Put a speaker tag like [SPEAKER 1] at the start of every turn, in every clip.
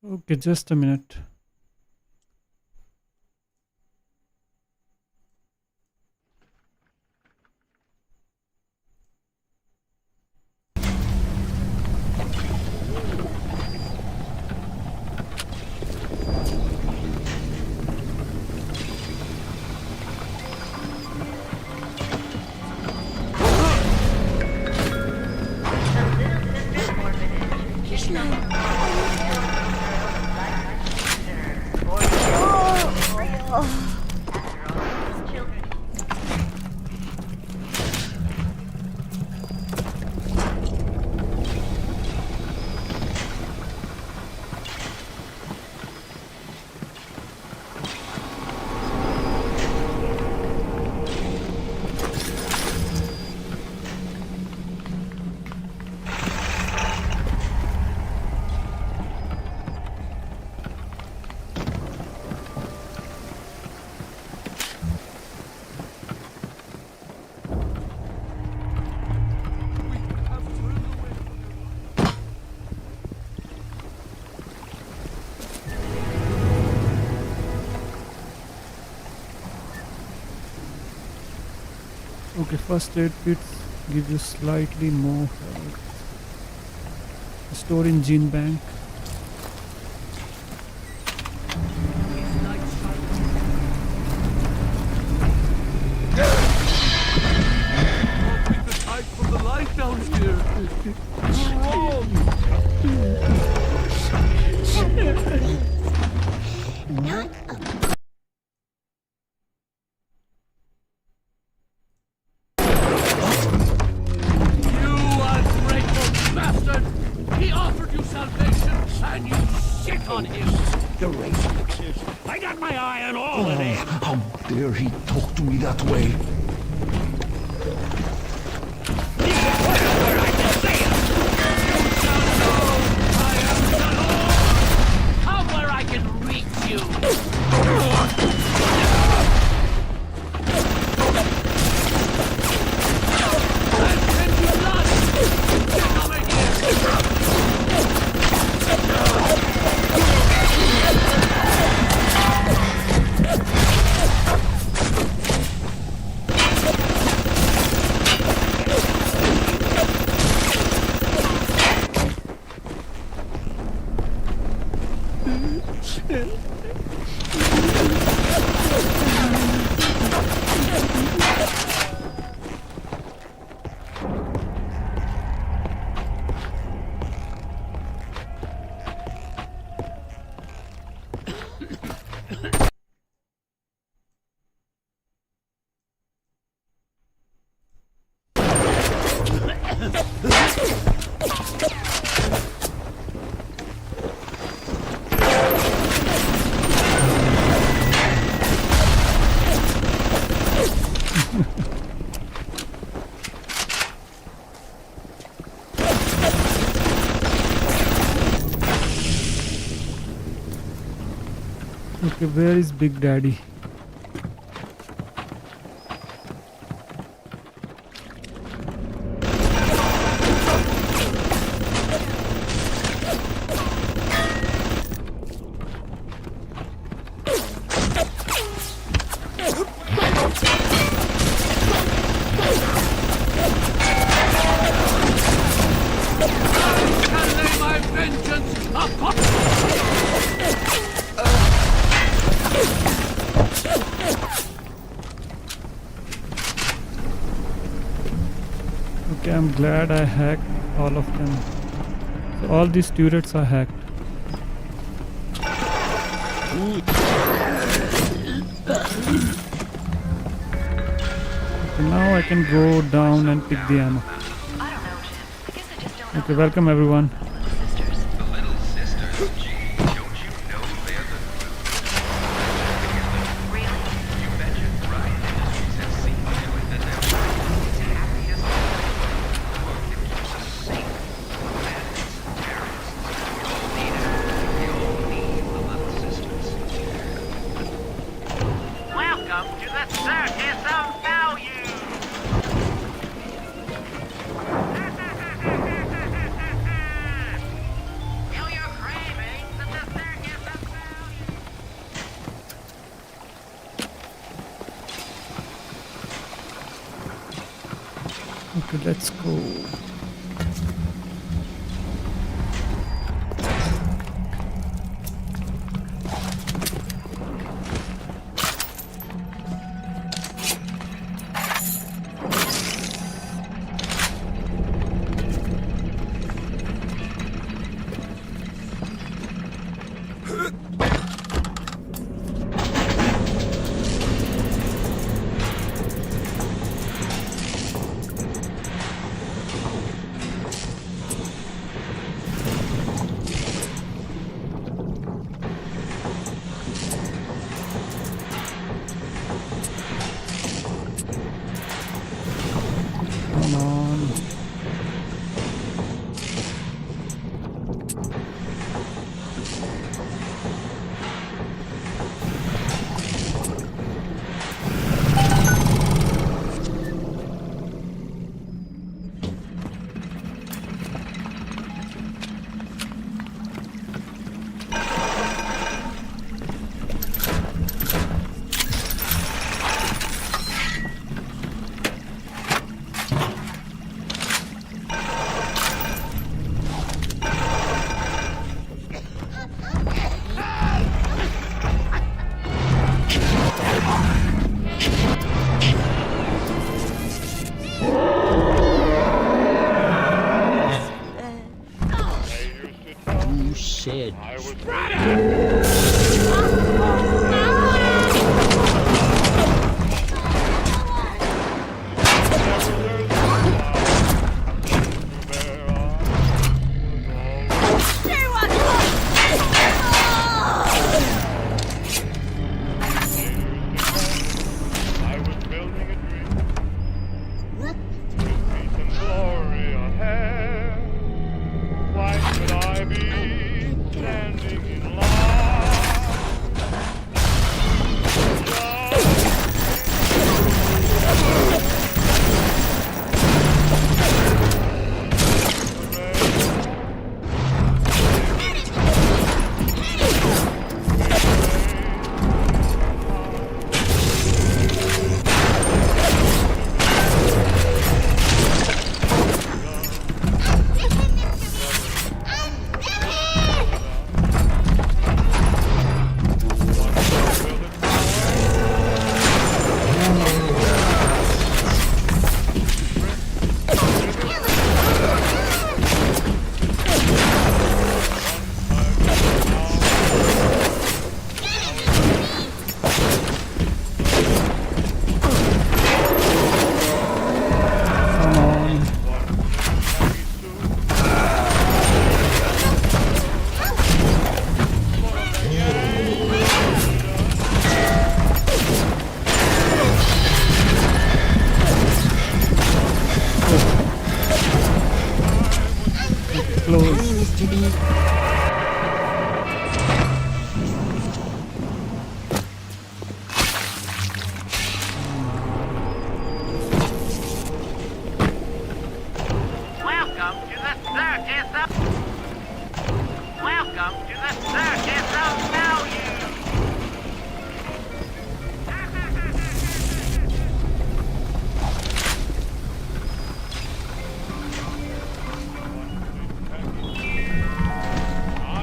[SPEAKER 1] Okay, just a minute. Okay, first aid kits give you slightly more health. Store in gene bank.
[SPEAKER 2] We could hide from the light down here.
[SPEAKER 3] Not
[SPEAKER 2] You ungrateful bastard! He offered you salvation, and you shit on him.
[SPEAKER 4] The Raven.
[SPEAKER 2] I got my eye on all of it.
[SPEAKER 4] How dare he talk to me that way?
[SPEAKER 2] Whatever I can say it. You shall know I am the Lord. Come where I can reach you. And send you blood. Get over here.
[SPEAKER 1] Okay, where is Big Daddy?
[SPEAKER 2] Can lay my vengeance upon
[SPEAKER 1] Okay, I'm glad I hacked all of them. So all these turrets are hacked. Okay, now I can go down and pick the ammo. Okay, welcome everyone.
[SPEAKER 5] The little sisters, gee, don't you know they're the Really? You betcha. Riot Industries has seen to it that their world is happiest work that keeps us safe. Bandits, terrorists, we all need the little sisters. Welcome to the Circus of Value!
[SPEAKER 1] Okay, let's go. Come on.
[SPEAKER 4] You said
[SPEAKER 3] I was building a dream with peace and glory ahead. Why should I be standing in line?
[SPEAKER 1] Come on. Close.
[SPEAKER 5] Welcome to the circus of... Welcome to the circus of value!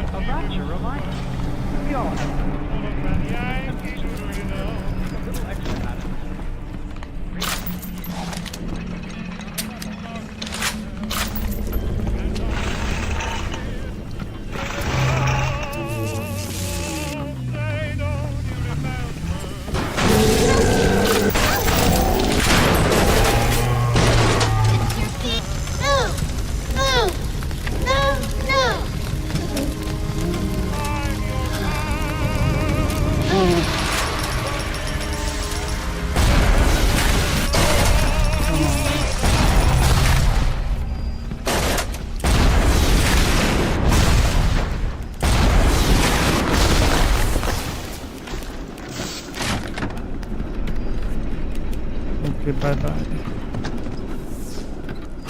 [SPEAKER 2] A Rapture reminder. We all have a little extra added.
[SPEAKER 1] Okay, bye-bye.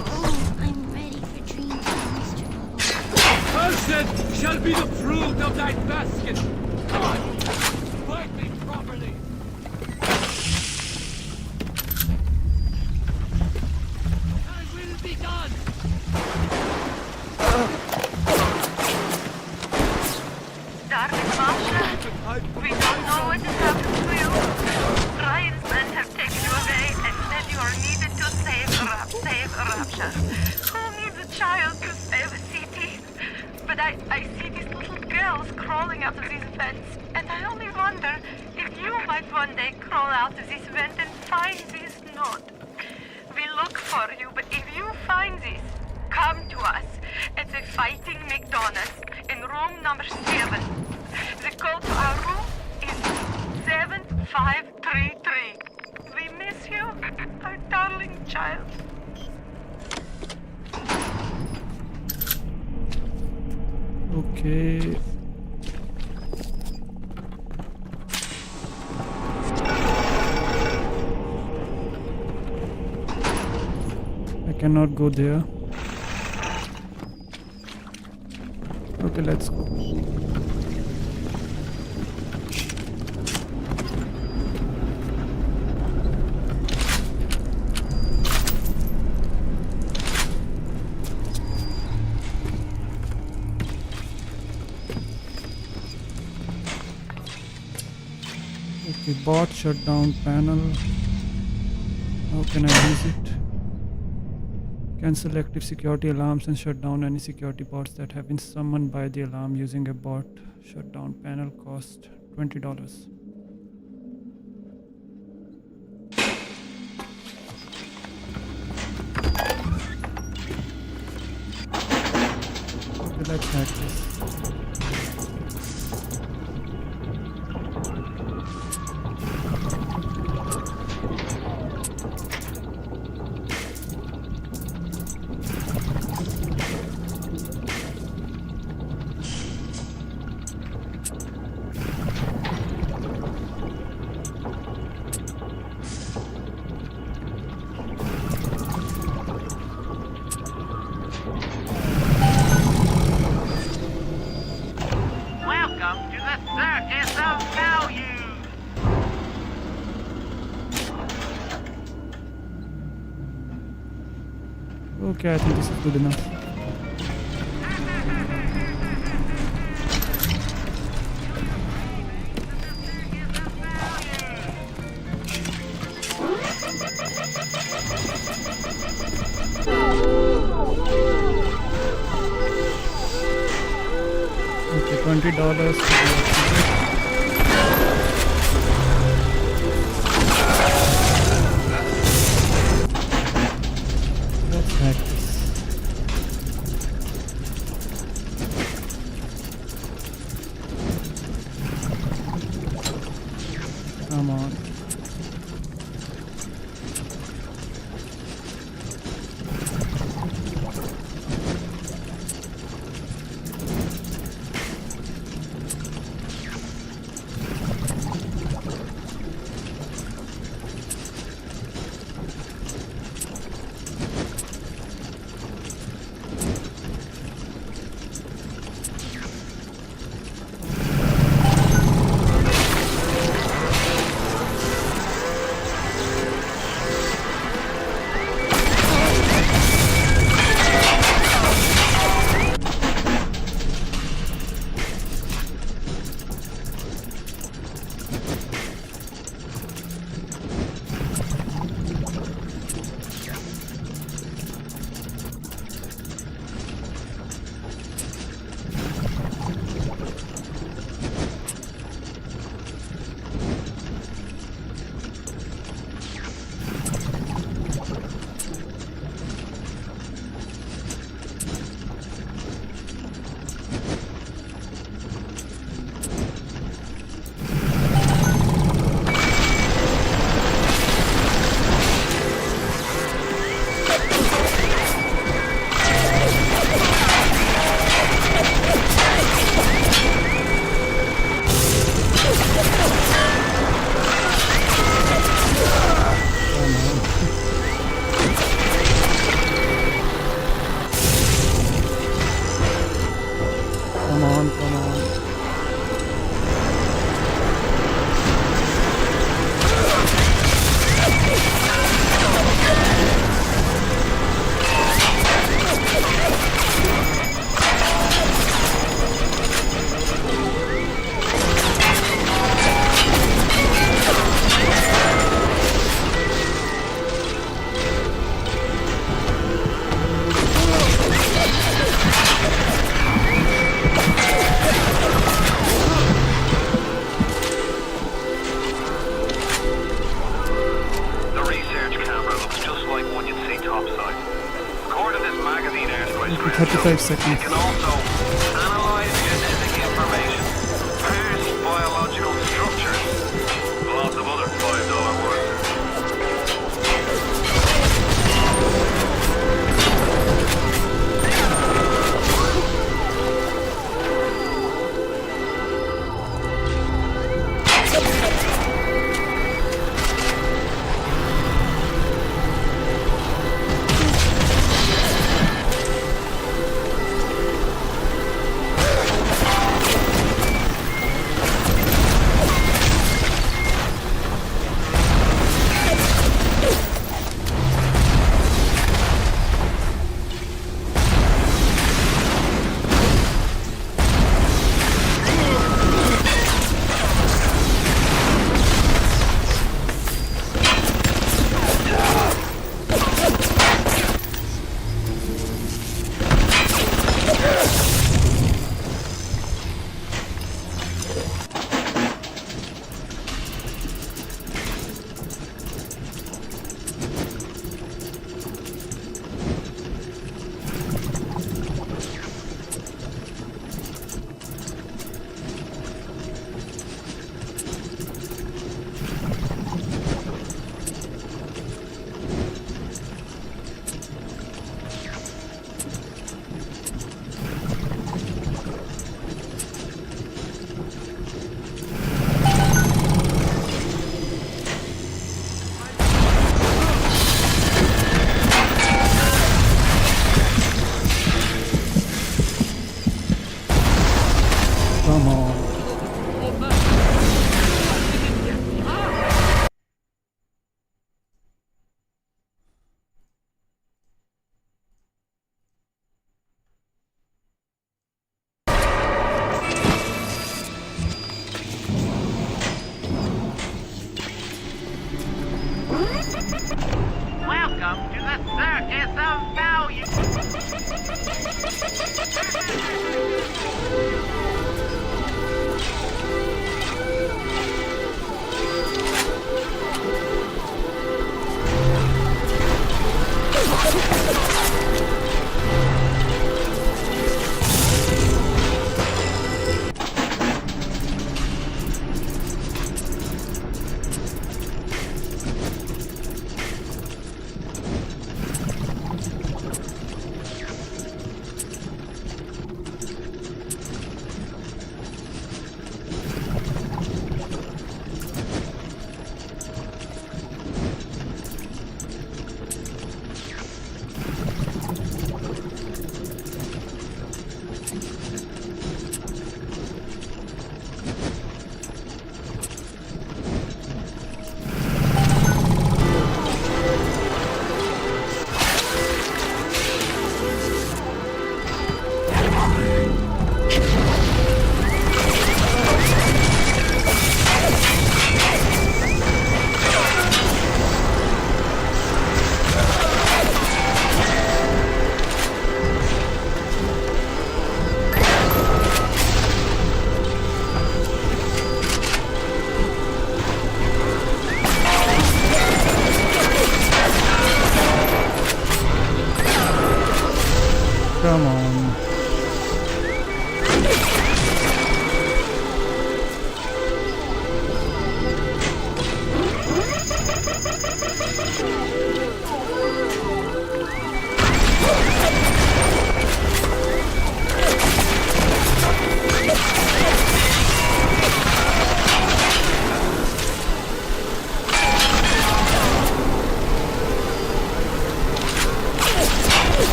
[SPEAKER 6] Oh, I'm ready for dream time, Mr. Bubble.
[SPEAKER 2] Cursed shall be the fruit of thy basket! Come on! Fight me properly!
[SPEAKER 7] But I see these little girls crawling out of these vents, and I only wonder if you might one day crawl out of this vent and find this note. We look for you, but if you find this, come to us. It's a Fighting McDonald's in room number 7. The code to our room is 7533. We miss you, our darling child.
[SPEAKER 1] Okay. I cannot go there. Okay, let's go. Okay, bot shutdown panel. How can I use it? Cancel active security alarms and shut down any security bots that have been summoned by the alarm using a bot shutdown panel. Cost $20. Okay, let's hack this.
[SPEAKER 5] Welcome to the Circus of Value.
[SPEAKER 1] Okay, I think this is good enough. Okay, $20. Let's hack this. Come on. 45
[SPEAKER 5] It
[SPEAKER 1] seconds.
[SPEAKER 5] can also analyze genetic information, parse biological structures, lots of other $5 words.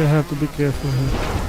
[SPEAKER 1] I have to be careful here.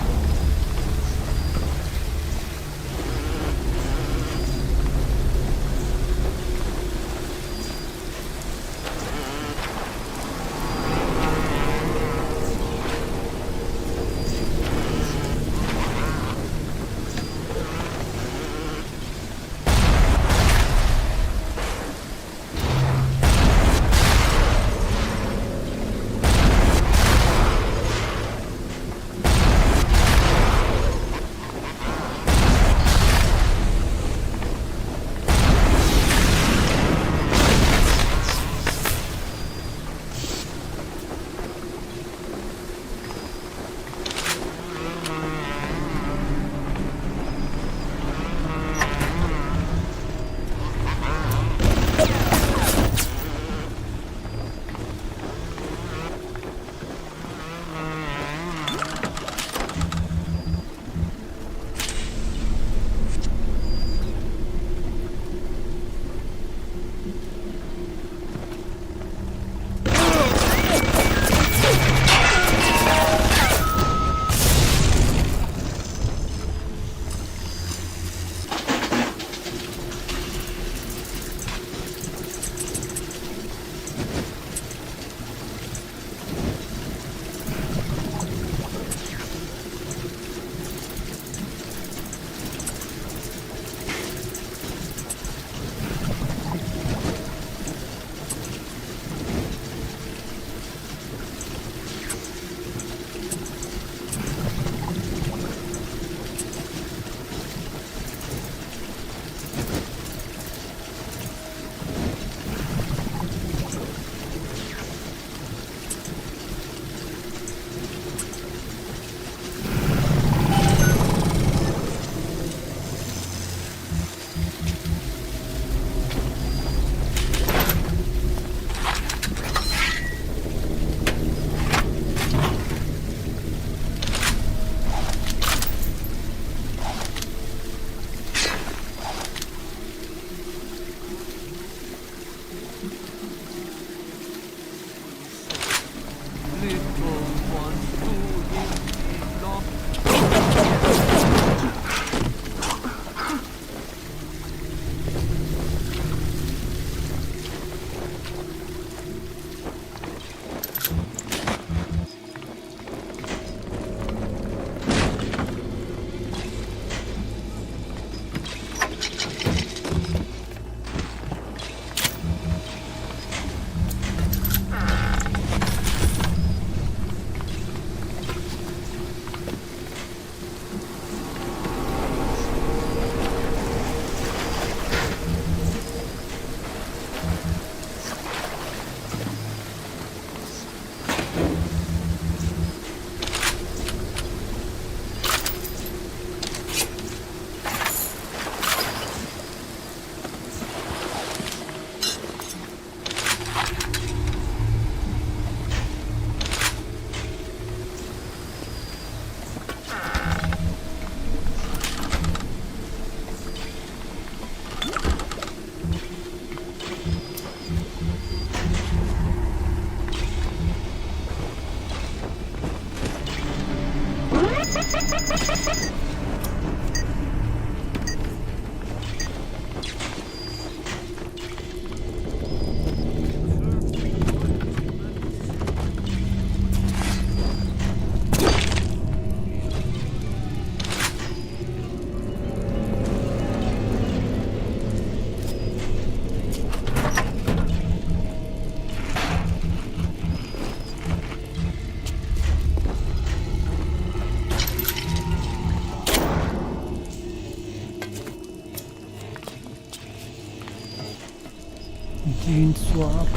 [SPEAKER 1] Gene swap.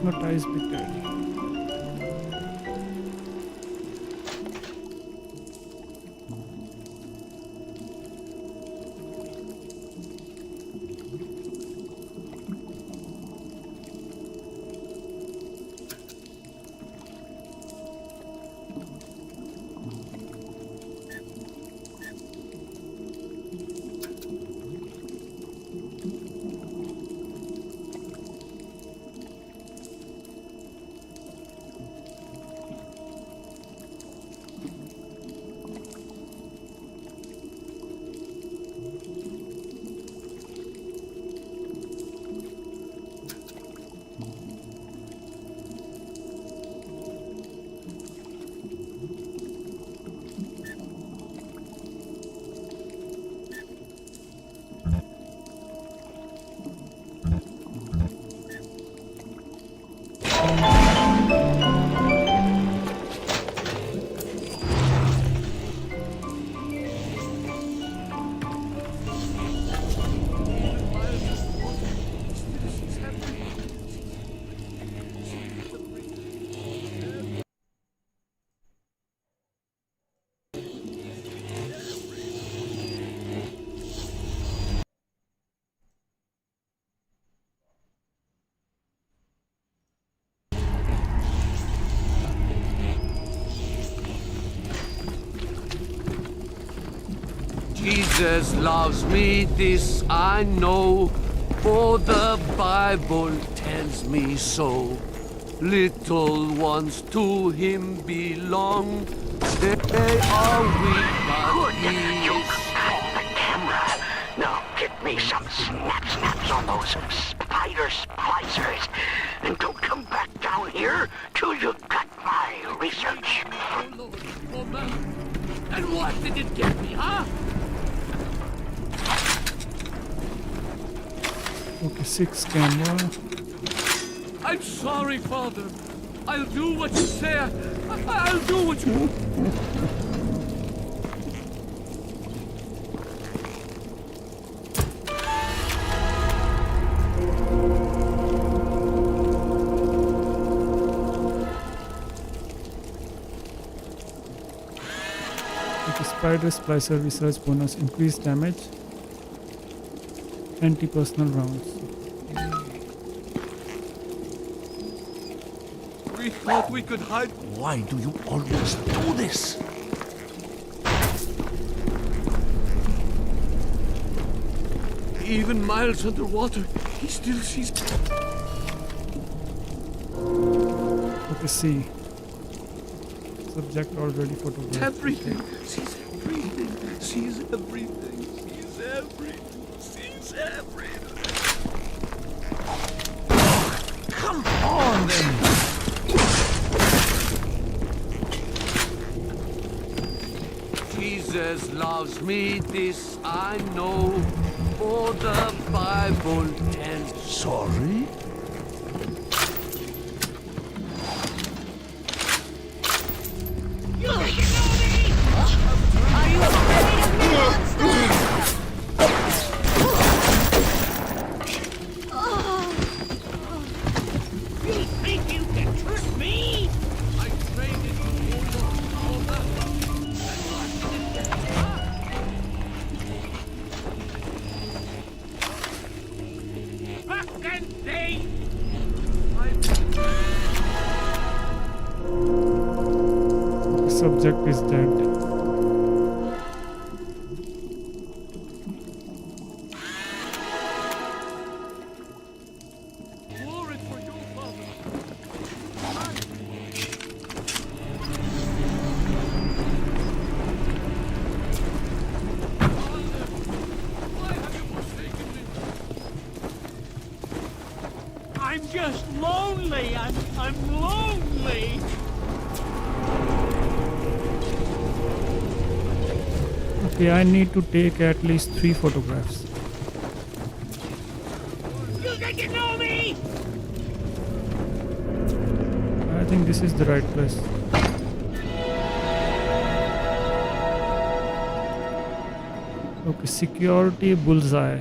[SPEAKER 1] hypnotize bitter.
[SPEAKER 2] Jesus loves me, this I know, for the Bible tells me so. Little ones to him belong, they are weak, but he
[SPEAKER 4] You
[SPEAKER 2] is
[SPEAKER 4] control the camera. Now get me some snaps on those spider splicers. And don't come back down here till you've got my research.
[SPEAKER 2] Oh Lord, oh man. And what did it get me, huh?
[SPEAKER 1] Okay, 6 camera.
[SPEAKER 2] I'm sorry, Father. I'll do what you say. I'll do what you...
[SPEAKER 1] Okay, spider splicer research bonus, increased damage, anti-personal rounds.
[SPEAKER 2] We thought we could hide...
[SPEAKER 8] Why do you always do this?
[SPEAKER 2] Even miles underwater, he still sees...
[SPEAKER 1] Okay, C. Subject already photographed.
[SPEAKER 2] Everything. Sees everything. Sees everything. Sees everything. Sees everything.
[SPEAKER 8] Come on then!
[SPEAKER 2] Jesus loves me, this I know, for the Bible tells...
[SPEAKER 8] Sorry?
[SPEAKER 1] Subject is dead.
[SPEAKER 2] Glory for you, Father. Why have you forsaken me? I'm just lonely. I'm lonely.
[SPEAKER 1] Okay, I need to take at least 3 photographs.
[SPEAKER 2] You think you know me?
[SPEAKER 1] I think this is the right place. Okay, security bullseye.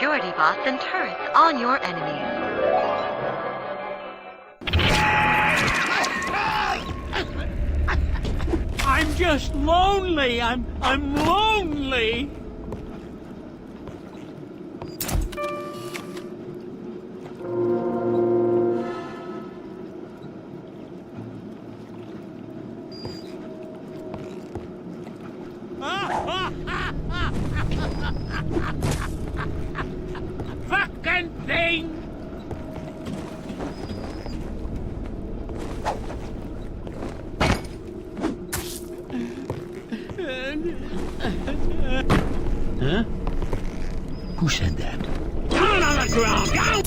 [SPEAKER 9] security bots and turrets on your enemies.
[SPEAKER 2] I'm just lonely. I'm lonely. Fucking thing.
[SPEAKER 8] Huh? Who said that?
[SPEAKER 2] Down on the ground. Down.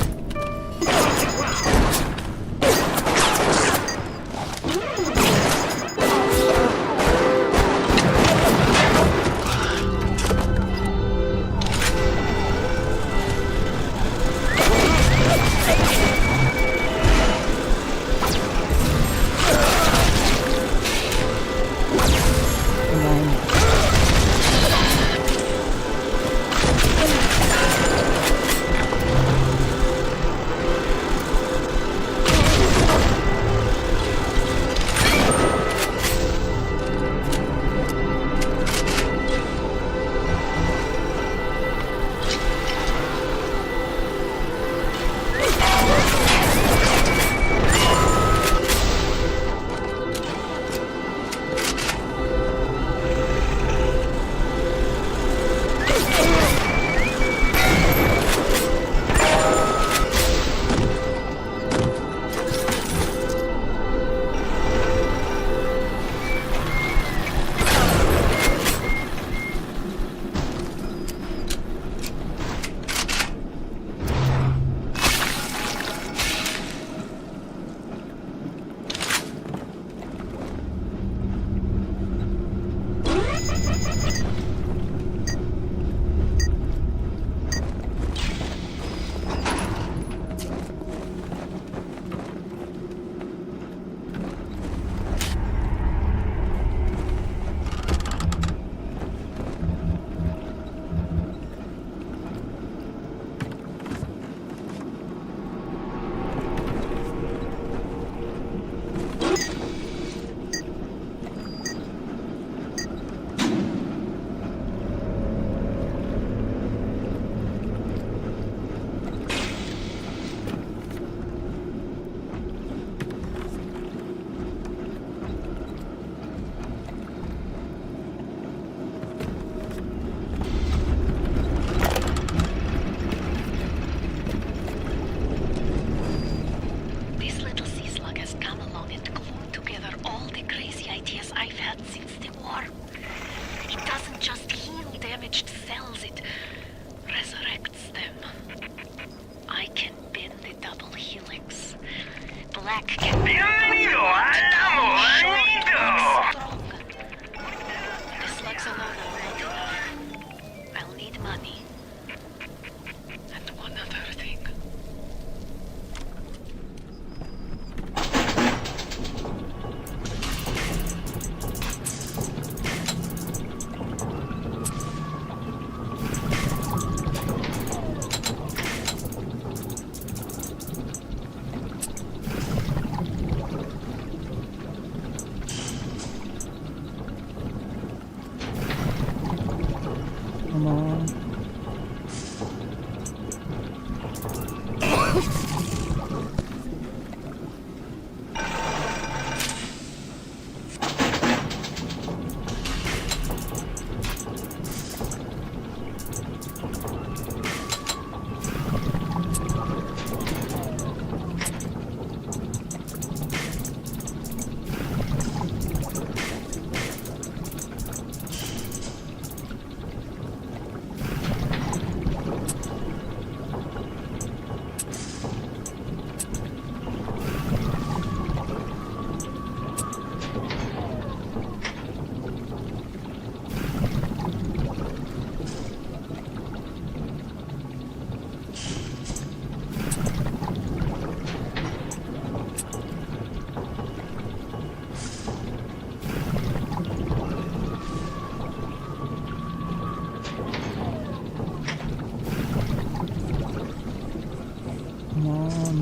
[SPEAKER 1] Come on.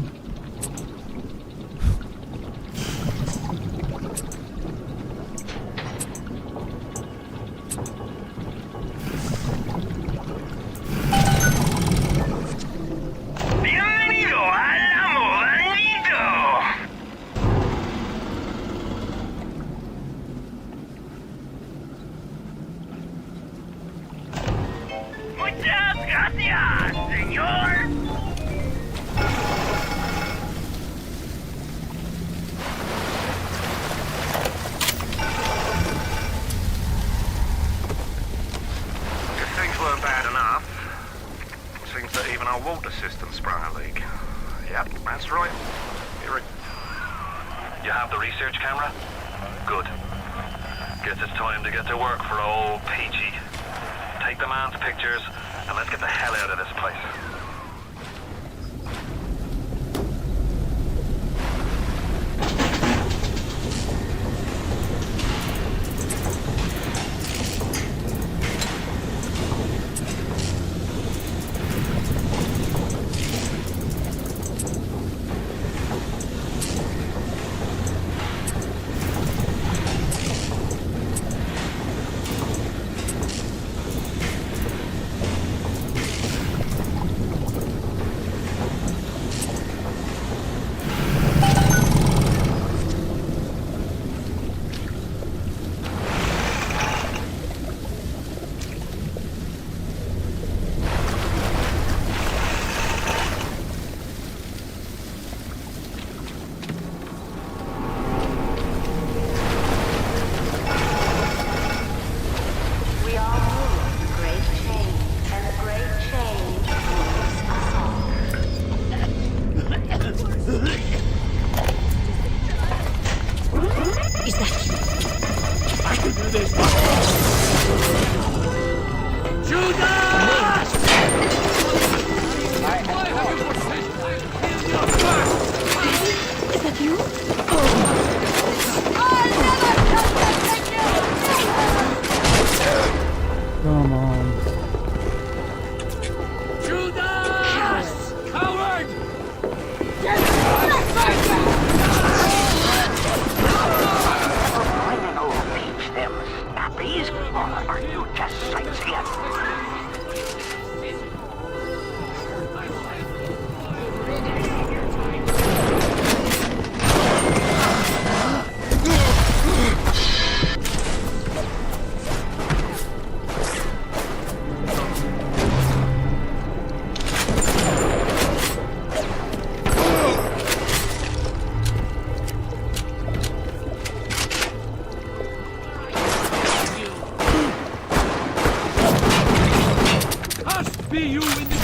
[SPEAKER 5] Bienvenido a la modernito. Muchas gracias, señor. If things weren't bad enough, it seems that even our water system sprung a leak. Yep, that's right. You have the research camera? Good. Guess it's time to get to work for old Peachy. Take the man's pictures, and let's get the hell out of this place.
[SPEAKER 9] We all move in the great change, and the great change moves us all.
[SPEAKER 6] Is that you?
[SPEAKER 1] I can do this.
[SPEAKER 2] Judas! Why have you forsaken my kill your first?
[SPEAKER 6] Is that you?
[SPEAKER 1] Come on.
[SPEAKER 2] Judas! Coward!
[SPEAKER 4] Bringing old Peach them snappies, or are you just sightseeing?
[SPEAKER 2] Must be you in the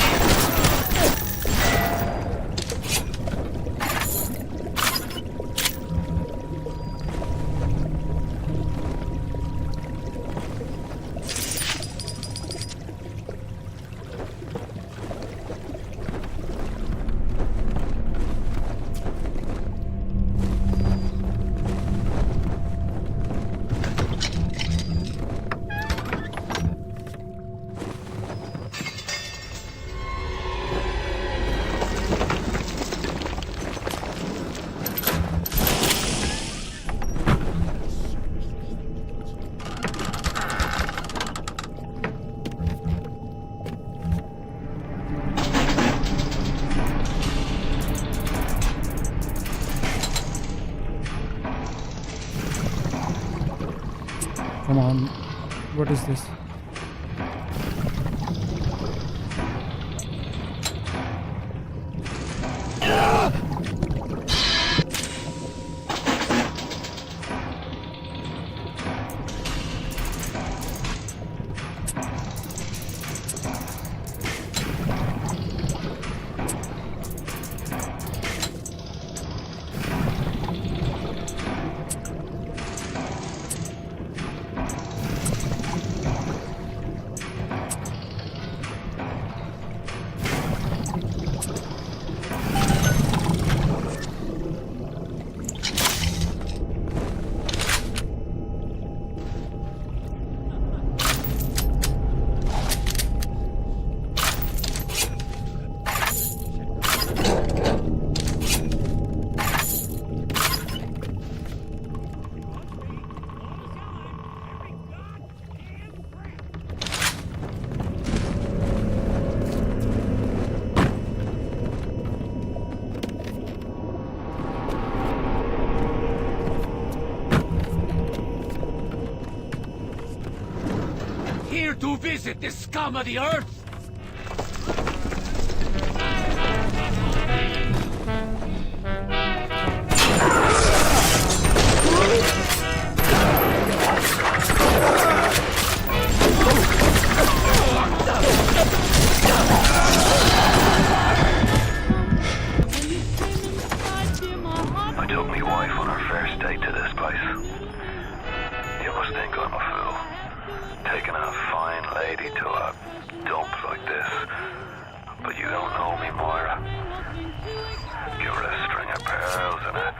[SPEAKER 1] Come on. What is this?
[SPEAKER 2] visit this scum of the earth?
[SPEAKER 5] I took my wife on her first date to this place. You must think I'm a fool. Taking a fine lady to a dump like this. But you don't know me, Moira. Give her a string of pearls and a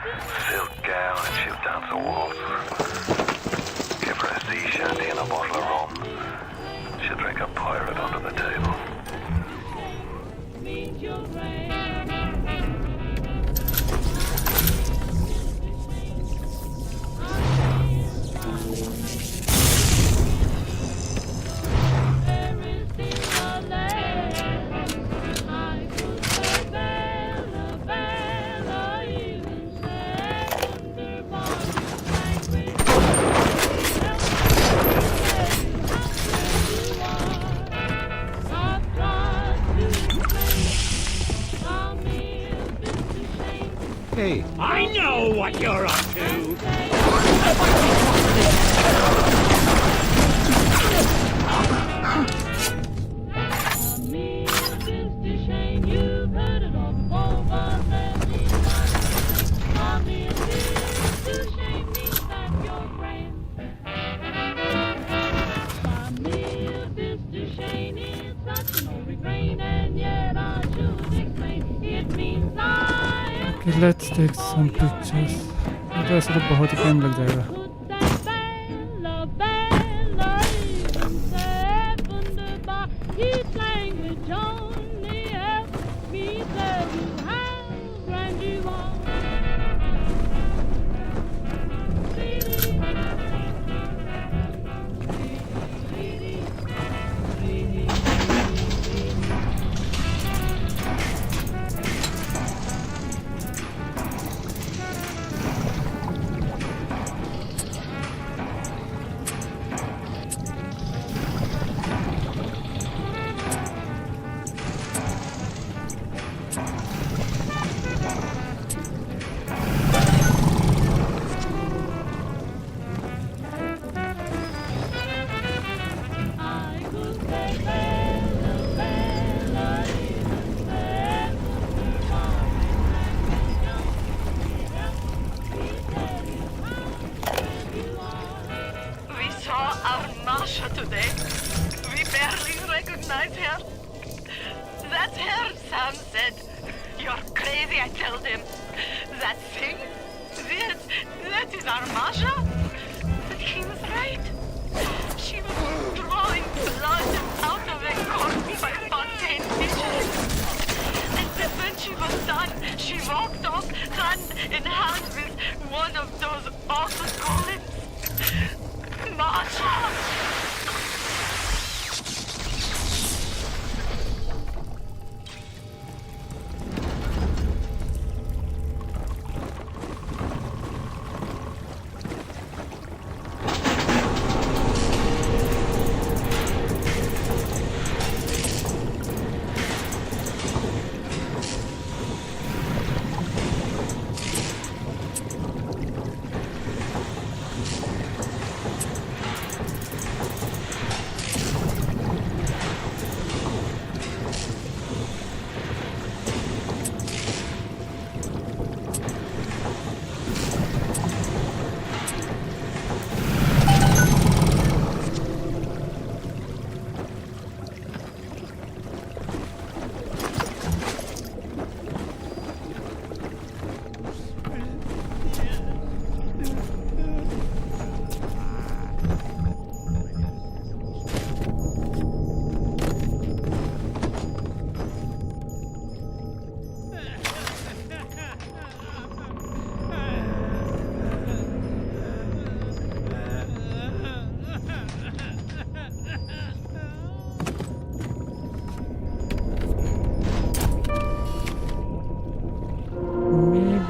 [SPEAKER 5] silk gown and she'll dance a waltz. Give her a sea shanty and a bottle of rum. She'll drink a pirate under the table.
[SPEAKER 8] Hey,
[SPEAKER 2] I know what you're up to!
[SPEAKER 1] Okay, let's take some pictures. वैसे तो बहुत ही time लग जाएगा.
[SPEAKER 7] Today, we barely recognize her. That's her, Sam said. You're crazy, I told him. That thing? That is our Masha? He was right. She was drawing blood out of a corpse by fontaine fishes. And then when she was done, she walked off hand in hand with one of those awful golems. Masha!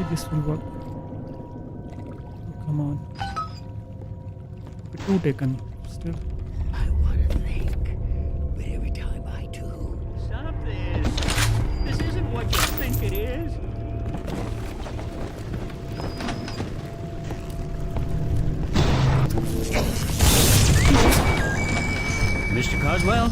[SPEAKER 7] This will work. Oh, come on. Two taken. Still.
[SPEAKER 6] I want to thank
[SPEAKER 10] think it is? Mr. Coswell?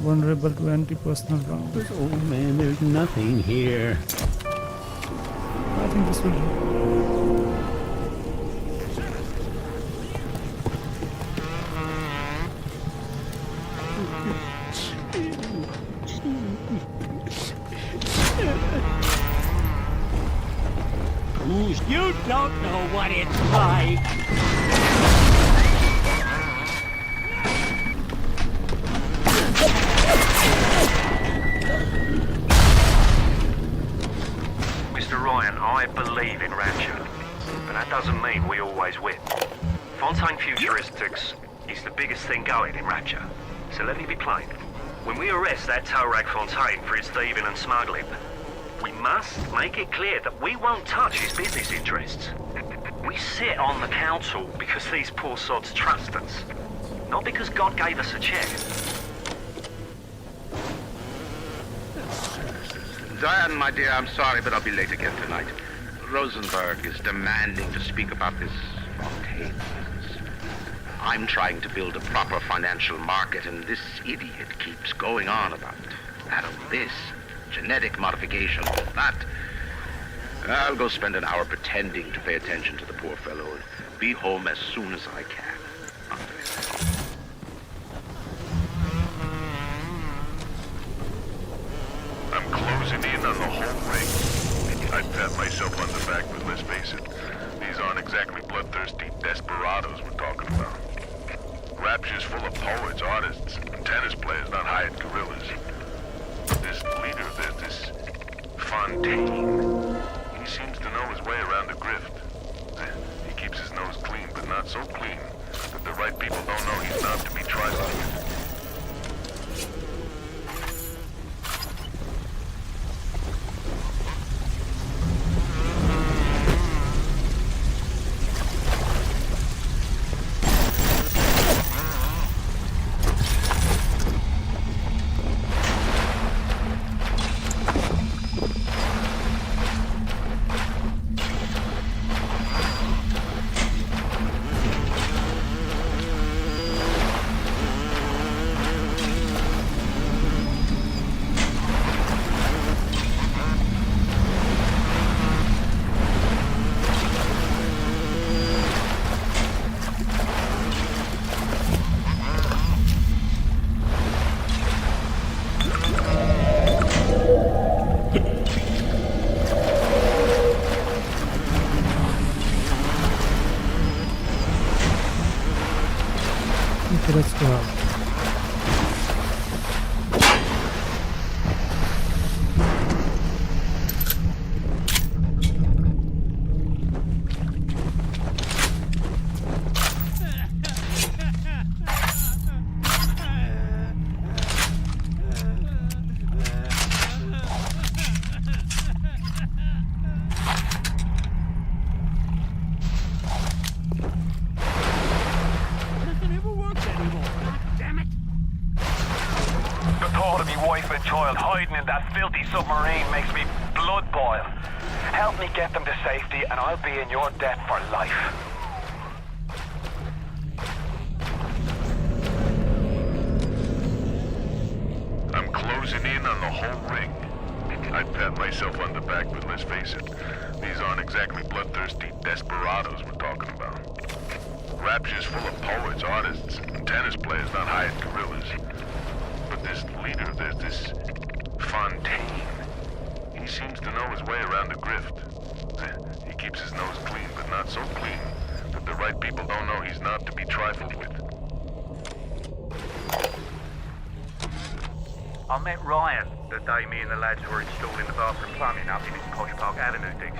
[SPEAKER 1] Vulnerable to anti-personal rounds.
[SPEAKER 10] Oh man, there's nothing here.
[SPEAKER 1] I think this will do.
[SPEAKER 10] You don't know what it's like.
[SPEAKER 5] Mr. Ryan, I believe in Rapture, but that doesn't mean we always win. Fontaine Futuristics is the biggest thing going in Rapture, so let me be plain. When we arrest that Torag Fontaine for his thieving and smuggling, we must make it clear that we won't touch his business interests. We sit on the council because these poor sods trust us, not because God gave us a check.
[SPEAKER 11] Diane, my dear, I'm sorry, but I'll be late again tonight. Rosenberg is demanding to speak about this Fontaine business. I'm trying to build a proper financial market, and this idiot keeps going on about Adam this, genetic modification, all that. I'll go spend an hour pretending to pay attention to the poor fellow and be home as soon as I can.
[SPEAKER 3] I'm closing in on the whole ring. I'd pat myself on the back, but let's face it, these aren't exactly bloodthirsty desperados we're talking about. Rapture's full of poets, artists, and tennis players, not hired guerrillas. This leader of theirs, this Fontaine, he seems to know his way around the grift. He keeps his nose clean, but not so clean that the right people don't know he's not to be trusted.
[SPEAKER 1] Let's go out.
[SPEAKER 5] Submarine makes me blood boil. Help me get them to safety and I'll be in your debt for life.
[SPEAKER 3] I'm closing in on the whole ring. I'd pat myself on the back, but let's face it, These aren't exactly bloodthirsty desperados we're talking about. Rapture's full of poets, artists, and tennis players, not hired gorillas. But this leader, there's this Fontaine. He seems to know his way around the grift. He keeps his nose clean, but not so clean that the right people don't know he's not to be trifled with.
[SPEAKER 12] I met Ryan the day me and the lads were installing the bathroom plumbing up in his College Park Avenue digs.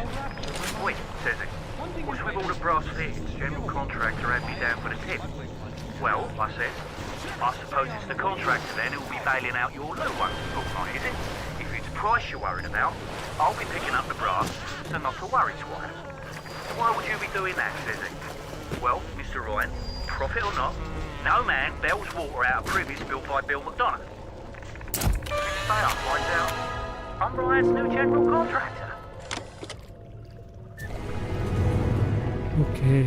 [SPEAKER 12] Wait, says he. What's with all the brass fittings? General contractor had me down for the tip. Well, I said, I suppose it's the contractor then who'll be bailing out your loo once a fortnight, is it? If it's price you're worried about, I'll be picking up the brass, so not to worry, Squire. Why would you be doing that, says he? Well, Mr. Ryan, profit or not, no man bails water out of privies built by Bill McDonough. Stay up, finds out. I'm Ryan's new general contractor.
[SPEAKER 1] Okay.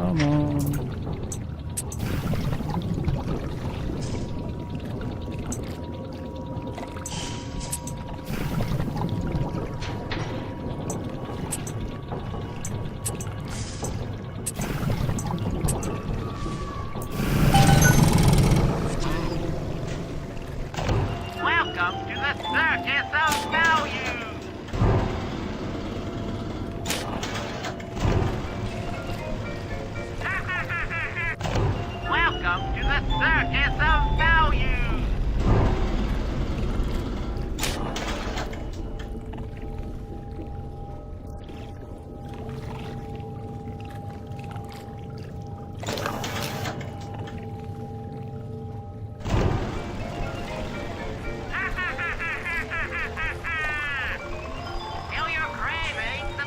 [SPEAKER 1] Come on.
[SPEAKER 12] Welcome to the Circus of Value! Welcome to the Circus of Value! Feel your cravings.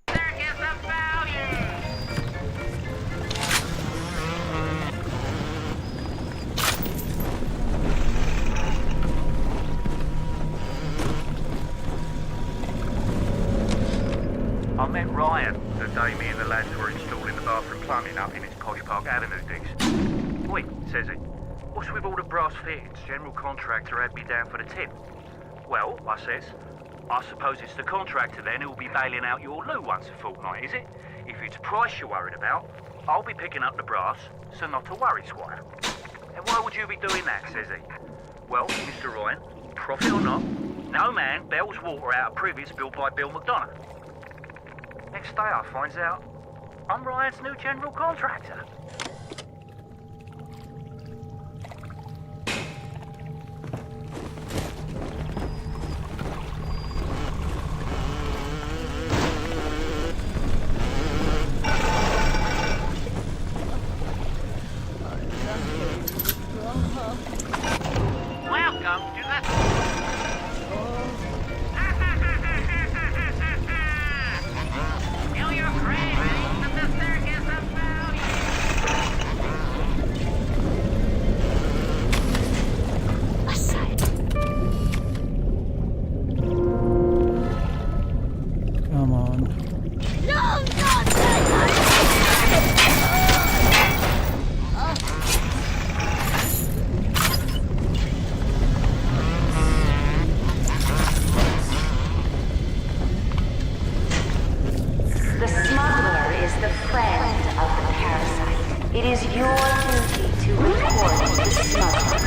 [SPEAKER 12] Circus of Value! I met Ryan the day me and the lads were installing the bathroom plumbing up in his College Park Avenue digs. Wait, says he. What's with all the brass fittings? General contractor had me down for the tip. Well, I says, I suppose it's the contractor then who'll be bailing out your loo once a fortnight, is it? If it's price you're worried about, I'll be picking up the brass, so not to worry, Squire. And why would you be doing that, says he? Well, Mr. Ryan, profit or not, no man bails water out of privies built by Bill McDonough. Next day I finds out I'm Ryan's new general contractor. Welcome to the... Feel your cravings of the Circus of Value!
[SPEAKER 9] It is your duty to report the smuggler.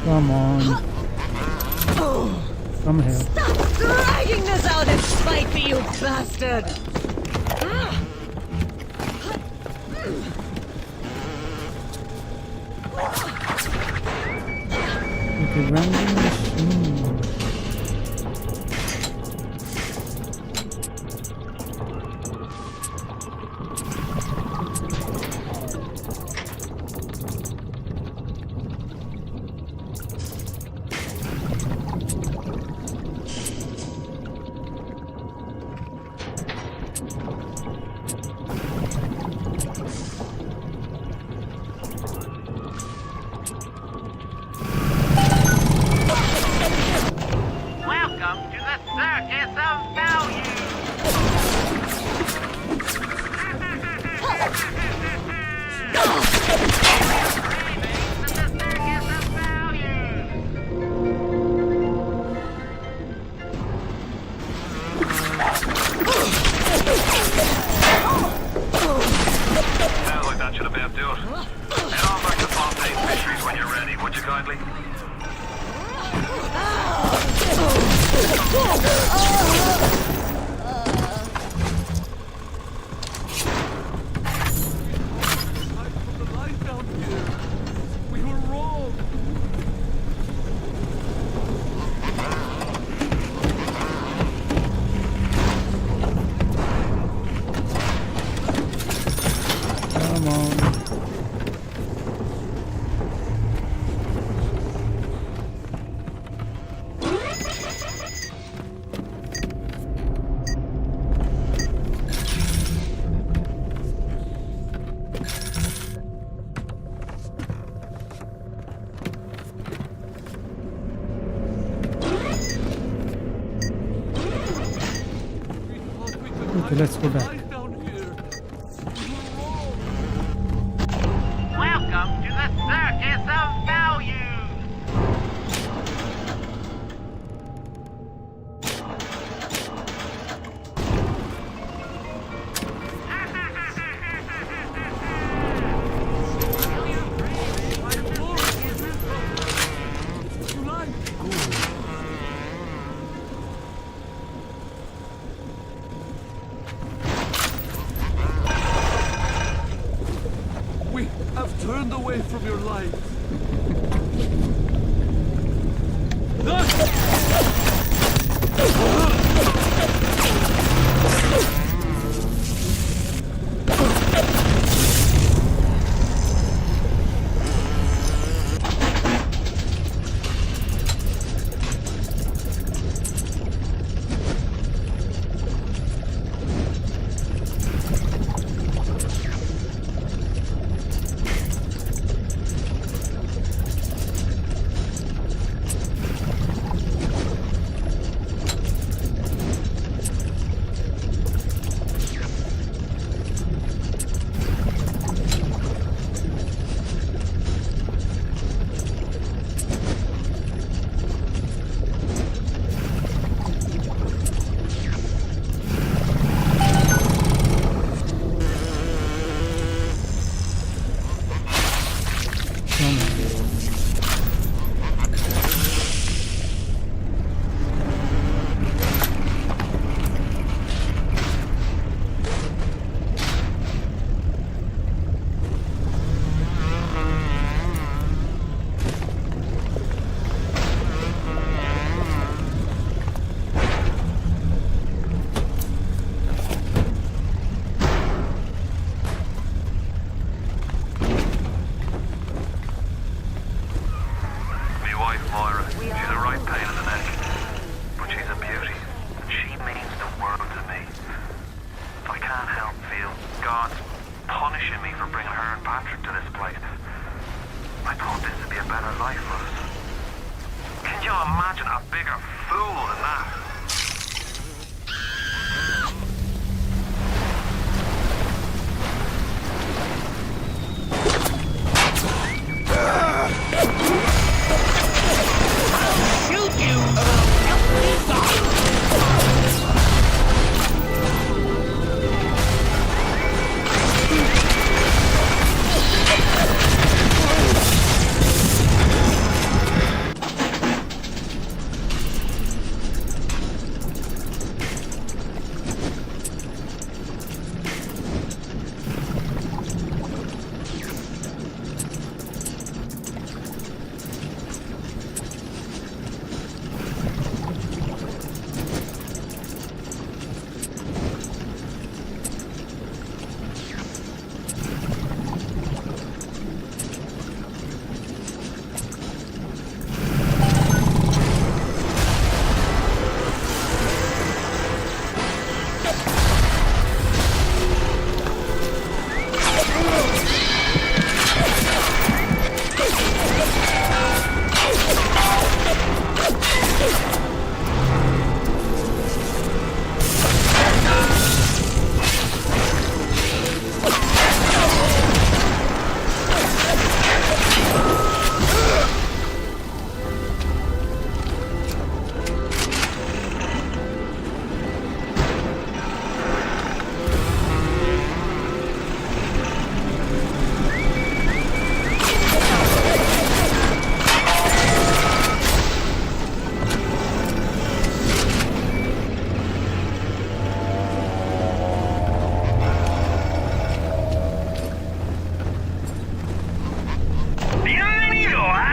[SPEAKER 1] Come on. Come here.
[SPEAKER 13] Stop dragging this out and spite me, you bastard!
[SPEAKER 1] Okay, vending machine.
[SPEAKER 5] Welcome to the circus of value.
[SPEAKER 12] Sounds like that should about do it. Head on back to Fontaine Fisheries when you're ready, would you kindly?
[SPEAKER 2] We were wrong.
[SPEAKER 1] Come on. Okay, let's go back.
[SPEAKER 5] Welcome to the circus of value.
[SPEAKER 2] We have turned away from your light.
[SPEAKER 12] gods punishing me for bringing her and Patrick to this place. I thought this would be a better life for us. Can you imagine a bigger fool than that?
[SPEAKER 10] Shoot you! Help me, God!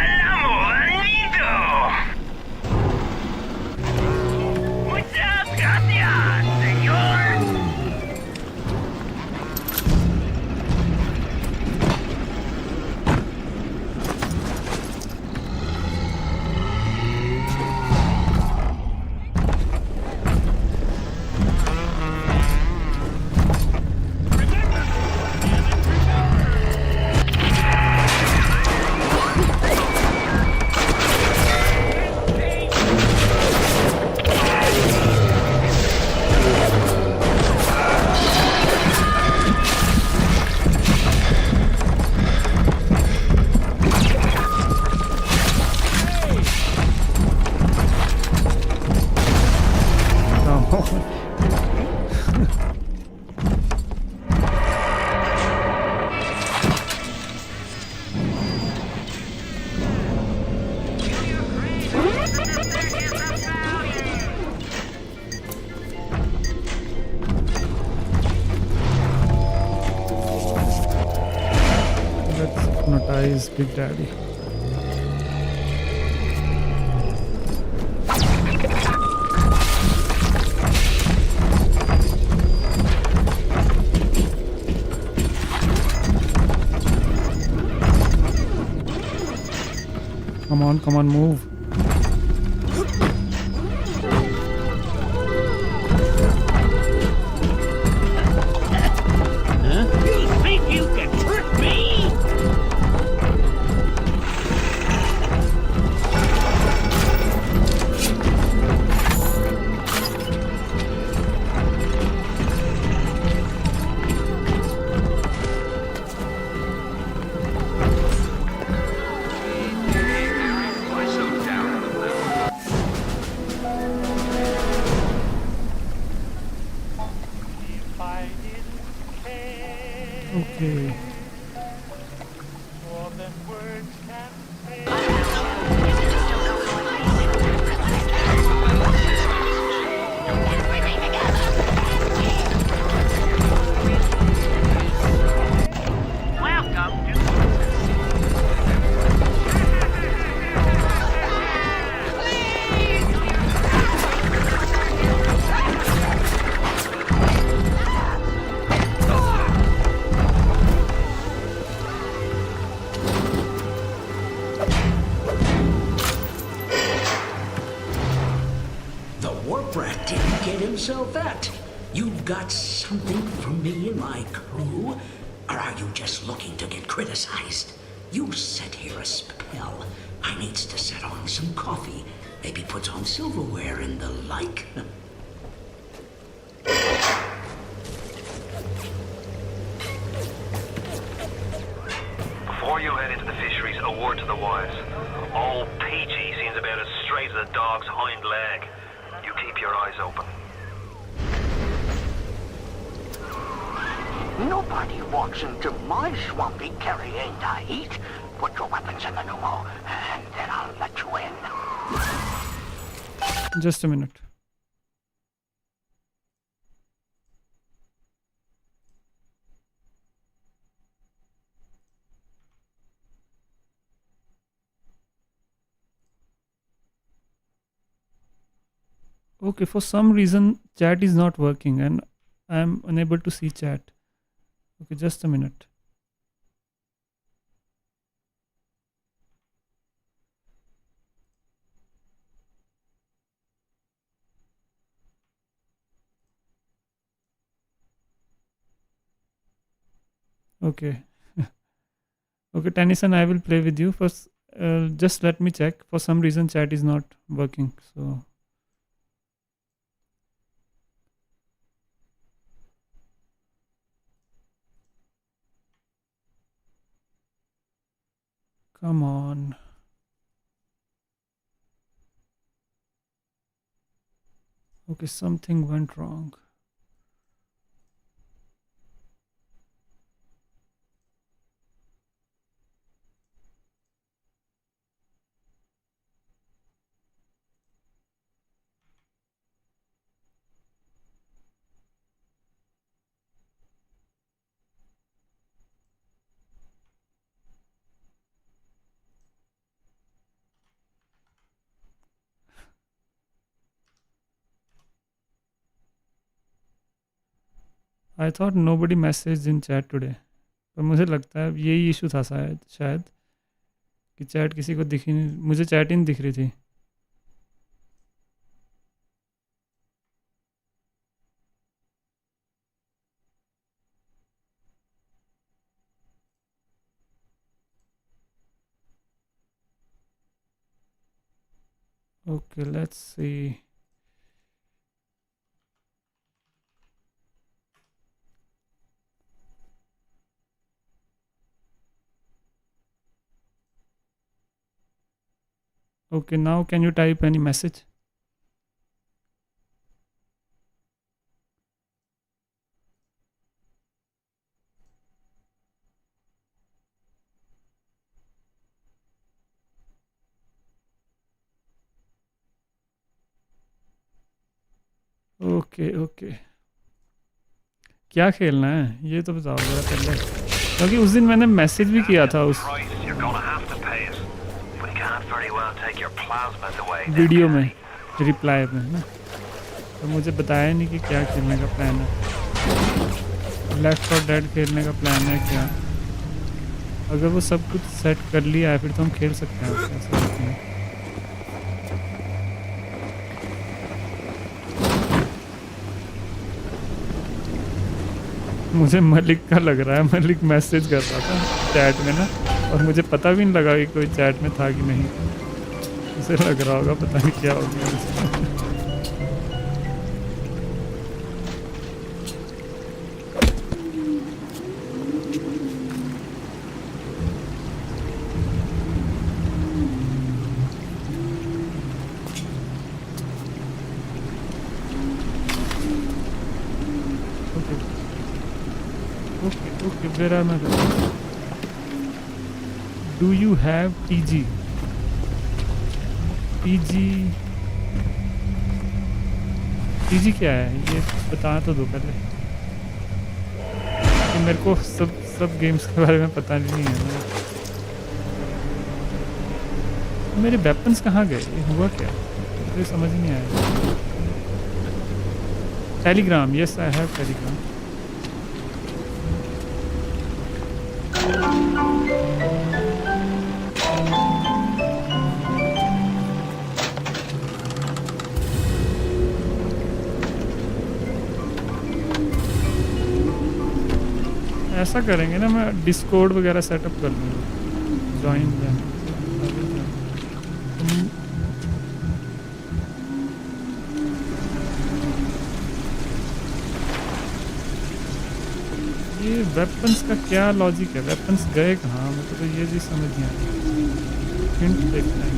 [SPEAKER 1] Hypnotize Big Daddy. Come on, move.
[SPEAKER 10] Huh? You think you can trick me?
[SPEAKER 1] Okay.
[SPEAKER 14] Himself that.
[SPEAKER 4] You've got something for me and my crew? Or are you just looking to get criticized? You set here a spell. I needs to set on some coffee. Maybe put on silverware and the like.
[SPEAKER 5] Before you head into the fisheries, a word to the wise. Old PG seems about as straight as a dog's hind leg. You keep your eyes open.
[SPEAKER 4] Nobody walks into my swampy carrying the heat. Put your weapons in the pneumo, and then I'll let you in.
[SPEAKER 1] Just a minute. Okay, for some reason chat is not working and I am unable to see chat. Okay, just a minute. Okay. Okay, Tennyson, I will play with you. First, just let me check. For some reason chat is not working. So come on. Okay, something went wrong. I thought nobody messaged in chat today. पर मुझे लगता है यही issue था शायद कि chat किसी को दिखी नहीं, मुझे चैट ही नहीं दिख रही थी. Okay, let's see. Okay, now can you type any message? Okay okay, क्या खेलना है ये तो बताओ जरा पहले, क्योंकि उस दिन मैंने मैसेज भी किया था उस वीडियो में रिप्लाई में ना, तो मुझे बताया नहीं कि क्या खेलने का प्लान है. लेफ्ट और डेड खेलने का प्लान है क्या? अगर वो सब कुछ सेट कर लिया है फिर तो हम खेल सकते हैं. ऐसा लगता है. मुझे मलिक का लग रहा है, मलिक मैसेज कर रहा था चैट में ना, और मुझे पता भी नहीं लगा कि कोई चैट में था कि नहीं. उसे लग रहा होगा पता नहीं क्या हो गया. Where are my guys? Do you have PG? PG क्या है ये बता तो दो पहले, कि मेरे को सब गेम्स के बारे में पता नहीं है ना. मेरे वेपन्स कहाँ गए? ये हुआ क्या? मुझे समझ नहीं आया. Telegram, yes I have Telegram. ऐसा करेंगे ना, मैं डिस्कॉर्ड वगैरह सेटअप कर लूँगा, ज्वाइन ये वेपन्स का क्या लॉजिक है, वेपन्स गए कहाँ, मतलब तो ये चीज़ समझ नहीं आई। हिंट देखना है।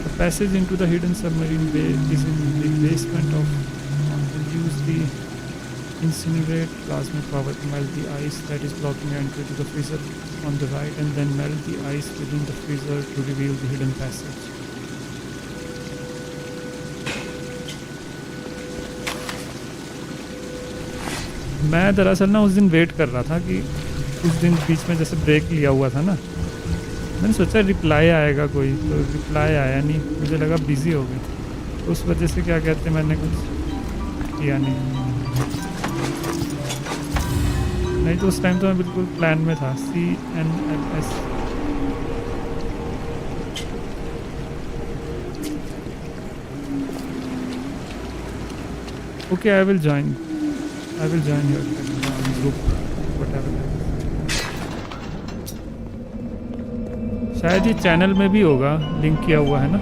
[SPEAKER 1] The passage into the hidden submarine bay is in the basement of use the incinerate plasma power to melt the ice that is blocking entry to the freezer on the right and then melt the ice within the freezer to reveal the hidden passage. मैं दरअसल ना उस दिन wait कर रहा था कि उस दिन बीच में जैसे ब्रेक लिया हुआ था ना, मैंने सोचा रिप्लाई आएगा कोई, तो रिप्लाई आया नहीं, मुझे लगा बिज़ी हो गई, तो उस वजह से क्या कहते हैं मैंने कुछ किया नहीं तो उस टाइम तो मैं बिल्कुल प्लान में था। CNLS okay, I will join your group whatever. शायद ये चैनल में भी होगा, लिंक किया हुआ है ना।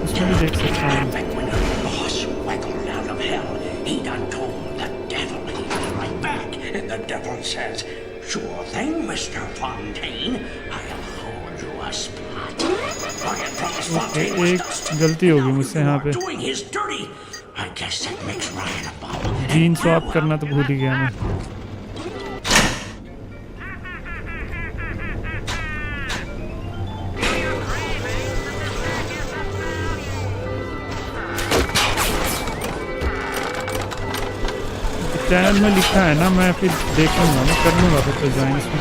[SPEAKER 1] उसमें भी देख सकता हूँ।
[SPEAKER 4] Sure thing, Mr. Fontaine. I'll hold you a spot.
[SPEAKER 1] एक गलती होगी मुझसे यहाँ पे, जीन स्वैप करना तो भूल ही गया मैं। चैनल में लिखा है ना, मैं फिर देख लूँगा, मैं कर लूँगा फिर तो ज्वाइन इसमें।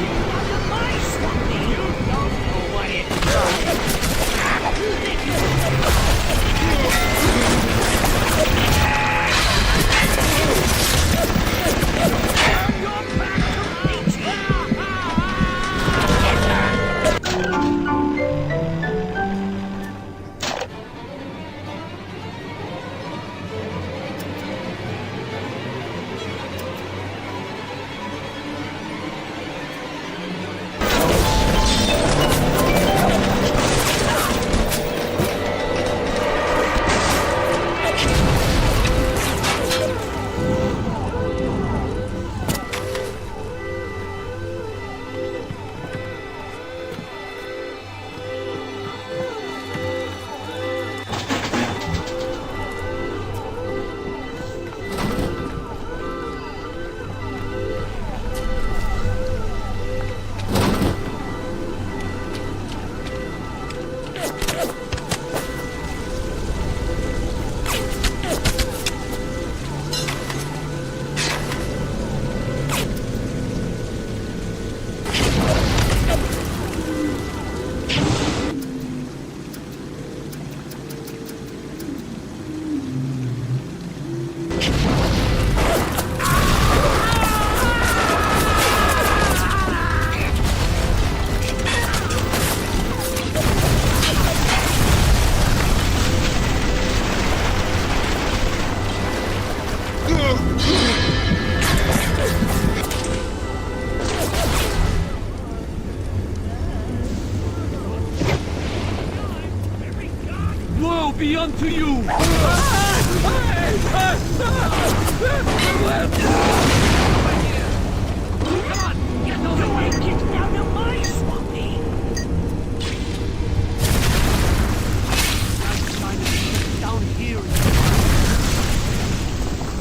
[SPEAKER 2] Be unto you!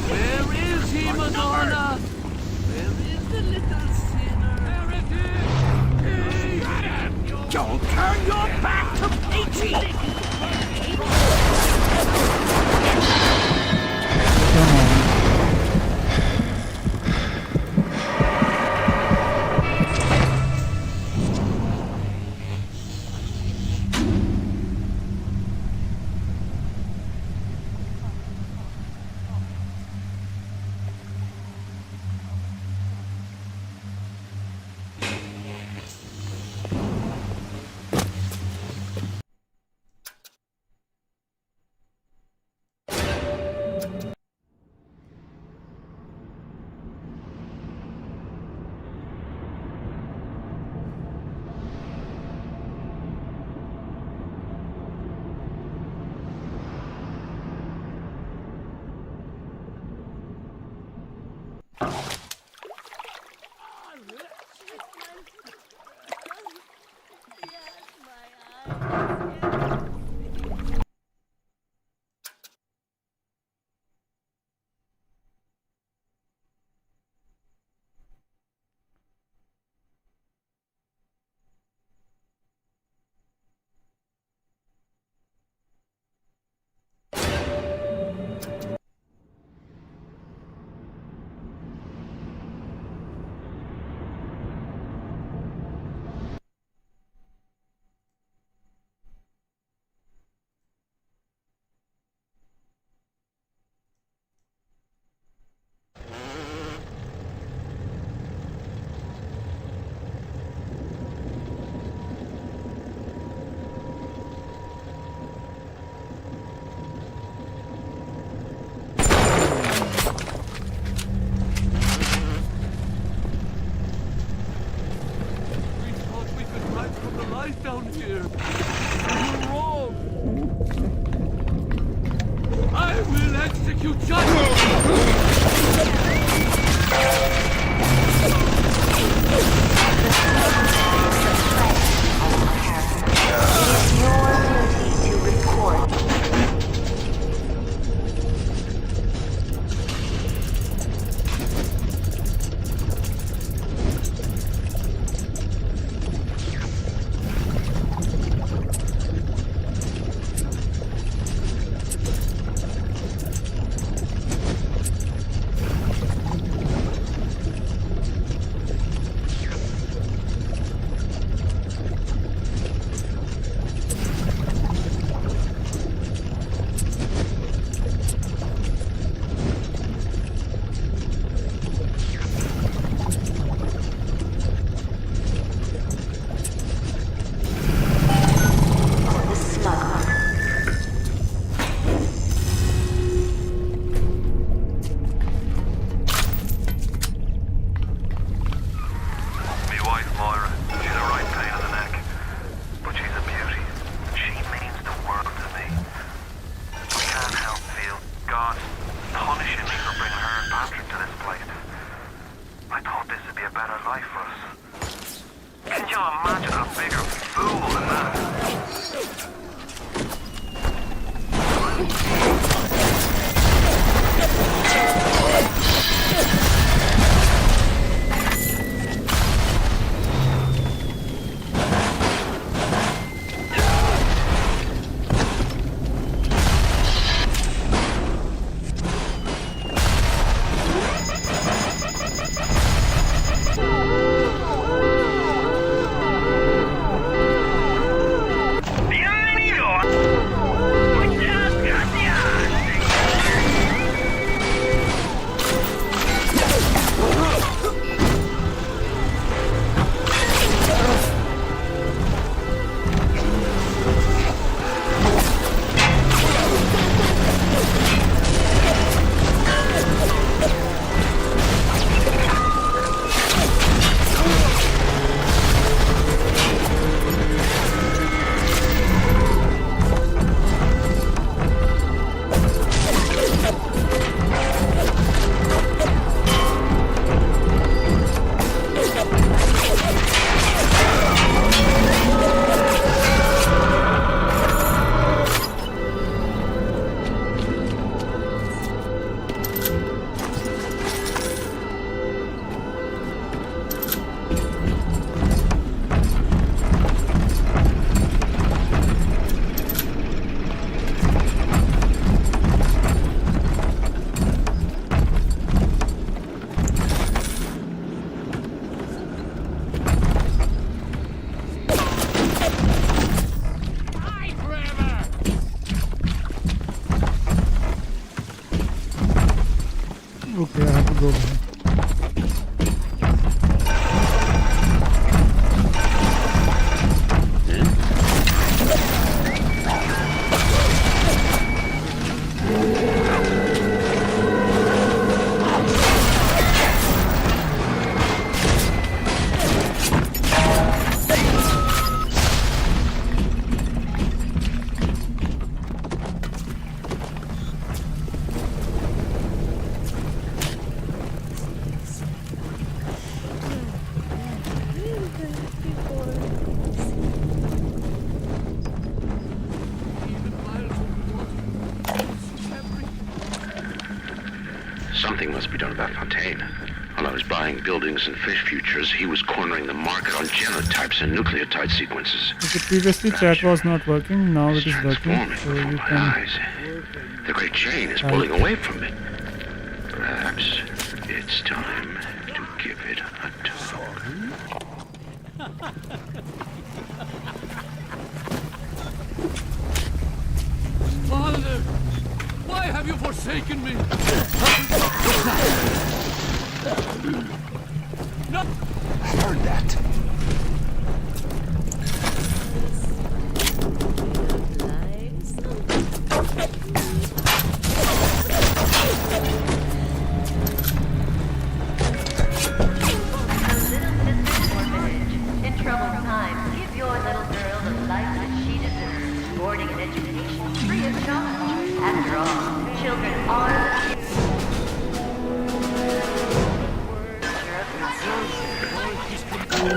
[SPEAKER 2] Where is he, Madonna? Where is the little sinner? There it is! Don't turn your back to Peachy!
[SPEAKER 1] Come on.
[SPEAKER 2] dear. You're wrong. I will execute justice.
[SPEAKER 9] It is your duty to report.
[SPEAKER 1] Okay, I have to go back.
[SPEAKER 11] Something must be done about Fontaine. While I was buying buildings and fish futures, he was cornering the market on genotypes and nucleotide sequences.
[SPEAKER 1] Okay, previously chat was not working, now it is working, so you can...
[SPEAKER 11] Eyes. The great chain is pulling away from me. Perhaps it's time to give it a talk.
[SPEAKER 2] Father, why have you forsaken me? No.
[SPEAKER 4] I heard that.
[SPEAKER 9] In troubled times, give your little girl the
[SPEAKER 2] If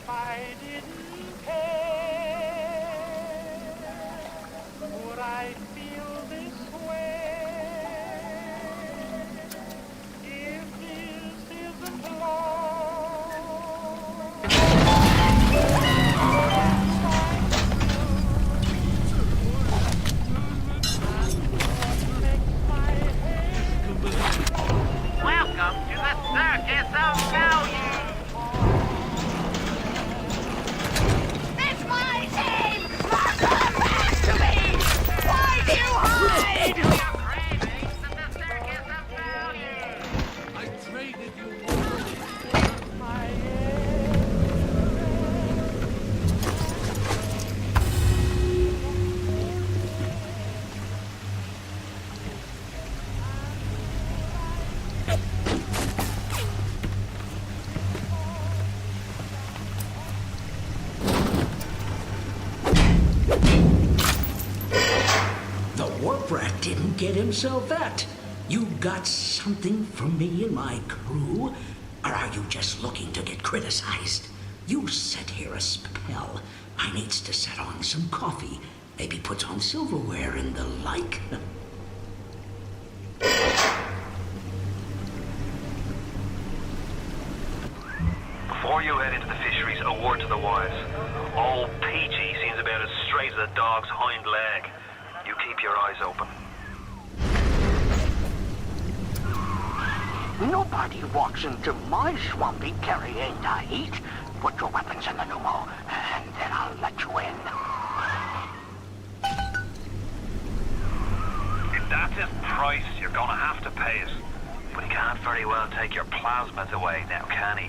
[SPEAKER 2] I didn't care, would I feel this way? If this isn't love,
[SPEAKER 5] Welcome to the Circus of Value!
[SPEAKER 10] It's my team! Let them back to me! Why do you hide?
[SPEAKER 2] I traded you.
[SPEAKER 4] The warp rat didn't get himself that. You got something from me and my crew? Or are you just looking to get criticized? You set here a spell. I needs to set on some coffee. Maybe put on silverware and the like.
[SPEAKER 12] Before you head into the fisheries, a word to the wise. Old Peachy seems about as straight as a dog's hind leg. You keep your eyes open.
[SPEAKER 10] Nobody walks into my swampy carrying to eat. Put your weapons in the pneumo, and then I'll let you in.
[SPEAKER 12] If that's his price, you're gonna have to pay it. But he can't very well take your plasmids away now, can he?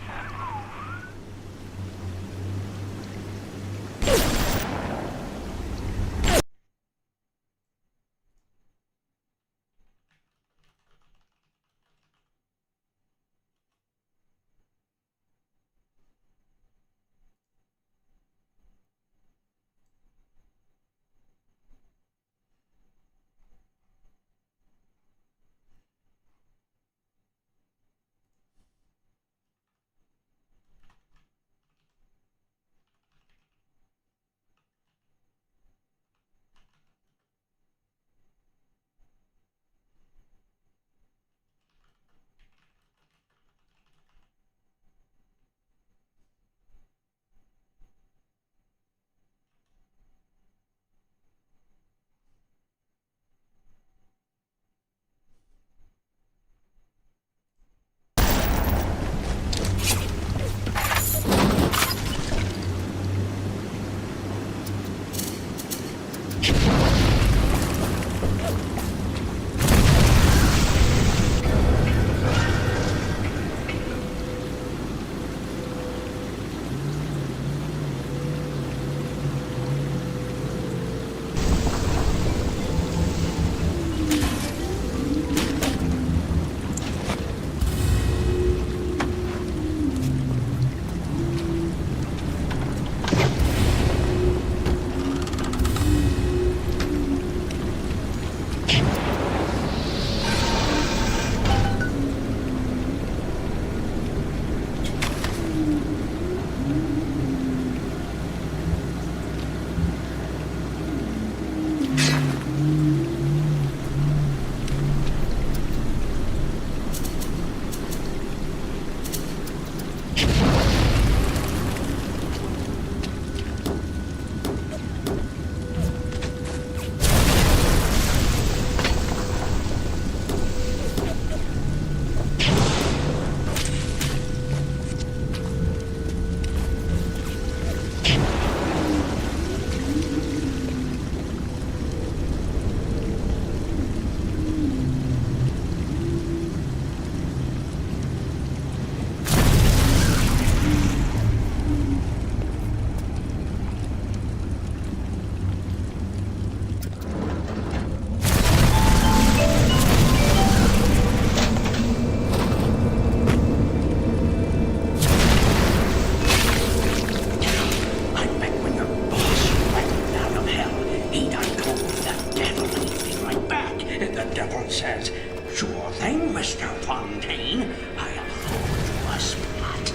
[SPEAKER 4] Sure thing, Mr. Fontaine. I'll hold you a spot.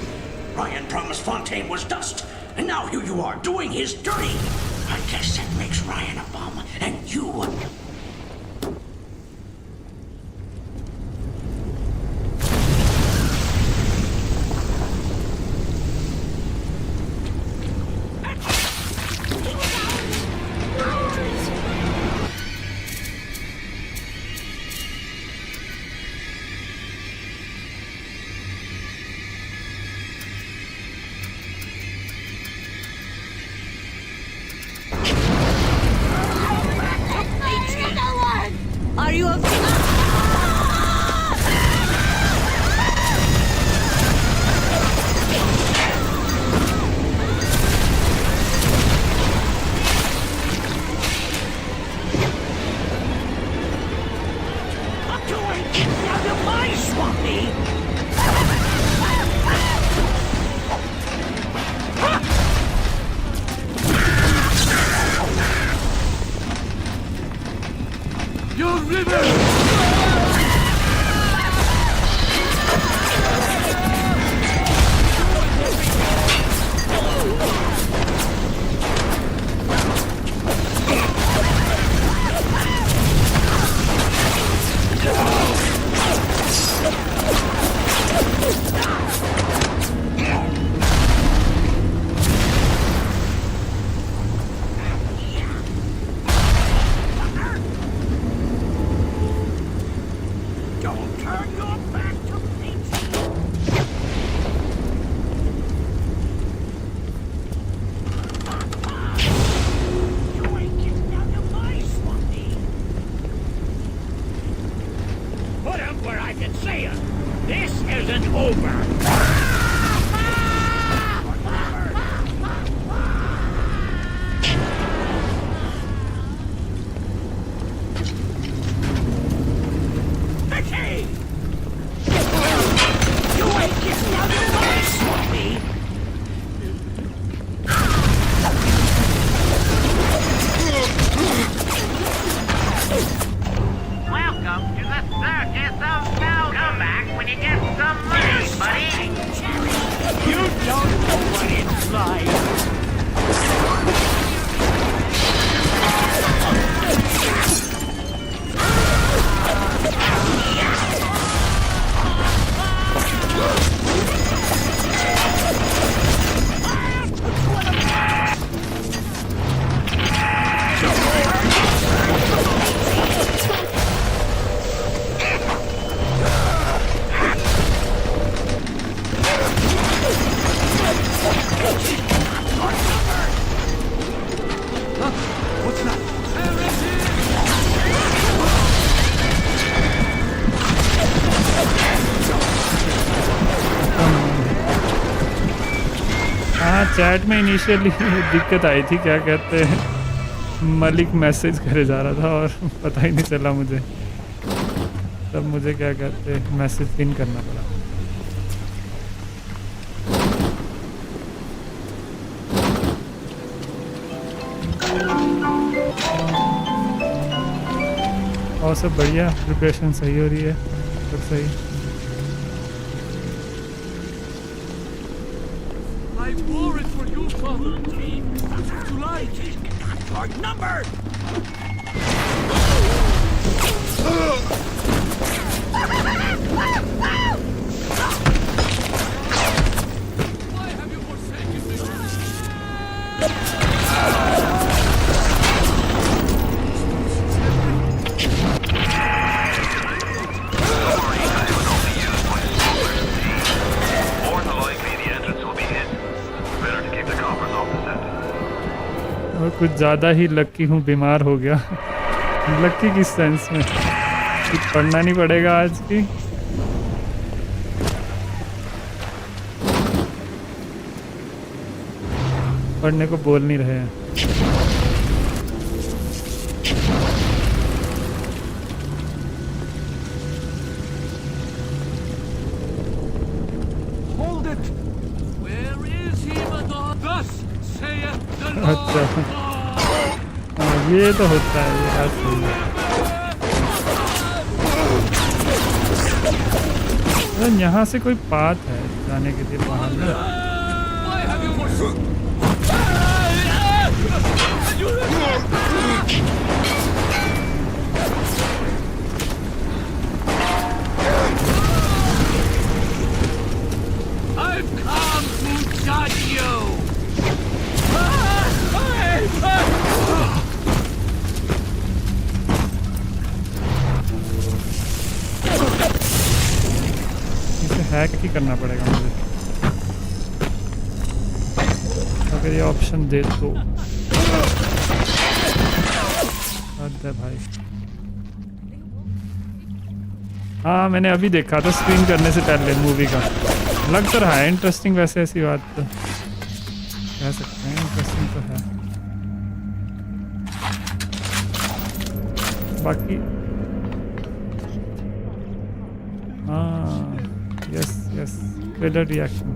[SPEAKER 4] Ryan promised Fontaine was dust, and now here you are doing his dirty. I guess that makes Ryan a bum, and you a...
[SPEAKER 13] Are you a...
[SPEAKER 4] You ain't getting out of my swampy!
[SPEAKER 2] Your river!
[SPEAKER 4] Don't turn your back to me! You ain't getting out of my swampy!
[SPEAKER 10] Put him where I can see him. This isn't over.
[SPEAKER 4] Vicky! You ain't getting out of my swampy!
[SPEAKER 5] Welcome to the circus of Bell. Come back when you get some money, buddy.
[SPEAKER 10] You don't know what it's like.
[SPEAKER 1] हाँ chat में initially दिक्कत आई थी, क्या कहते हैं, Malik message करे जा रहा था और पता ही नहीं चला मुझे, तब मुझे क्या कहते हैं मैसेज पिन करना पड़ा। और सब बढ़िया, प्रिपरेशन सही हो रही है, सब सही।
[SPEAKER 2] I wore it for you, Father. To light.
[SPEAKER 4] Our number!
[SPEAKER 2] Why have you forsaken me?
[SPEAKER 3] More than likely, the entrance will be hidden. Better to keep the coppers off the set.
[SPEAKER 1] और कुछ ज़्यादा ही लक्की हूँ, बीमार हो गया। लक्की किस sense में, कुछ पढ़ना नहीं पड़ेगा आज की। पढ़ने को बोल नहीं रहे हैं।
[SPEAKER 2] Hold it! Where is he, Madonna? Thus saith the Lord.
[SPEAKER 1] अच्छा हाँ, ये तो होता है, ये बात सही है। यहाँ से कोई पाथ है जाने के लिए बाहर ना।
[SPEAKER 2] Why have you forsaken? I've come to judge you.
[SPEAKER 1] इसे हैक ही करना पड़ेगा मुझे अगर ये ऑप्शन दे तो। हद है भाई। हाँ मैंने अभी देखा था स्क्रीन करने से पहले मूवी का। लग तो रहा है इंटरेस्टिंग, वैसे ऐसी बात तो कह सकते हैं, इंटरेस्टिंग तो है। बाकी हाँ यस यस ट्रेलर रिएक्शन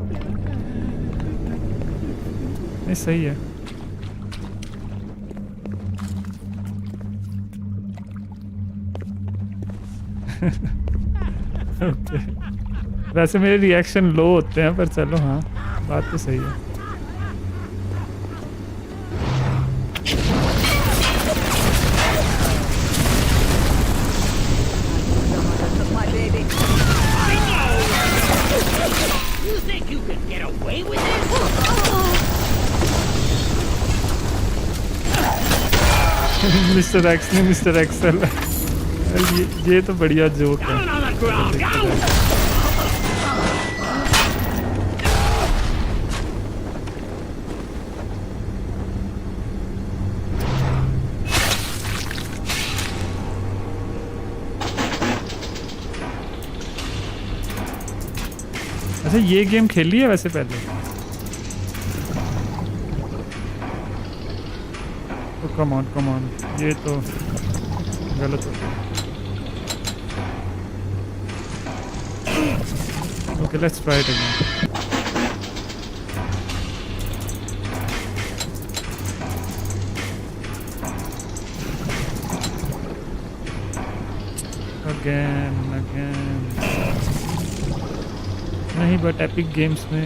[SPEAKER 1] नहीं सही है। ओके वैसे मेरे रिएक्शन लो होते हैं पर चलो हाँ बात तो सही है।
[SPEAKER 13] My baby.
[SPEAKER 2] You think you can get away with this?
[SPEAKER 1] Mister x ने मिस्टर एक्सेल ये तो बढ़िया जोक है। अच्छा ये गेम खेली है वैसे पहले तो? कम ऑन ये तो गलत हो गया। Okay let's try it again. Again नहीं बट एपिक गेम्स में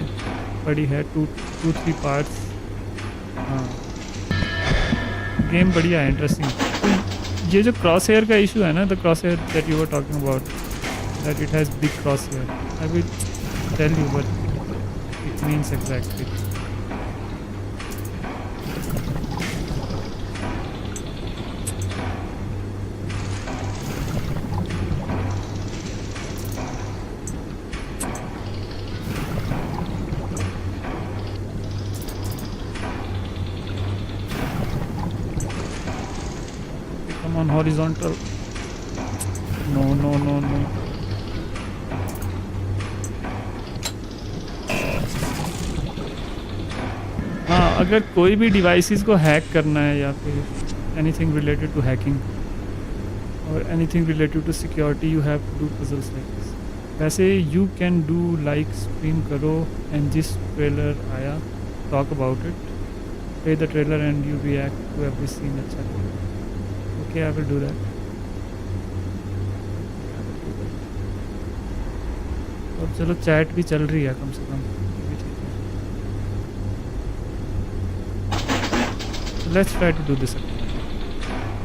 [SPEAKER 1] पड़ी है 2-3 पार्ट्स। हाँ गेम बढ़िया है, इंटरेस्टिंग। ये जो क्रॉस हेयर का इशू है ना, the crosshair that you were talking about, that it has big crosshair, I will tell you what it means exactly. On horizontal, no. हाँ अगर कोई भी डिवाइसेस को हैक करना है या फिर एनीथिंग रिलेटेड टू हैकिंग और anything related to security, you have to do puzzles like this. वैसे you can do like stream करो एंड जिस ट्रेलर आया talk about it, play the trailer and you react to every scene. अच्छा Okay, I will do that. अब चलो chat भी चल रही है कम से कम, ये भी ठीक है। Let's try to do this again.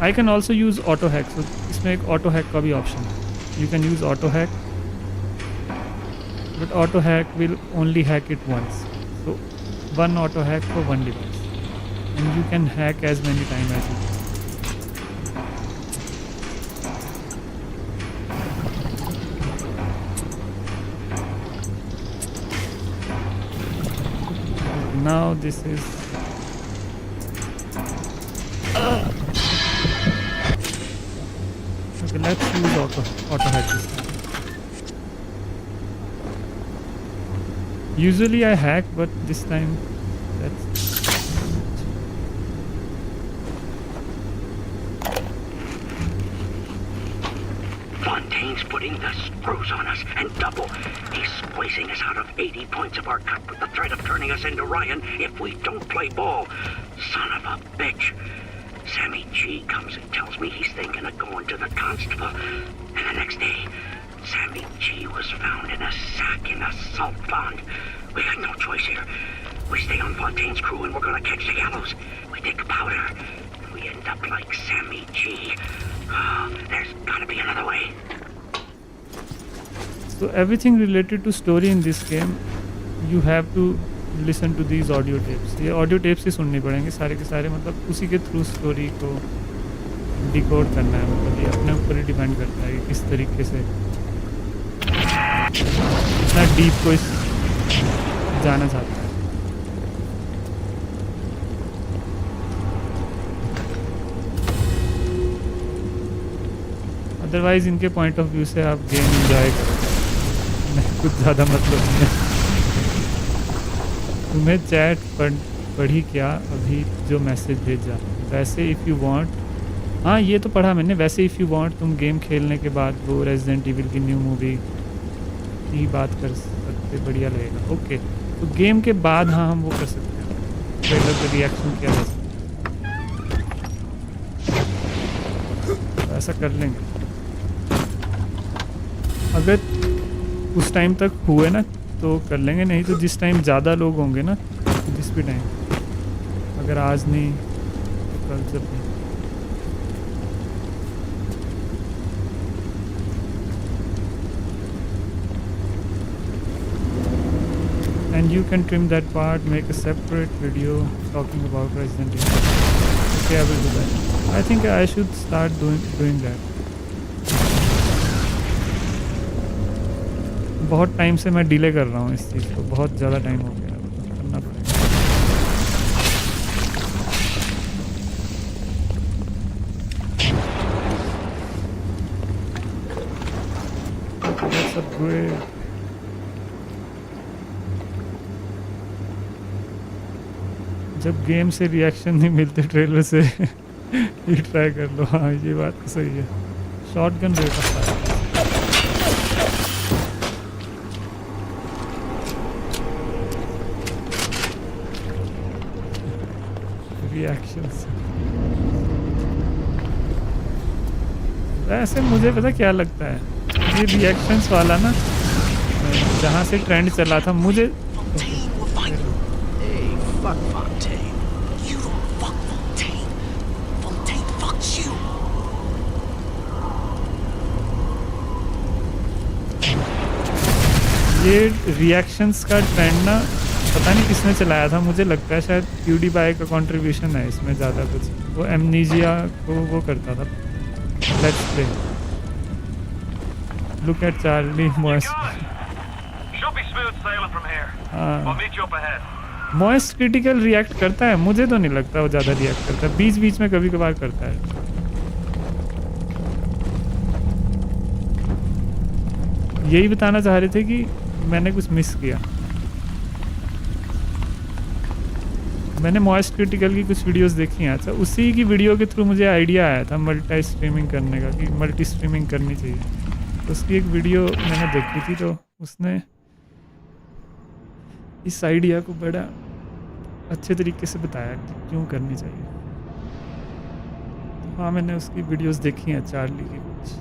[SPEAKER 1] I can also use auto hack. So इसमें एक auto hack का भी ऑप्शन है। You can use auto hack, but auto hack will only hack it once. So one auto hack for one device, and you can hack as many times as you want. Now this is okay, let's use auto hack this time. Usually I hack, but this time let's
[SPEAKER 4] Fontaine's putting the screws on us, and double. He's squeezing us out of 80 points of our cut with the threat of turning us into Ryan if we don't play ball. Son of a bitch. Sammy G comes and tells me he's thinking of going to the constable. And the next day, Sammy G was found in a
[SPEAKER 10] an assault fund. We got no choice here. We stay on Fontaine's crew and we're gonna catch the gallows. We take powder and we end up like Sammy G. Oh, there's gotta be another way.
[SPEAKER 1] So everything related to story in this game, you have to listen to these audio tapes. ये audio tapes ही सुननी पड़ेंगे सारे के सारे, मतलब उसी के through story को डिकोड करना है। मतलब ये अपने ऊपर ही डिपेंड करता है कि किस तरीके से इतना डीप को जाना चाहता है। अदरवाइज इनके पॉइंट ऑफ व्यू से आप गेम एंजॉय करो, नहीं कुछ ज़्यादा मतलब नहीं है। तुम्हें चैट पढ़ी क्या अभी जो मैसेज भेजा? वैसे इफ़ यू वांट, हाँ ये तो पढ़ा मैंने। वैसे इफ़ यू वांट तुम गेम खेलने के बाद वो रेजिडेंट इविल की न्यू मूवी की बात कर सकते, बढ़िया लगेगा। ओके, तो गेम के बाद हाँ हम वो कर सकते हैं, ट्रेलर पे रिएक्शन किया जा सकता है, तो ऐसा कर लेंगे। अगर उस टाइम तक हुए ना तो कर लेंगे, नहीं तो जिस टाइम ज़्यादा लोग होंगे ना, जिस भी टाइम, अगर आज नहीं तो कल जब नहीं। And you can trim that part, make a separate video talking about Resident Evil. Okay, I will do that. I think I should start doing that. बहुत टाइम से मैं डिले कर रहा हूँ इस चीज़ को, बहुत ज़्यादा टाइम हो गया, करना पड़ेगा। That's a great. जब गेम से रिएक्शन नहीं मिलते ट्रेलर से ये ट्राई कर लो। हाँ ये बात तो सही है। Shotgun rate of fire, reactions. वैसे मुझे पता क्या लगता है, ये रिएक्शंस वाला ना जहाँ से ट्रेंड चला था, मुझे
[SPEAKER 4] Fuck Fontaine. You don't fuck Fontaine. Fontaine fucks you.
[SPEAKER 1] ये रिएक्शंस का ट्रेंड ना पता नहीं किसने चलाया था, मुझे लगता है शायद PewDiePie का कंट्रीब्यूशन है इसमें ज़्यादा कुछ। वो एमनीजिया को वो करता था, let's play. Look at Charlie moist. Moist critical react करता है, मुझे तो नहीं लगता वो ज़्यादा रिएक्ट करता है, बीच बीच में कभी कभार करता है। यही बताना चाह रहे थे कि मैंने कुछ मिस किया। मैंने मॉइस्ट क्रिटिकल की कुछ वीडियोस देखी हैं। अच्छा, उसी की वीडियो के थ्रू मुझे आइडिया आया था मल्टी स्ट्रीमिंग करने का, कि मल्टी स्ट्रीमिंग करनी चाहिए। तो उसकी एक वीडियो मैंने देखी थी, तो उसने इस आइडिया को बड़ा अच्छे तरीके से बताया कि क्यों करनी चाहिए। तो हाँ मैंने उसकी वीडियोस देखी हैं चार्ली की कुछ।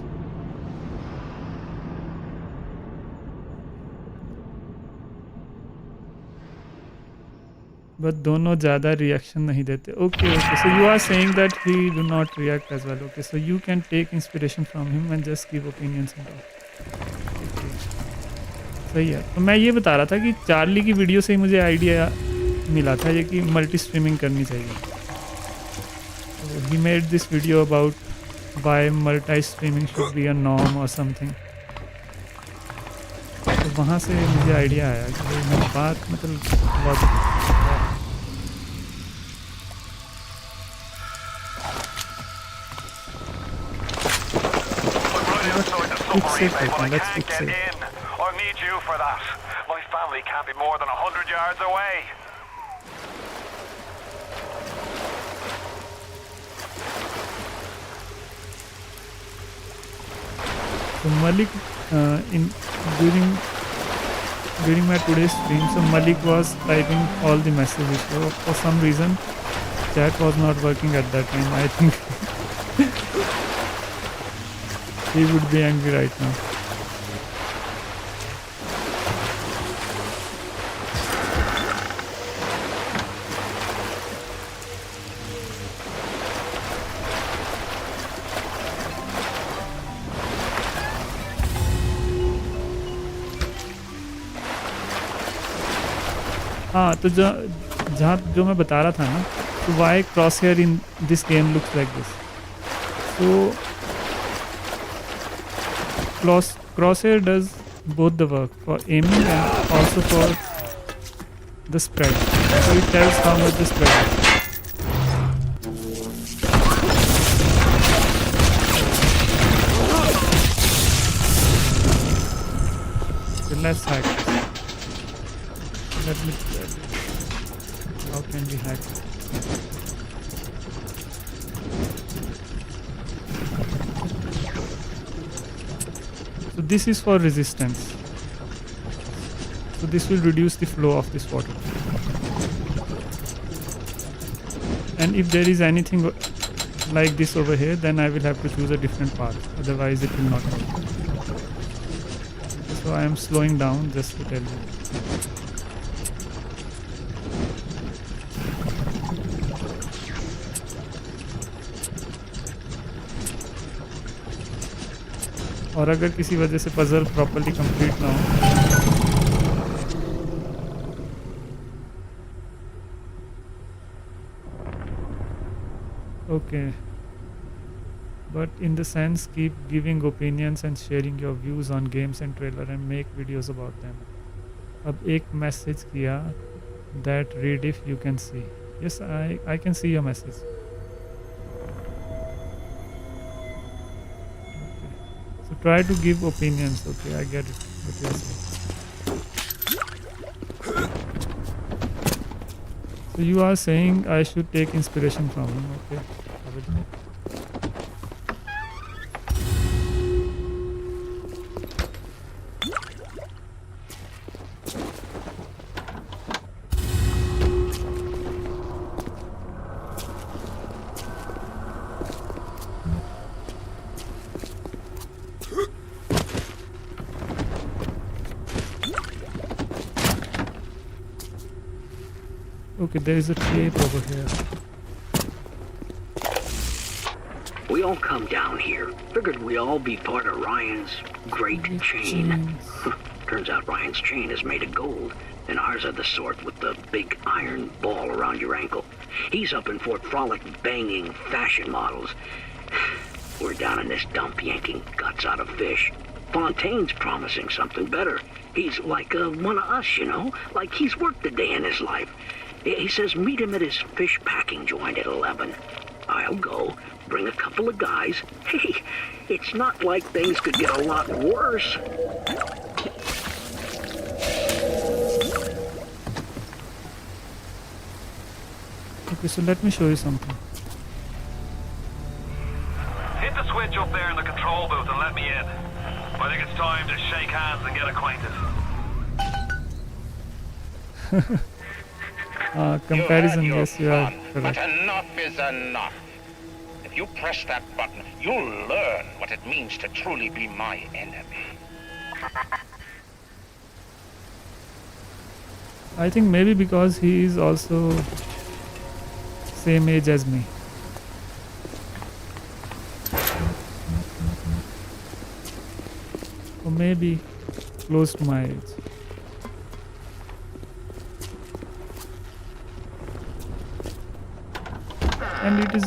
[SPEAKER 1] बट दोनों ज़्यादा रिएक्शन नहीं देते। Okay okay, so you are saying that he do not react as well. Okay, so you can take inspiration from him and just give opinions and all. सही है। तो मैं ये बता रहा था कि चार्ली की वीडियो से ही मुझे आइडिया मिला था ये कि मल्टी स्ट्रीमिंग करनी चाहिए। तो he made this video about why multi streaming should be a norm और समथिंग। तो वहाँ से मुझे आइडिया आया कि मेरी बात मतलब logic. Let's fix it.
[SPEAKER 12] I need you for that. My family can't be more than 100 yards away.
[SPEAKER 1] So Malik, during my today's stream, so Malik was typing all the messages. So for some reason, chat was not working at that time. I think he would be angry right now. हाँ तो जहाँ जो मैं बता रहा था ना, तो why crosshair in this game looks like this. So crosshair does both the work for aiming and also for the spread. So it tells how much the spread is. So let's hack this. Let me tell you. How can we hack it? So this is for resistance. So this will reduce the flow of this water. And if there is anything like this over here, then I will have to choose a different path. Otherwise it will not work. So I am slowing down just to tell you. और अगर किसी वजह से puzzle properly complete ना हो, okay, but in the sense keep giving opinions and sharing your views on games and trailer and make videos about them. अब एक message किया that read if you can see. Yes, I can see your message. So try to give opinions. Okay, I get it. What you're saying. So you are saying I should take inspiration from him. Okay, I will take. Okay, there is a tape over here.
[SPEAKER 10] We all come down here. Figured we'd all be part of Ryan's great chain. Turns out Ryan's chain is made of gold, and ours are the sort with the big iron ball around your ankle. He's up in Fort Frolic banging fashion models. We're down in this dump yanking guts out of fish. Fontaine's promising something better. He's like one of us, you know? Like he's worked a day in his life. He says meet him at his fish packing joint at 11. I'll go, bring a couple of guys. Hey, it's not like things could get a lot worse.
[SPEAKER 1] Okay, so let me show you something.
[SPEAKER 12] Hit the switch up there in the control booth and let me in. I think it's time to shake hands and get acquainted.
[SPEAKER 1] Comparison, yes, you are
[SPEAKER 11] But
[SPEAKER 1] correct.
[SPEAKER 11] enough is enough. If you press that button, you'll learn what it means to truly be my enemy.
[SPEAKER 1] I think maybe because he is also same age as me. Or maybe close to my age. And it is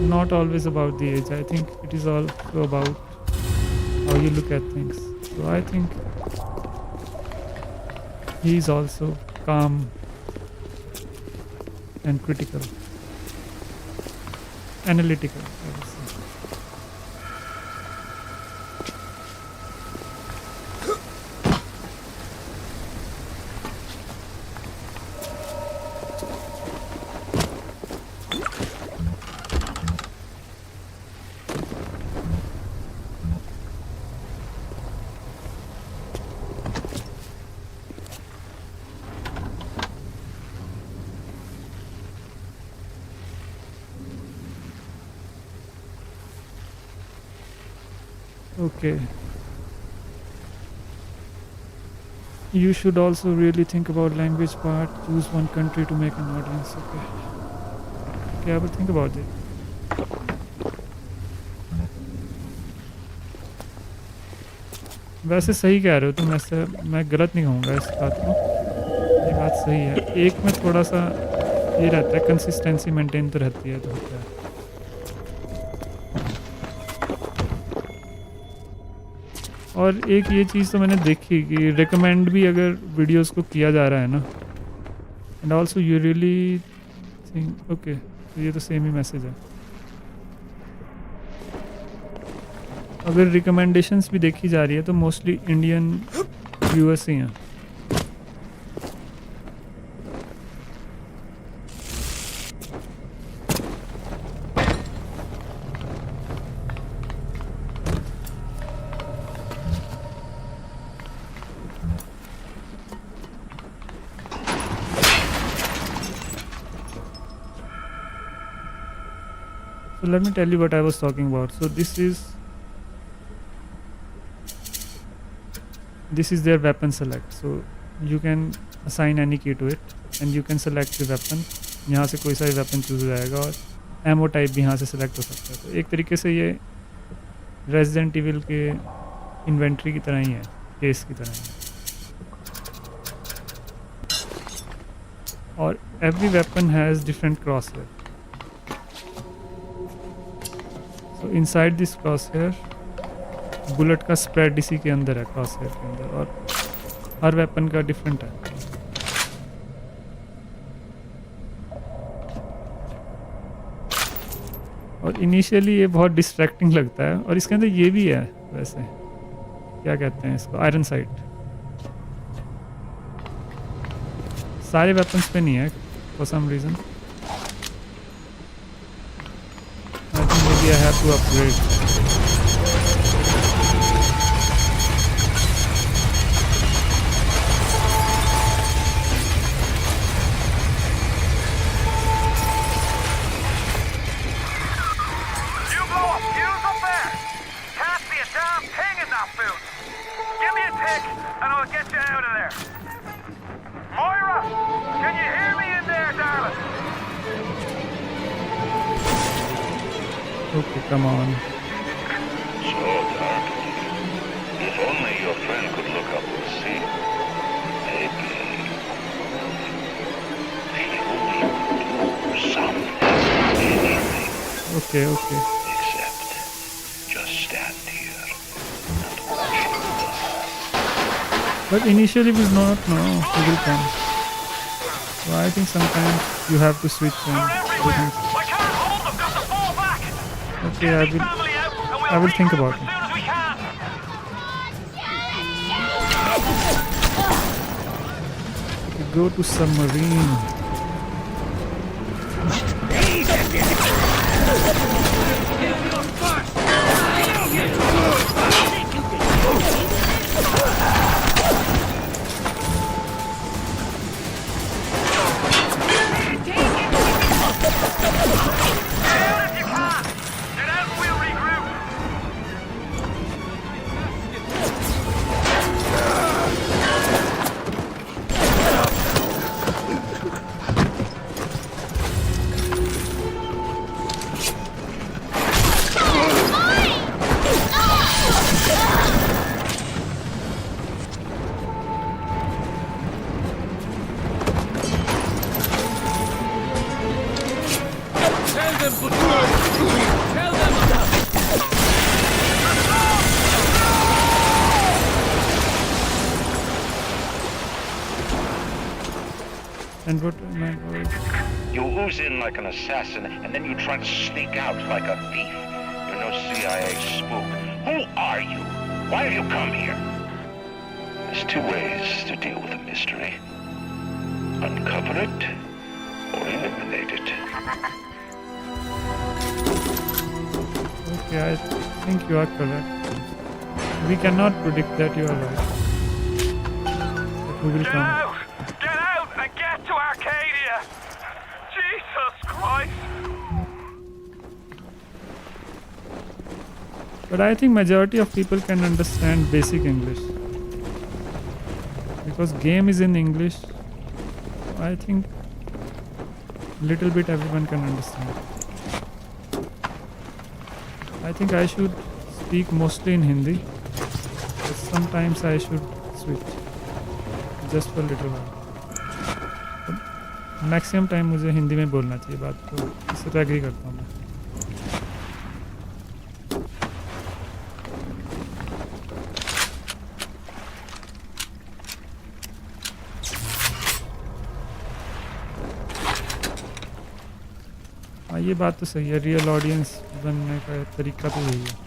[SPEAKER 1] not always about the age. I think it is also about how you look at things. So I think he is also calm and critical, analytical, I would say. Okay. You should also really think about language part. Choose one country to make an audience. Okay. Okay, I will think about it. वैसे सही कह रहे हो तुम, ऐसे मैं गलत नहीं कहूँगा इस बात को, ये बात सही है, एक में थोड़ा सा ये रहता है, कंसिस्टेंसी मेंटेन तो रहती है, तो होता है। और एक ये चीज़ तो मैंने देखी कि रिकमेंड भी अगर वीडियोस को किया जा रहा है ना, and also you really think okay, तो ये तो सेम ही मैसेज है। अगर रिकमेंडेशंस भी देखी जा रही है तो मोस्टली इंडियन व्यूअर्स ही हैं। So let me tell you what I was talking about. So this is their weapon select. So you can assign any key to it and you can select the weapon. यहाँ से कोई सा भी weapon choose हो जाएगा और ammo type भी यहाँ से select हो सकता है। तो एक तरीके से ये Resident Evil के inventory की तरह ही है, case की तरह ही है। और every weapon has different crosshair. So inside this crosshair bullet का स्प्रेड इसी के अंदर है, क्रॉसहेयर के अंदर, और हर वेपन का डिफरेंट है। और इनिशियली ये बहुत डिस्ट्रैक्टिंग लगता है, और इसके अंदर ये भी है, वैसे क्या कहते हैं इसको, आयरन साइट। सारे वेपन्स पे नहीं है for some reason. I think maybe I have to upgrade. Okay, come on.
[SPEAKER 3] So dark. If only your friend could look up and see. Maybe he will do something, anything.
[SPEAKER 1] Okay.
[SPEAKER 3] Except just stand here and watch.
[SPEAKER 1] But initially we do not know who will come. So I think sometimes you have to switch and okay, I will think about it. Okay, go to submarine. And what am I going?
[SPEAKER 3] You ooze in like an assassin, and then you try to sneak out like a thief. You're no CIA spook. Who are you? Why have you come here? There's two ways to deal with a mystery. Uncover it, or eliminate it.
[SPEAKER 1] Okay, I think you are correct. We cannot predict that, you are right. But who will come?
[SPEAKER 12] Get out and get to Arcadia! Jesus Christ!
[SPEAKER 1] But I think majority of people can understand basic English. Because game is in English, I think little bit everyone can understand. I think I should speak mostly in Hindi, but sometimes I should switch just for a little while. Maximum time मुझे हिंदी में बोलना चाहिए बात, तो इससे तो agree करता हूँ मैं। हाँ ये बात तो सही है, रियल ऑडियंस बनने का तरीका तो यही है।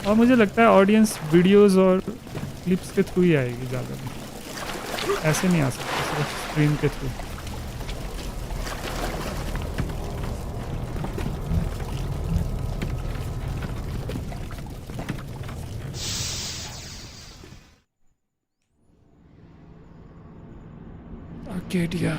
[SPEAKER 1] और मुझे लगता है ऑडियंस वीडियोस और क्लिप्स के थ्रू ही आएगी ज़्यादा, ऐसे नहीं आ सकता सिर्फ स्क्रीन के through. Arcadia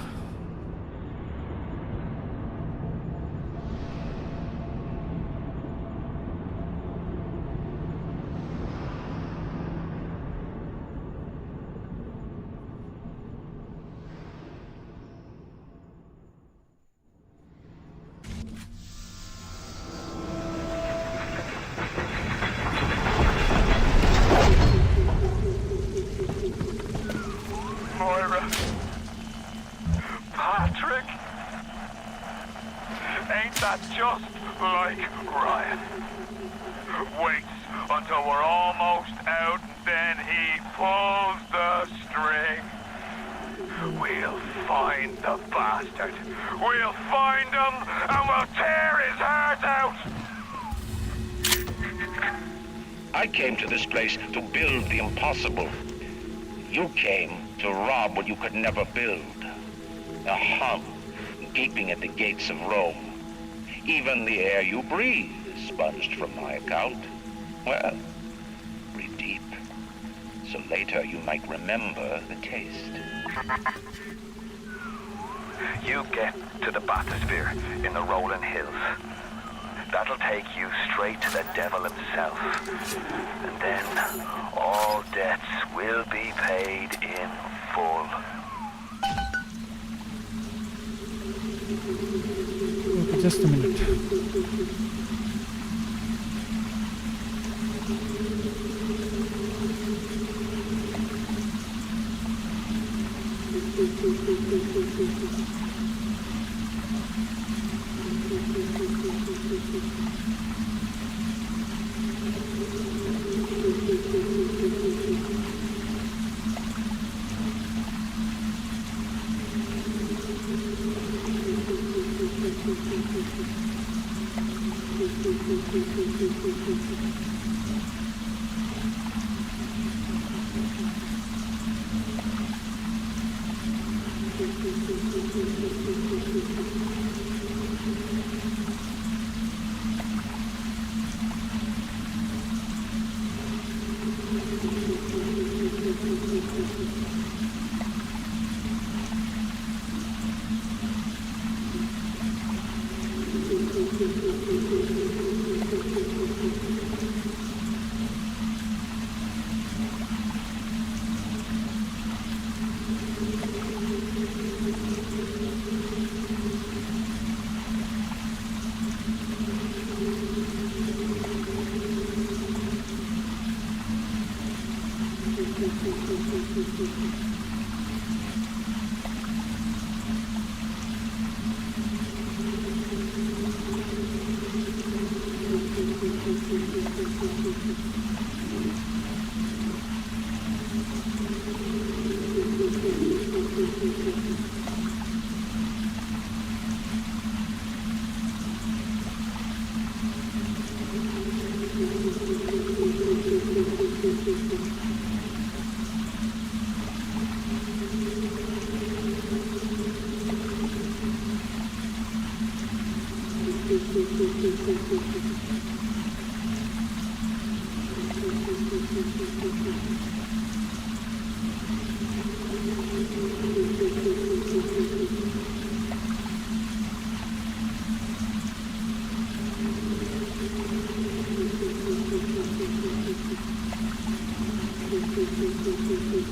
[SPEAKER 11] to build the impossible. You came to rob what you could never build. A hum gaping at the gates of Rome. Even the air you breathe is sponged from my account. Well, breathe deep, so later you might remember the taste.
[SPEAKER 12] You get to the bathysphere in the rolling hills. That'll take you straight to the devil himself. And then all debts will be paid in full.
[SPEAKER 1] Okay, just a minute.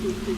[SPEAKER 1] Okay,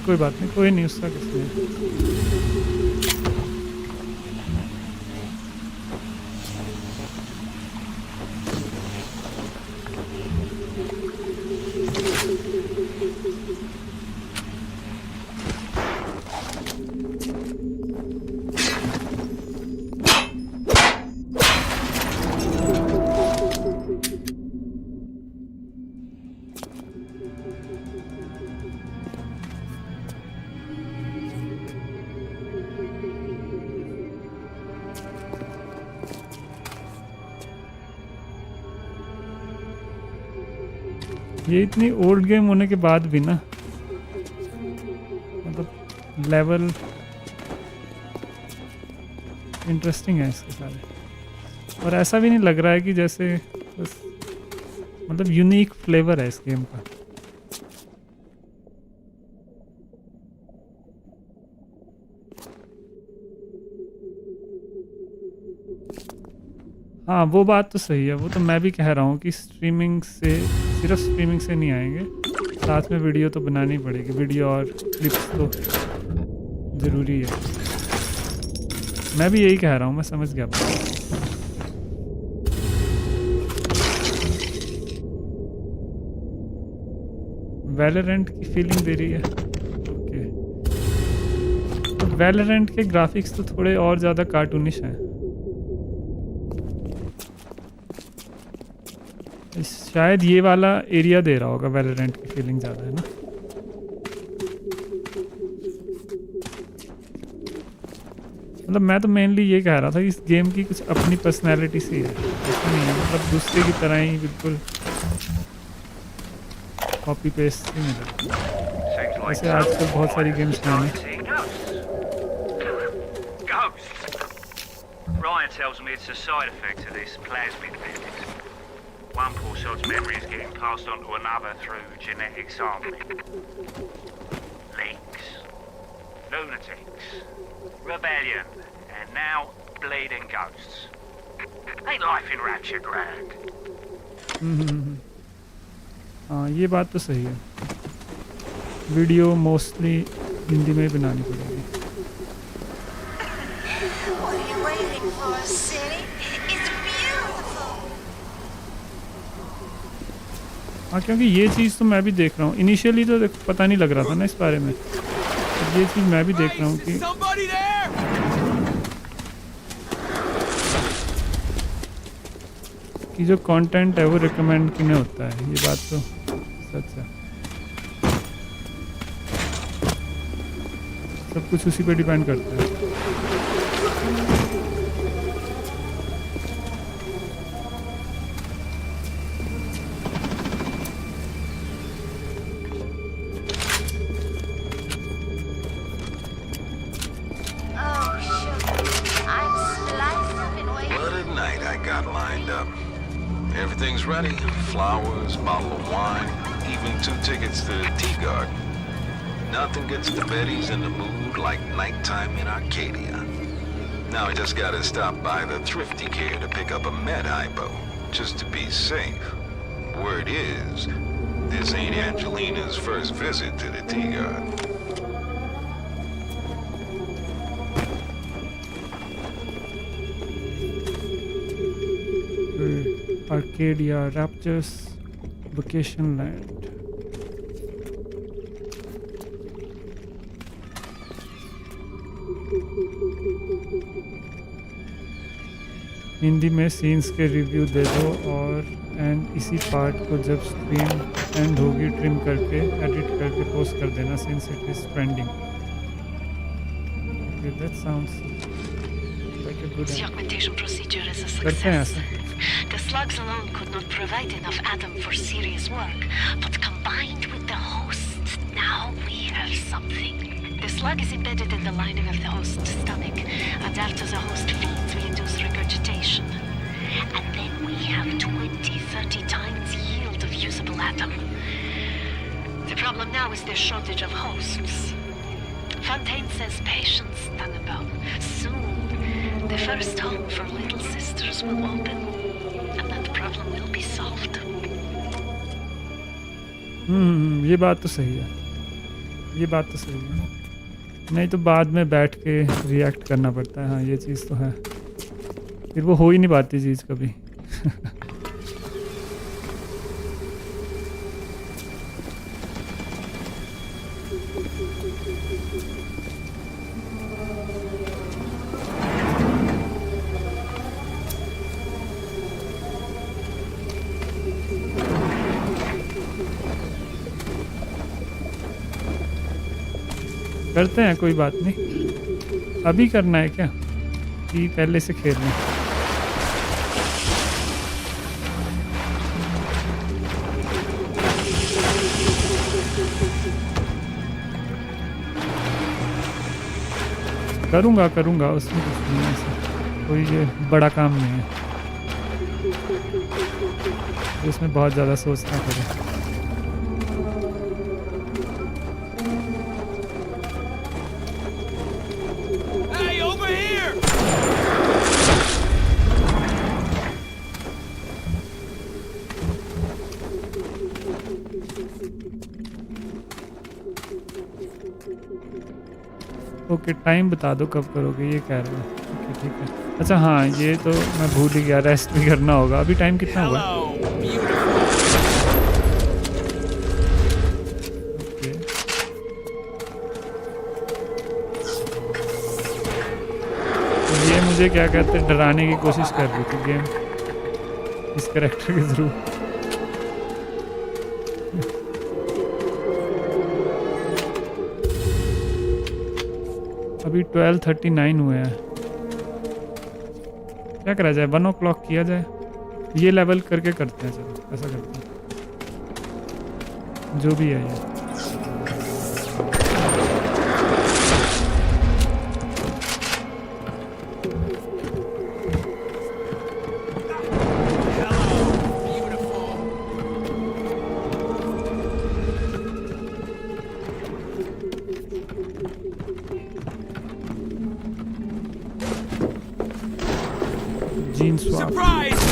[SPEAKER 1] कोई बात नहीं, कोई नहीं, उसका कुछ नहीं। ये इतनी ओल्ड गेम होने के बाद भी ना, मतलब लेवल इंटरेस्टिंग है इसके सारे, और ऐसा भी नहीं लग रहा है कि जैसे बस मतलब यूनिक फ्लेवर है इस गेम का। हाँ, वो बात तो सही है, वो तो मैं भी कह रहा हूँ कि स्ट्रीमिंग से, सिर्फ स्ट्रीमिंग से नहीं आएंगे, साथ में वीडियो तो बनानी पड़ेगी, वीडियो और क्लिप्स तो ज़रूरी है। मैं भी यही कह रहा हूँ, मैं समझ गया। वैलोरेंट की फीलिंग दे रही है। ओके, तो वैलोरेंट के ग्राफिक्स तो थोड़े और ज़्यादा कार्टूनिश हैं। शायद ये वाला एरिया दे रहा होगा, वैलोरेंट की फीलिंग ज़्यादा है ना। मतलब मैं तो मेनली ये कह रहा था कि इस गेम की कुछ अपनी पर्सनैलिटी सी है, ऐसा नहीं है मतलब दूसरे की तरह ही बिल्कुल कॉपी पेस्ट ही मिला। वैसे आजकल बहुत सारी गेम्स में
[SPEAKER 12] Ryan tells me it's a side effect of this plasmid business. One poor sod's memory is getting passed on to another through genetic sampling. Leaks, lunatics, rebellion, and now bleeding ghosts. Ain't life in Rapture grand?
[SPEAKER 1] हाँ, ये बात तो सही है। Video mostly Hindi में बनानी पड़ेगी।
[SPEAKER 6] What are you waiting for, city? It's beautiful.
[SPEAKER 1] हाँ, क्योंकि ये चीज़ तो मैं भी देख रहा हूँ। इनिशियली तो पता नहीं लग रहा था ना इस बारे में, तो ये चीज़ मैं भी देख रहा हूँ कि जो कंटेंट है वो रिकमेंड किन्हें होता है। ये बात तो सच है, सब कुछ उसी पे डिपेंड करता है।
[SPEAKER 14] Everything's ready. Flowers, bottle of wine, even 2 tickets to the tea garden. Nothing gets the Bettys in the mood like nighttime in Arcadia. Now I just gotta stop by the Thrifty Care to pick up a med hypo, just to be safe. Word is, this ain't Angelina's first visit to the Tea Garden.
[SPEAKER 1] Arcadia, Rapture's vacation land. Hindi में scenes के review दे दो और and इसी part को जब stream and होगी trim करके edit करके पोस्ट कर देना since it is trending. Okay, that sounds like a good
[SPEAKER 15] The augmentation procedure is a
[SPEAKER 1] करते हैं
[SPEAKER 15] success.
[SPEAKER 1] ऐसा.
[SPEAKER 15] The slugs alone could not provide enough atom for serious work, but combined with the host, now we have something. The slug is embedded in the lining of the host's stomach, and after the host feeds, we induce regurgitation. And then we have 20-30 times yield of usable atom. The problem now is the shortage of hosts. Fontaine says patience, Tannenbaum. Soon, the first home for Little Sisters will open, and that problem will be solved.
[SPEAKER 1] ये बात तो सही है. ये बात तो सही है. नहीं तो बाद में बैठ के रिएक्ट करना पड़ता है. हाँ, ये चीज़ तो है. फिर वो हो ही नहीं पाती चीज़ कभी. करते हैं, कोई बात नहीं. अभी करना है क्या कि पहले से खेलना है? करूँगा उसमें कुछ नहीं है ऐसा. कोई ये बड़ा काम नहीं है इसमें बहुत ज़्यादा सोचना पड़े. ओके, टाइम बता दो कब करोगे, ये कह रहे हो. ओके, ठीक है. अच्छा हाँ, ये तो मैं भूल ही गया, रेस्ट भी करना होगा. अभी टाइम कितना हुआ? ओके, तो ये मुझे क्या कहते हैं, डराने की कोशिश कर रही थी गेम इस कैरेक्टर के थ्रू. अभी 12:39 हुए हैं. क्या करा जाए? 1 o'clock किया जाए. ये लेवल करके करते हैं. चलो ऐसा करते हैं, जो भी है ये. Gene swap.
[SPEAKER 2] Surprise!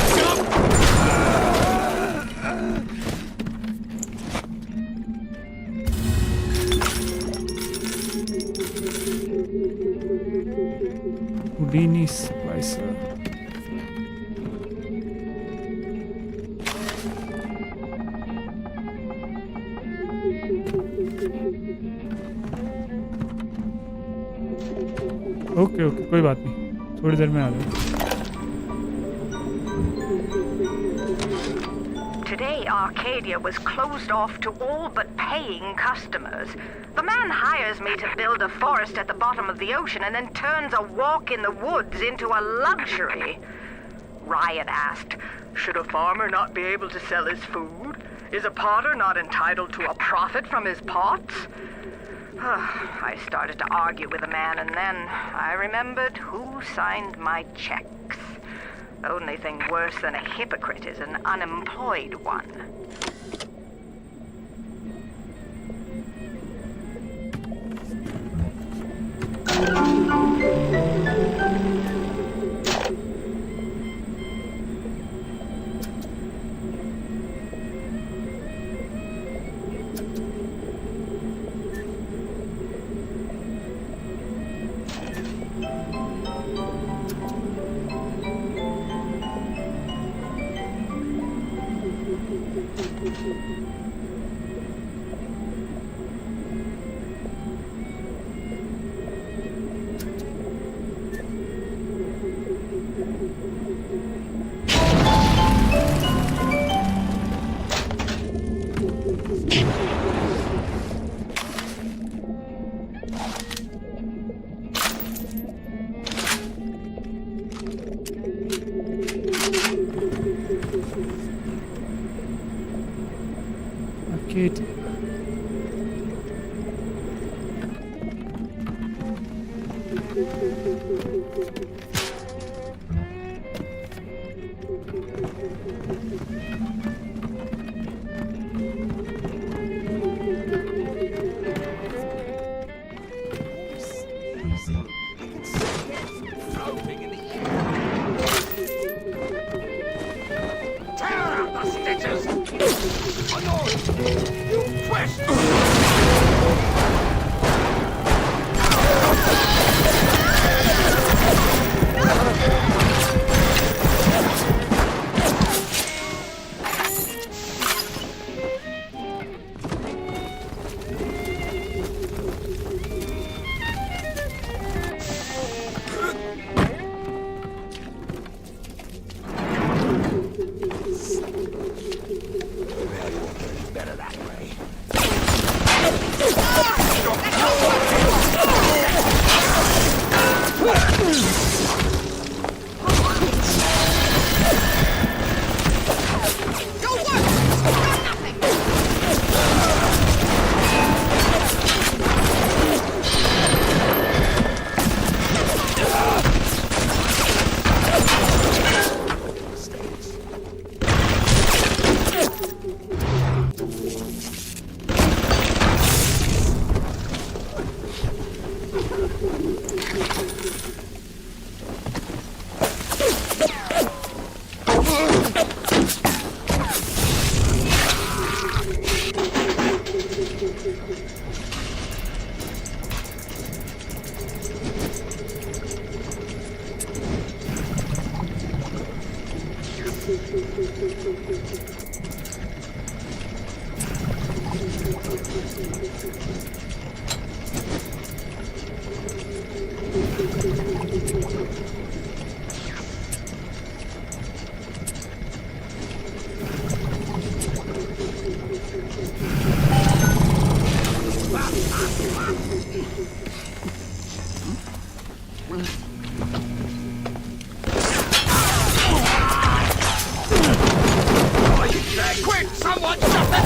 [SPEAKER 1] Houdini splicer. Okay, कोई बात नहीं, थोड़ी देर में आ जाओ.
[SPEAKER 16] Today, Arcadia was closed off to all but paying customers. The man hires me to build a forest at the bottom of the ocean and then turns a walk in the woods into a luxury. Ryan asked, should a farmer not be able to sell his food? Is a potter not entitled to a profit from his pots? I started to argue with the man, and then I remembered who signed my checks. The only thing worse than a hypocrite is an unemployed one.
[SPEAKER 1] Katie.
[SPEAKER 2] Floating in the air. Tear out the stitches! You twist! Better that way. Quick, someone shut that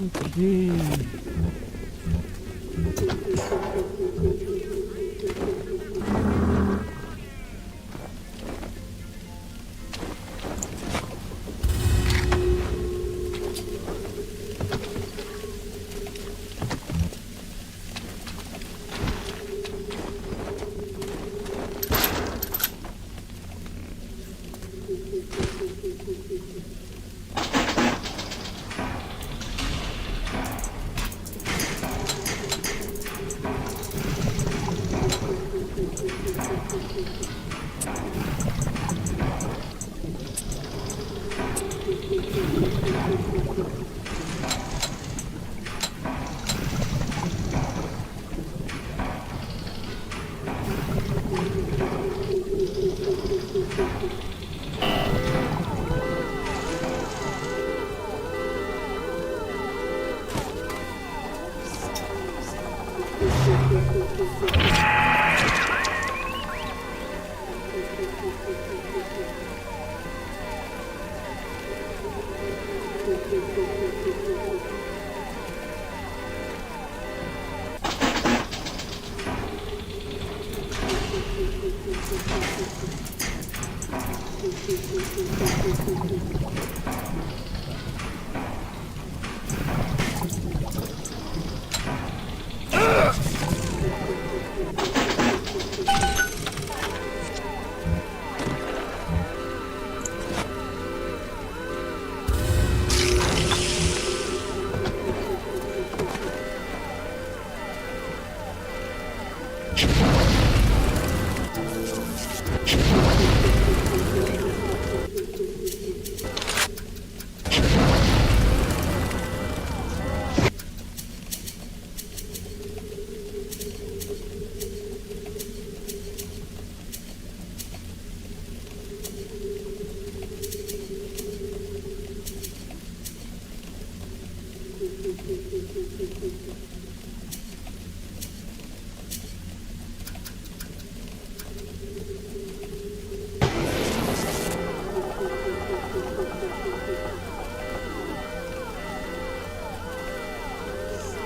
[SPEAKER 1] Okay.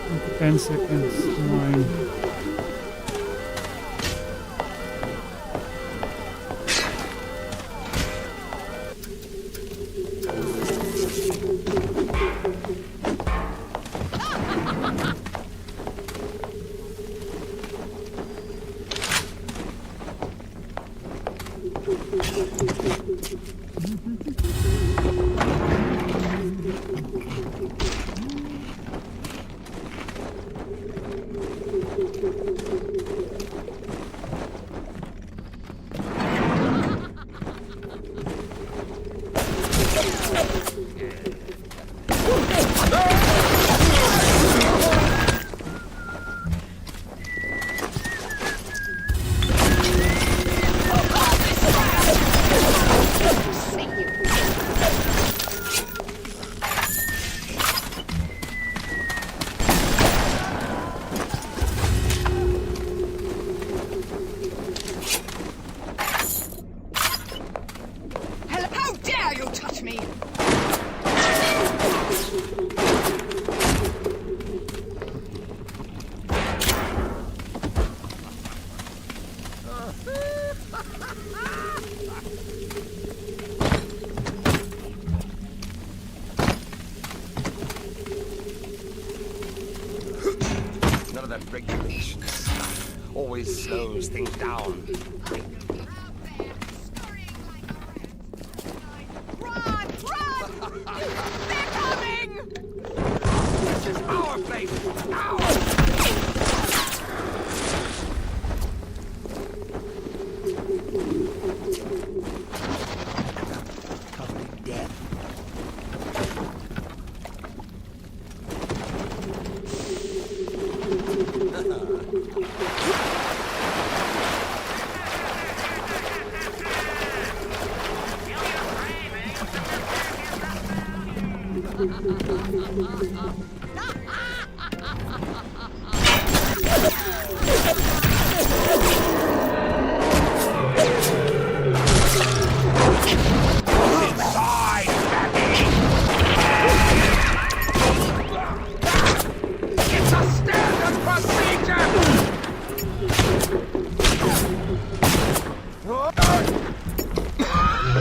[SPEAKER 1] Okay, 10 seconds. 9.
[SPEAKER 13] How dare you touch me!
[SPEAKER 17] None of that regulation stuff always slows things down.
[SPEAKER 13] Run! They're coming!
[SPEAKER 17] This is our place! Ours! Covered in death. Inside, Daddy!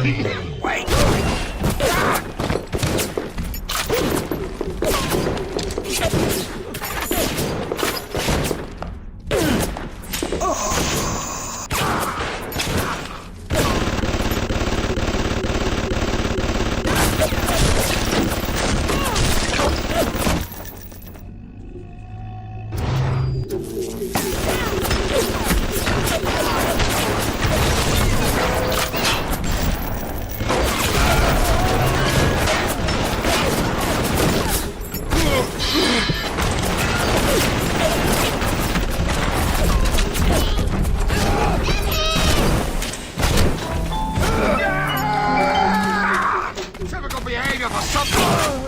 [SPEAKER 4] Wait!
[SPEAKER 17] Typical behavior for something.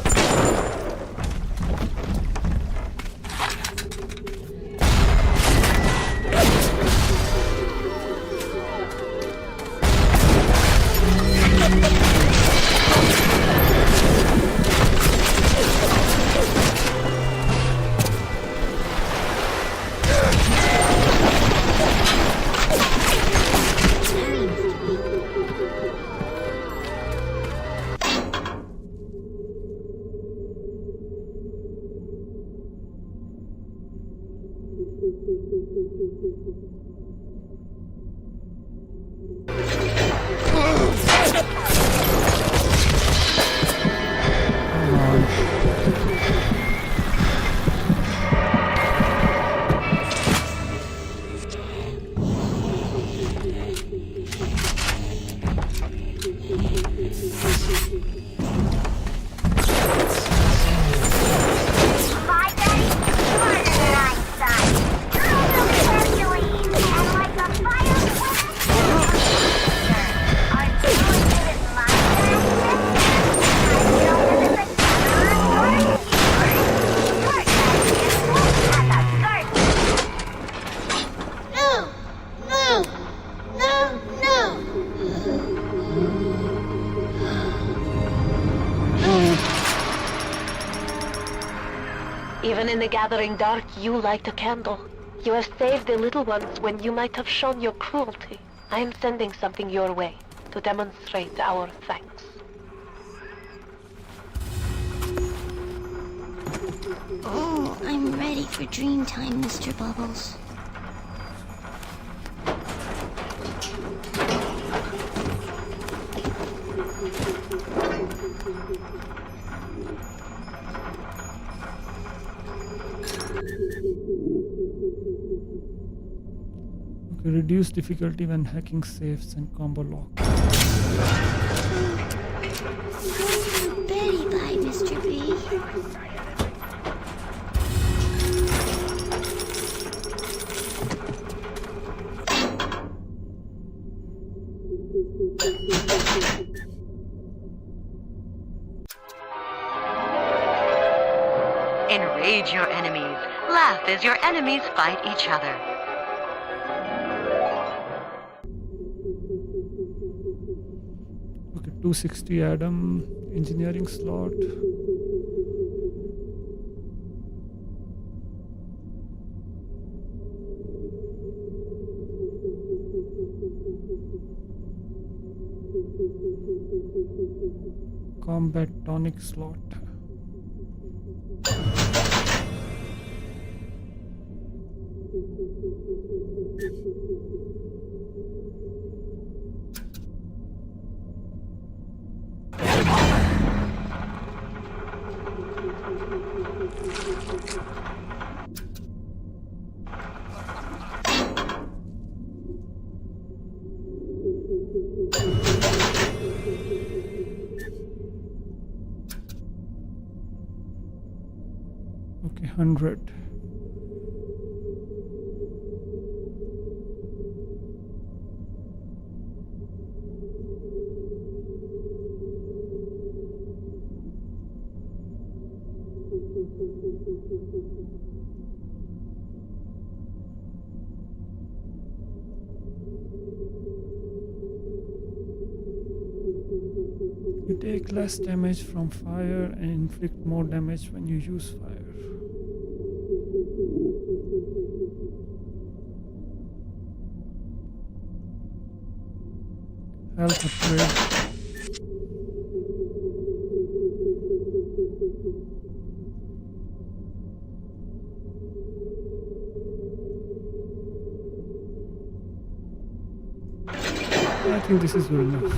[SPEAKER 15] Even in the gathering dark, you light a candle. You have saved the little ones when you might have shown your cruelty. I am sending something your way to demonstrate our thanks.
[SPEAKER 6] Oh, I'm ready for dream time, Mr. Bubbles.
[SPEAKER 1] Okay, reduce difficulty when hacking safes and combo lock.
[SPEAKER 6] Very bye, Mr. B.
[SPEAKER 9] Enrage your enemies. Laugh as your enemies fight each other.
[SPEAKER 1] Okay, 260 Adam engineering slot. Combat tonic slot. Okay, 100. You take less damage from fire and inflict more damage when you use fire. Health upgrade. think this is good enough.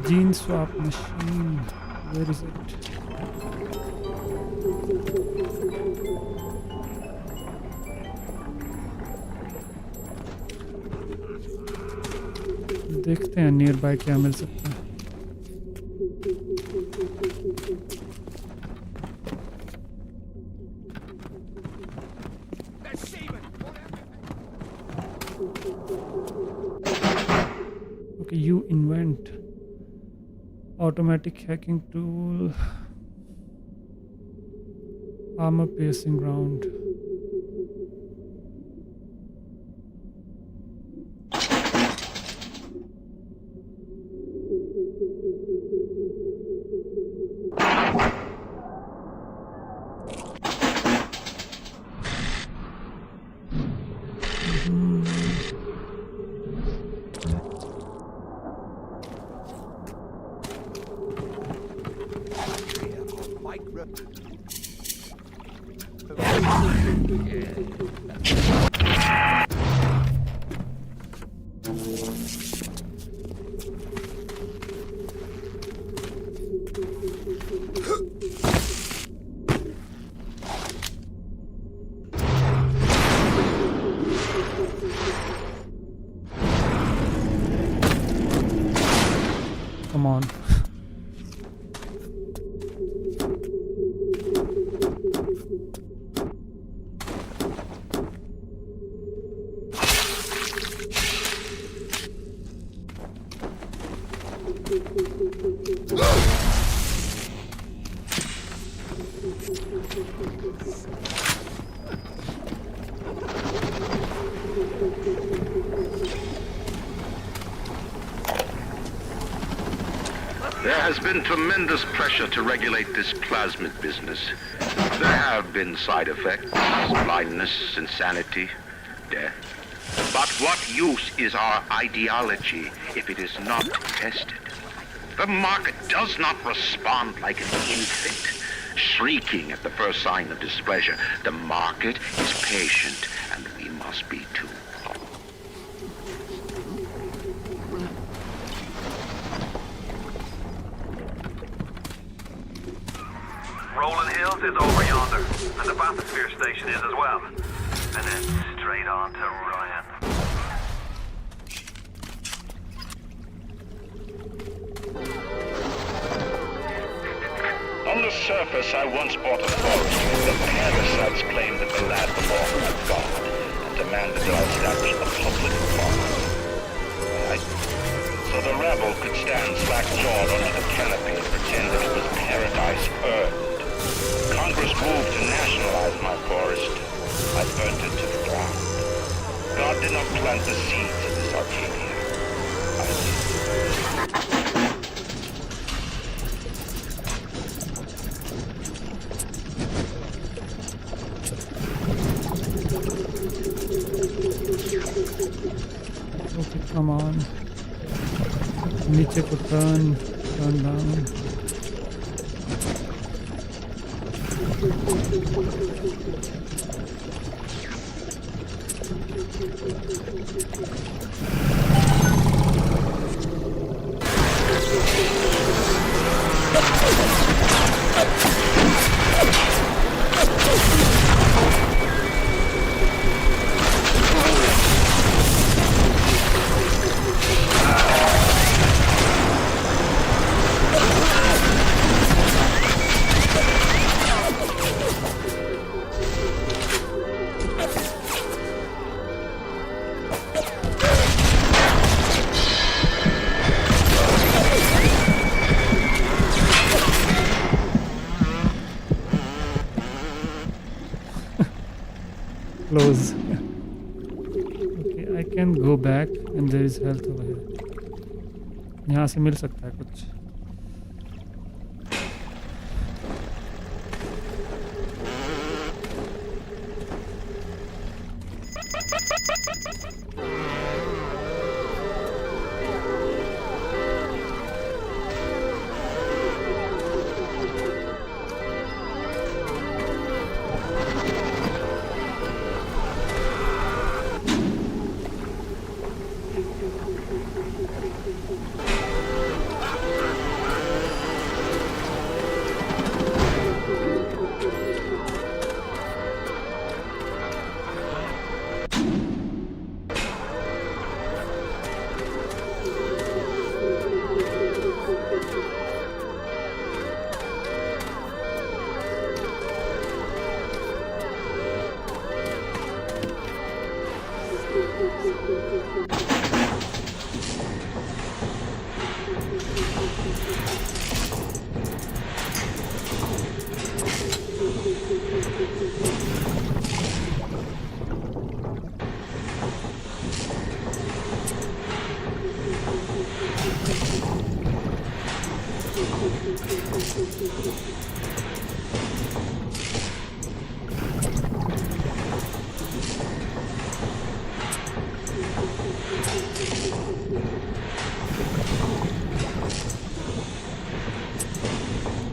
[SPEAKER 1] Gene swap machine. Where is it? देखते हैं near by क्या मिल सकता है. Okay, you invent automatic hacking tool, armor piercing round. Come on.
[SPEAKER 11] There has been tremendous pressure to regulate this plasmid business. There have been side effects, blindness, insanity, death. But what use is our ideology if it is not tested? The market does not respond like an infant, shrieking at the first sign of displeasure. The market is patient, and we must be too.
[SPEAKER 12] Rolling Hills is over yonder, and the bathysphere station is as well. And then straight on to Ryan.
[SPEAKER 3] On the surface, I once bought a forest where the parasites claimed that the land belonged to God and demanded that I establish a public park. So the rabble could stand slack-jawed under the canopy and pretend that it was paradise earned. Congress moved to nationalize my forest. I burnt it to the ground. God did not plant the seeds of this Arcadia. I did.
[SPEAKER 1] Okay, come on. नीचे को turn down. Close. Okay, I can go back and there is health over here. यहाँ से मिल सकता है कुछ.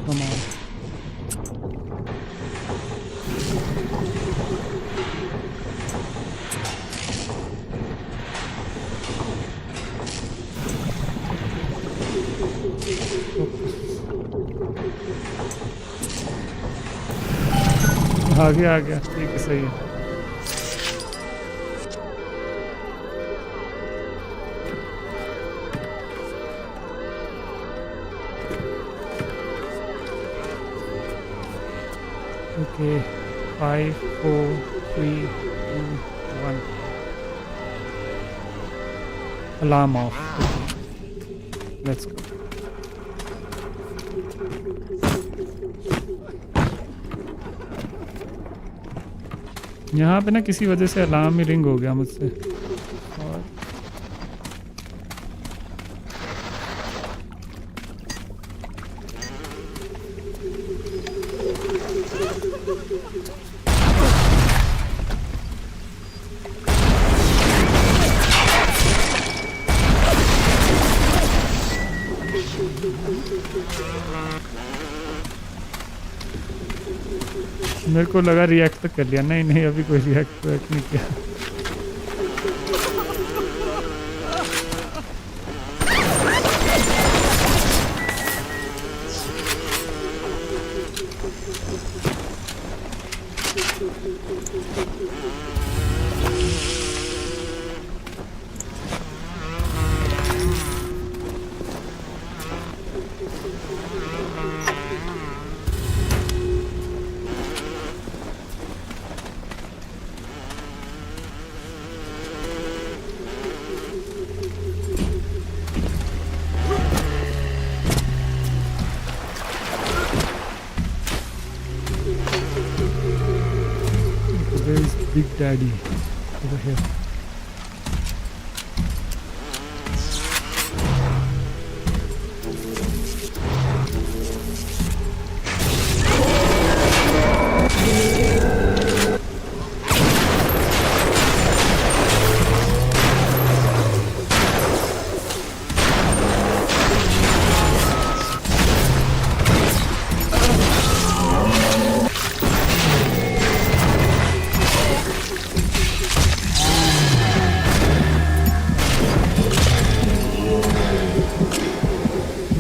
[SPEAKER 1] Come on. आ गया ठीक है सही है okay 5 4 3 2 1 alarm off let's go यहाँ पे ना किसी वजह से अलार्म ही रिंग हो गया मुझसे और मेरे को लगा रिएक्ट तो कर लिया नहीं अभी कोई रिएक्ट नहीं किया Big Daddy over here.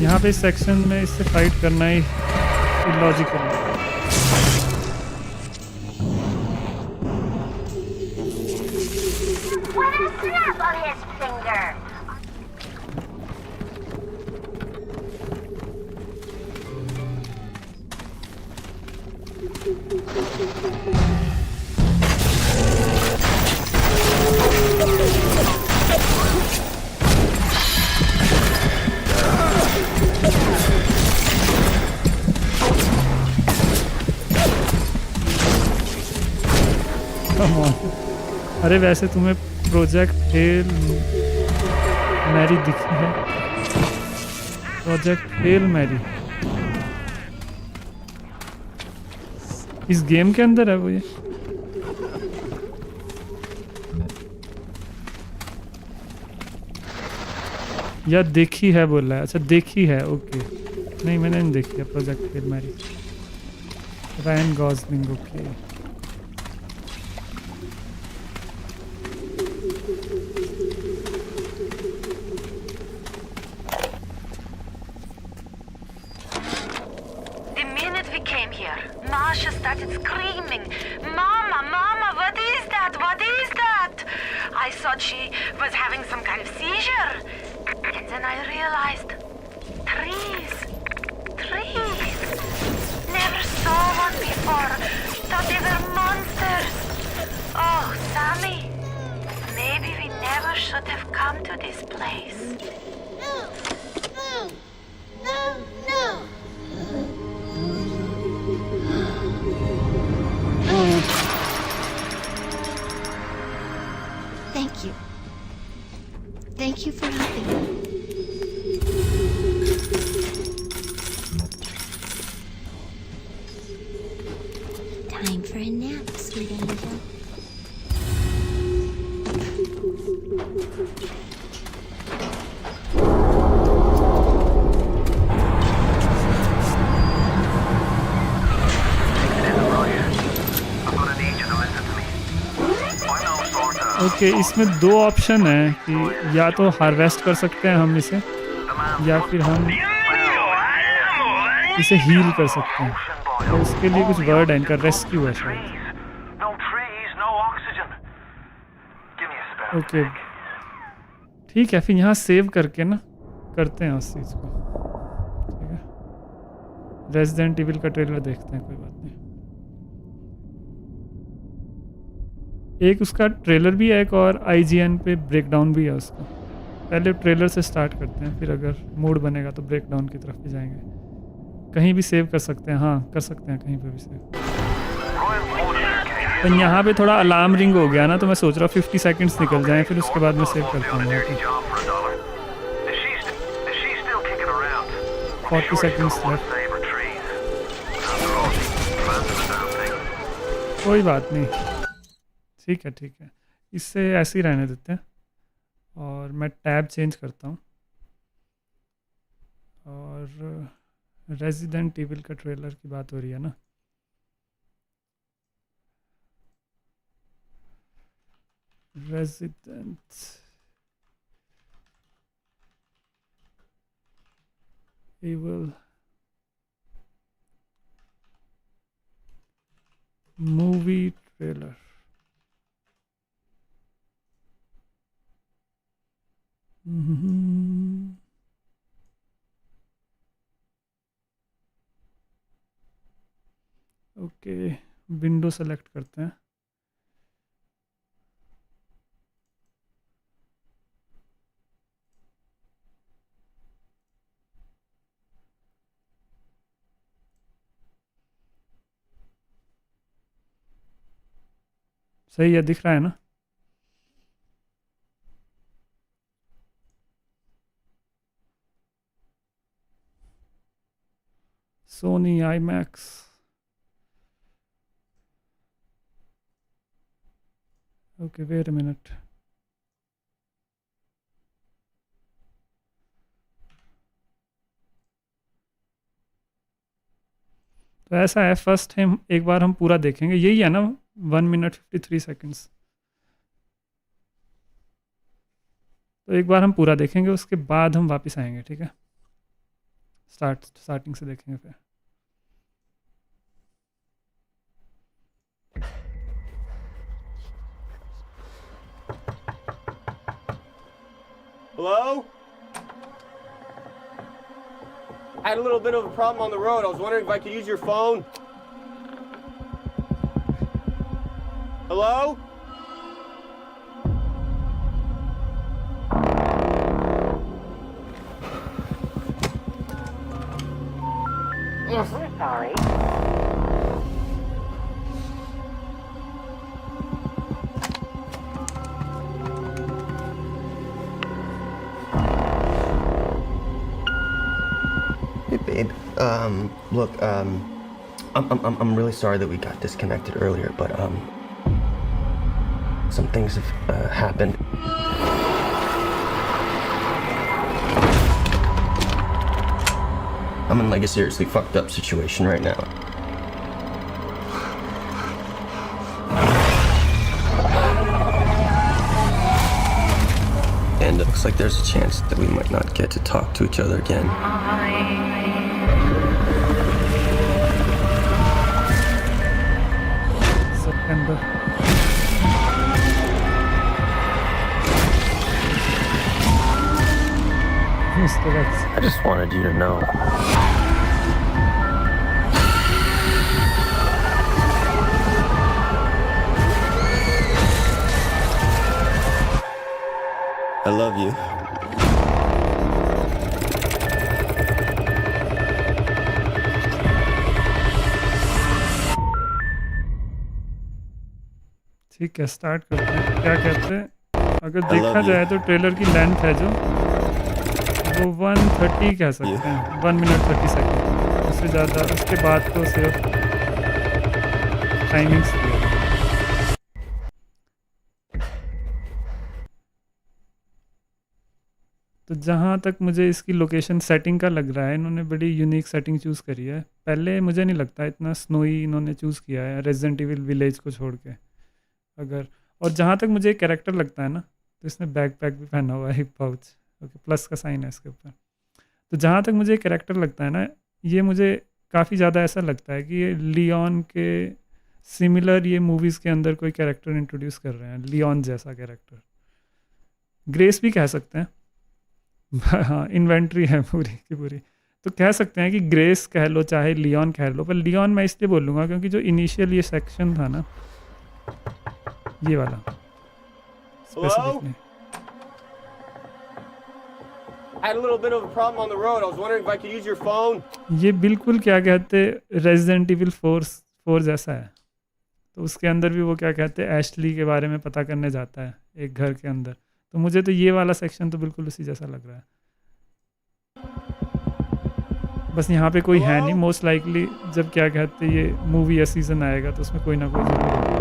[SPEAKER 1] यहाँ पे इस सेक्शन में इससे फाइट करना ही इलॉजिकल है अरे वैसे तुम्हें प्रोजेक्ट हेल मैरी दिखी है प्रोजेक्ट हेल मैरी इस गेम के अंदर है वो ये या देखी है बोला है अच्छा देखी है ओके नहीं मैंने नहीं देखी है Project Hail Mary Ryan Gosling okay okay, इसमें दो ऑप्शन है कि या तो हार्वेस्ट कर सकते हैं हम इसे, या फिर हम इसे हील कर सकते हैं। तो उसके लिए कुछ वर्ड है इनका, रेस्क्यू है शायद। ओके ठीक है, फिर यहाँ सेव करके ना करते हैं उस चीज़ को। ठीक है, रेजिडेंट इविल का ट्रेलर देखते हैं, कोई बात नहीं। एक उसका ट्रेलर भी है, एक और IGN पे ब्रेकडाउन भी है उसका। पहले ट्रेलर से स्टार्ट करते हैं, फिर अगर मूड बनेगा तो ब्रेकडाउन की तरफ भी जाएंगे। कहीं भी सेव कर सकते हैं, हाँ कर सकते हैं कहीं पे भी सेव। तो यहाँ पे थोड़ा अलार्म रिंग हो गया ना, तो मैं सोच रहा हूँ 50 सेकंड्स निकल जाएं, फिर उसके बाद मैं सेव करता हूँ। 40 सेकंड्स लेफ्ट, कोई बात नहीं, ठीक है ठीक है, इससे ऐसे ही रहने देते हैं। और मैं टैब चेंज करता हूँ, और रेजिडेंट इविल का ट्रेलर की बात हो रही है ना। Resident Evil movie trailer. Okay, window select करते हैं। सही है, दिख रहा है ना। Sony IMAX, okay wait a minute. तो ऐसा है, फर्स्ट हम एक बार हम पूरा देखेंगे, यही है ना 1 मिनट 53 सेकंड्स। तो एक बार हम पूरा देखेंगे, उसके बाद हम वापस आएंगे, ठीक है। स्टार्टिंग से देखेंगे फिर।
[SPEAKER 18] Hello? I had a little bit of a problem on the road. I was wondering if I could use your phone. Hello?
[SPEAKER 9] Yes, we're sorry.
[SPEAKER 19] Hey, babe. Look, I'm really sorry that we got disconnected earlier, but, some things have, happened. I'm in, like, a seriously fucked up situation right now. And it looks like there's a chance that we might not get to talk to each other again.
[SPEAKER 1] September.
[SPEAKER 19] I just wanted you to know. I love you.
[SPEAKER 1] ठीक है, start करते हैं। क्या कहते हैं, अगर देखा जाए तो ट्रेलर की लेंथ है जो वो 1:30 कह सकते हैं, 1 मिनट 30 सेकंड, उससे ज़्यादा उसके बाद तो सिर्फ टाइमिंग्स दिया। तो जहाँ तक मुझे इसकी लोकेशन सेटिंग का लग रहा है, इन्होंने बड़ी यूनिक सेटिंग चूज़ करी है। पहले मुझे नहीं लगता इतना स्नोई इन्होंने चूज़ किया है रेजिडेंट इविल विलेज को छोड़ के। अगर और जहाँ तक मुझे एक कैरेक्टर लगता है ना, तो इसने बैकपैक भी पहना हुआ है, हिप पाउच, ओके, प्लस का साइन है इसके ऊपर। तो जहाँ तक मुझे एक कैरेक्टर लगता है ना, ये मुझे काफ़ी ज़्यादा ऐसा लगता है कि ये लियोन के सिमिलर ये मूवीज़ के अंदर कोई कैरेक्टर इंट्रोड्यूस कर रहे हैं, लियोन जैसा कैरेक्टर। ग्रेस भी कह सकते हैं हाँ, इन्वेंट्री है पूरी की पूरी, तो कह सकते हैं कि ग्रेस कह लो चाहे लियोन कह लो, पर लियोन मैं इसलिए बोलूँगा क्योंकि जो इनिशियल ये सेक्शन था ना, ये वाला specifically.
[SPEAKER 18] I had a little bit of a problem on the road. I was wondering if I could use your phone.
[SPEAKER 1] ये बिल्कुल क्या कहते रेजिडेंट इविल 4 जैसा है। तो उसके अंदर भी वो क्या कहते हैं एशली के बारे में पता करने जाता है एक घर के अंदर, तो मुझे तो ये वाला सेक्शन तो बिल्कुल उसी जैसा लग रहा है। बस यहाँ पे कोई है नहीं, मोस्ट लाइकली जब क्या कहते ये मूवी या सीज़न आएगा तो उसमें कोई ना कोई जरूर होगा।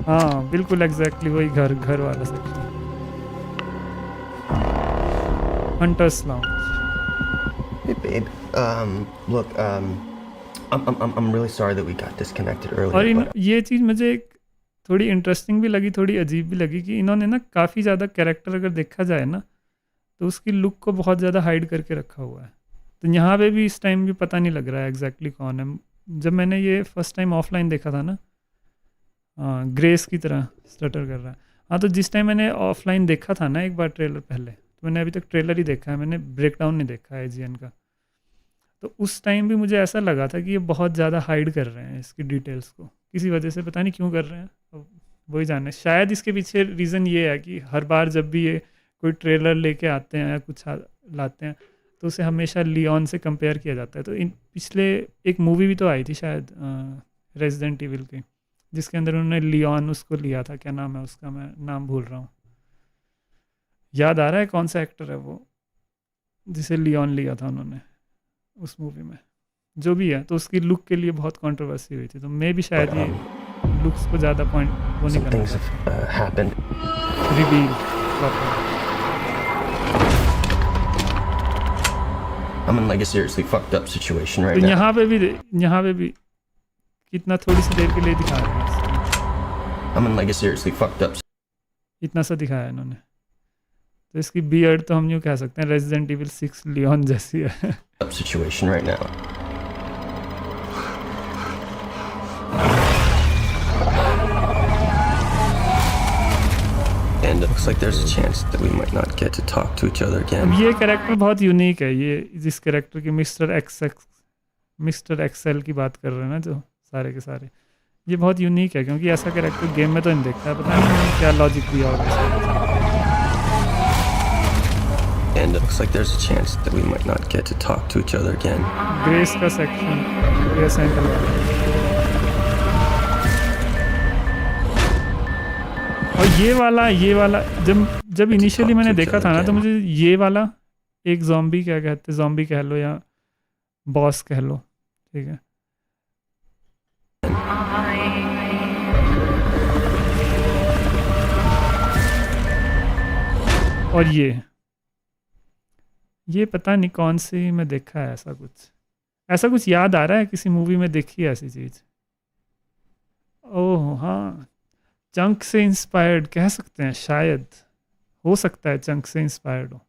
[SPEAKER 1] हाँ बिल्कुल एग्जैक्टली वही घर वाला section, hunters lounge.
[SPEAKER 19] Hey babe, look, I'm really sorry that we got disconnected earlier.
[SPEAKER 1] और ये चीज़ मुझे एक थोड़ी इंटरेस्टिंग भी लगी, थोड़ी अजीब भी लगी कि इन्होंने ना काफ़ी ज़्यादा कैरेक्टर अगर देखा जाए ना तो उसकी लुक को बहुत ज़्यादा हाइड करके रखा हुआ है। तो यहाँ पे भी इस टाइम भी पता नहीं लग रहा है एग्जैक्टली कौन है। जब मैंने ये फर्स्ट टाइम ऑफलाइन देखा था ना, ग्रेस की तरह स्टटर कर रहा है। हाँ, तो जिस टाइम मैंने ऑफलाइन देखा था ना एक बार ट्रेलर पहले, तो मैंने अभी तक ट्रेलर ही देखा है, मैंने ब्रेकडाउन नहीं देखा है IGN का। तो उस टाइम भी मुझे ऐसा लगा था कि ये बहुत ज़्यादा हाइड कर रहे हैं इसकी डिटेल्स को, किसी वजह से, पता नहीं क्यों कर रहे हैं, अब वही जाने। शायद इसके पीछे रीज़न ये है कि हर बार जब भी ये कोई ट्रेलर लेके आते हैं या कुछ लाते हैं तो उसे हमेशा लियोन से कंपेयर किया जाता है। तो इन पिछले एक मूवी भी तो आई थी शायद रेजिडेंट इविल की, जिसके अंदर उन्होंने लियोन उसको लिया था, क्या नाम है उसका, मैं नाम भूल रहा हूँ। याद आ रहा है कौन सा एक्टर है वो जिसे लियोन लिया था उन्होंने उस मूवी में, जो भी है। तो उसकी लुक के लिए बहुत कंट्रोवर्सी हुई थी, तो मैं भी शायद ये लुक्स को ज़्यादा पॉइंट वो नहीं करना reveal proper.
[SPEAKER 19] I'm in like a seriously fucked up situation right
[SPEAKER 1] तो
[SPEAKER 19] now.
[SPEAKER 1] यहाँ पे भी कितना थोड़ी सी देर के लिए दिखा रहे हैं।
[SPEAKER 19] I'm in like a seriously fucked up.
[SPEAKER 1] इतना सा दिखाया इन्होंने, तो इसकी बियर्ड तो हम यूँ कह सकते हैं रेजिडेंट इविल 6 लियोन जैसी है।
[SPEAKER 19] Situation right now. And it looks like there's a chance that we might not get to talk to each other again.
[SPEAKER 1] अब ये कैरेक्टर बहुत यूनिक है, ये जिस कैरेक्टर की मिस्टर एक्सेल की बात कर रहे हैं ना, जो सारे के सारे, ये बहुत यूनिक है क्योंकि ऐसा कैरेक्टर गेम में तो नहीं देखता है, पता नहीं क्या लॉजिक दिया होगा।
[SPEAKER 19] And it looks like there's a chance that we might not get to talk to each other again.
[SPEAKER 1] Grace का सेक्शन, ग्रेस एंगल वाला। और ये वाला जब इनिशियली मैंने देखा था ना, तो मुझे ये वाला एक ज़ॉम्बी क्या कहते हैं, ज़ॉम्बी कह लो या बॉस कह लो, ठीक है। और ये पता नहीं कौन सी में देखा है, ऐसा कुछ याद आ रहा है, किसी मूवी में देखी है ऐसी चीज़। ओह हाँ, चंक से इंस्पायर्ड कह सकते हैं, शायद हो सकता है चंक से इंस्पायर्ड हो।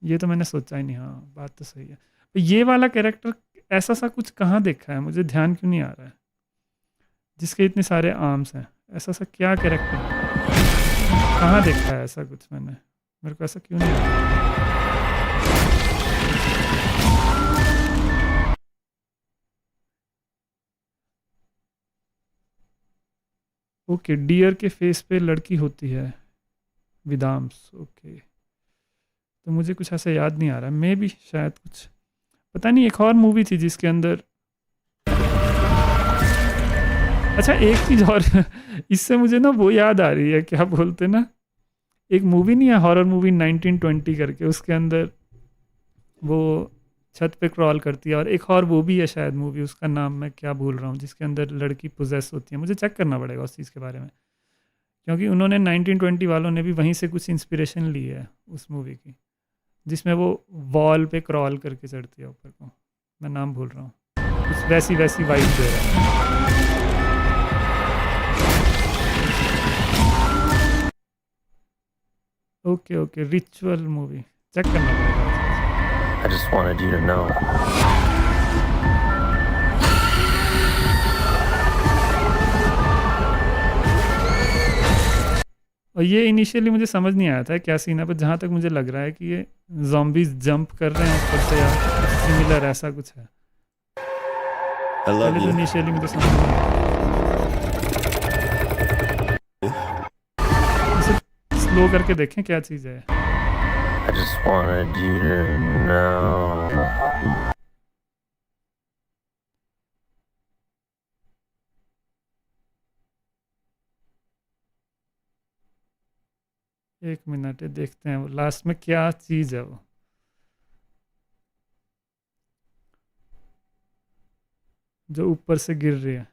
[SPEAKER 1] ये तो मैंने सोचा ही नहीं। हाँ, बात तो सही है। तो ये वाला कैरेक्टर ऐसा सा कुछ कहाँ देखा है, मुझे ध्यान क्यों नहीं आ रहा है, जिसके इतने सारे आर्म्स हैं। ऐसा सा क्या कैरेक्टर कहाँ देखा है ऐसा कुछ मैंने, मेरे को ऐसा क्यों नहीं आ रहा। ओके, डियर के फेस पे लड़की होती है विद आर्म्स, ओके। तो मुझे कुछ ऐसा याद नहीं आ रहा, मे भी शायद कुछ, पता नहीं। एक और मूवी थी जिसके अंदर, अच्छा एक चीज़ और इससे मुझे ना वो याद आ रही है, क्या बोलते ना, एक मूवी नहीं है हॉरर मूवी 1920 करके, उसके अंदर वो छत पे क्रॉल करती है, और एक और वो भी है शायद मूवी, उसका नाम मैं क्या भूल रहा हूँ, जिसके अंदर लड़की पोजेस होती है। मुझे चेक करना पड़ेगा उस चीज़ के बारे में, क्योंकि उन्होंने 1920 वालों ने भी वहीं से कुछ इंस्पिरेशन ली है उस मूवी की, जिसमें वो वॉल पे क्रॉल करके चढ़ती है ऊपर को, मैं नाम भूल रहा हूँ, कुछ वैसी वाइब दे रहा है। ओके रिचुअल मूवी चेक करना पड़ेगा।
[SPEAKER 19] I just wanted you to know.
[SPEAKER 1] और ये इनिशियली मुझे समझ नहीं आया था क्या सीन है, पर जहाँ तक मुझे लग रहा है कि ये ज़ॉम्बीज़ जंप कर रहे हैं ऊपर से या कुछ सिमिलर ऐसा कुछ है। पहले तो इनिशियली मुझे समझ नहीं आया। इसे स्लो करके देखें क्या चीज़ है।
[SPEAKER 19] I just wanted you to know.
[SPEAKER 1] एक मिनट है, देखते हैं वो लास्ट में क्या चीज़ है वो। जो ऊपर से गिर रही है।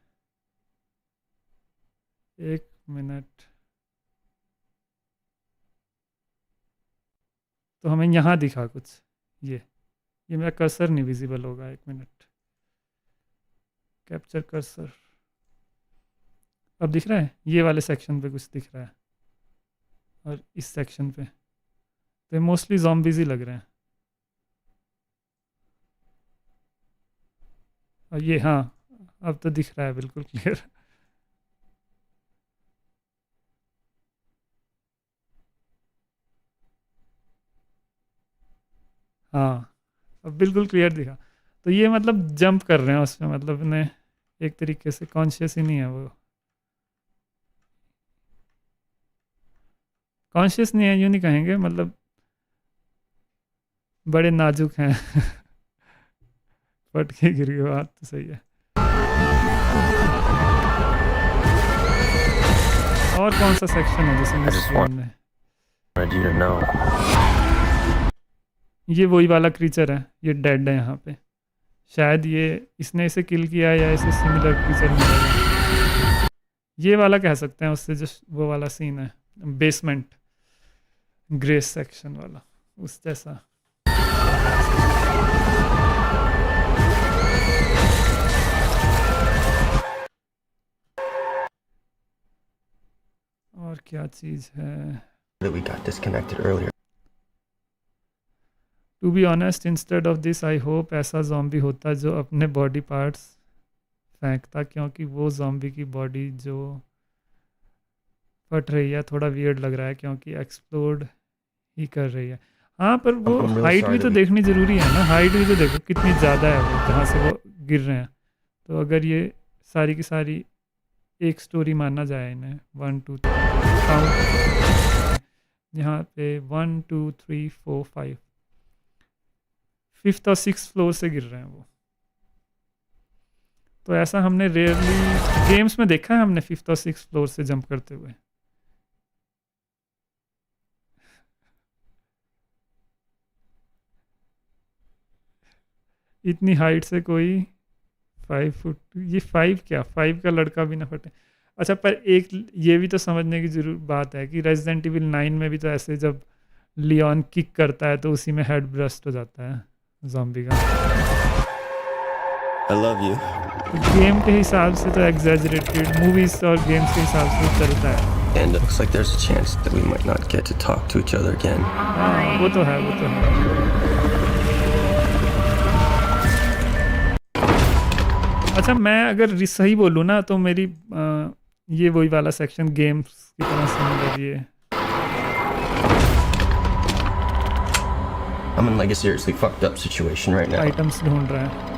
[SPEAKER 1] एक मिनट, तो हमें यहाँ दिखा कुछ, ये मेरा कर्सर नहीं विजिबल होगा, एक मिनट, कैप्चर कर्सर, अब दिख रहा है, ये वाले सेक्शन पे कुछ दिख रहा है और इस सेक्शन पे तो मोस्टली ज़ॉम्बीज़ ही लग रहे हैं। और ये हाँ अब तो दिख रहा है बिल्कुल क्लियर। हाँ अब बिल्कुल क्लियर दिखा। तो ये मतलब जंप कर रहे हैं उसमें, मतलब इन्हें एक तरीके से कॉन्शियस ही नहीं है वो, कॉन्शियस नहीं है यूँ नहीं कहेंगे, मतलब बड़े नाजुक हैं। फट के गिर गए, बात तो सही है। और कौन सा सेक्शन है जिसमें ये वही वाला क्रीचर है, ये डेड है यहाँ पे, शायद ये इसने इसे किल किया या इसे सिमिलर क्रीचर मिलेगा, ये वाला कह सकते हैं उससे, जो वो वाला सीन है बेसमेंट ग्रेस सेक्शन वाला, उस जैसा। और क्या चीज़ है?
[SPEAKER 19] That we got disconnected earlier.
[SPEAKER 1] To be honest, instead of this, I hope ऐसा ज़ॉम्बी होता जो अपने बॉडी पार्ट्स फेंकता, क्योंकि वो ज़ॉम्बी की बॉडी जो फट रही है थोड़ा वियर्ड लग रहा है, क्योंकि एक्सप्लोड ही कर रही है। हाँ पर वो हाइट भी तो देखनी ज़रूरी है ना, हाइट भी तो देखो कितनी ज़्यादा है वो जहाँ से वो गिर रहे हैं। तो अगर ये सारी की सारी एक स्टोरी माना जाए इन्हें, 1 2 3 काउंट, यहाँ पे 1 2 3 4 5 5th और 6th फ्लोर से गिर रहे हैं वो। तो ऐसा हमने रेयरली गेम्स में देखा है, हमने 5th और 6th फ्लोर से जंप करते हुए। इतनी हाइट से कोई 5 फुट, ये 5 क्या 5 का लड़का भी ना फटे। अच्छा पर एक ये भी तो समझने की जरूर बात है कि रेजिडेंट इविल 9 में भी तो ऐसे जब लियोन किक करता है तो उसी में हेड ब्रस्ट हो जाता है ज़ॉम्बी का।
[SPEAKER 19] I love you.
[SPEAKER 1] गेम के हिसाब से तो एग्जैजरेटेड, मूवीज और गेम्स के हिसाब से चलता है।
[SPEAKER 19] And it looks like there's a chance that we might not get to talk to each other again.
[SPEAKER 1] हाँ वो तो है, वो तो है। अच्छा मैं अगर सही बोलूँ ना तो मेरी ये वही वाला सेक्शन गेम्स की तरह सिमिलर ये।
[SPEAKER 19] I'm in like a seriously fucked up situation right now.
[SPEAKER 1] Items ढूंढ रहा है।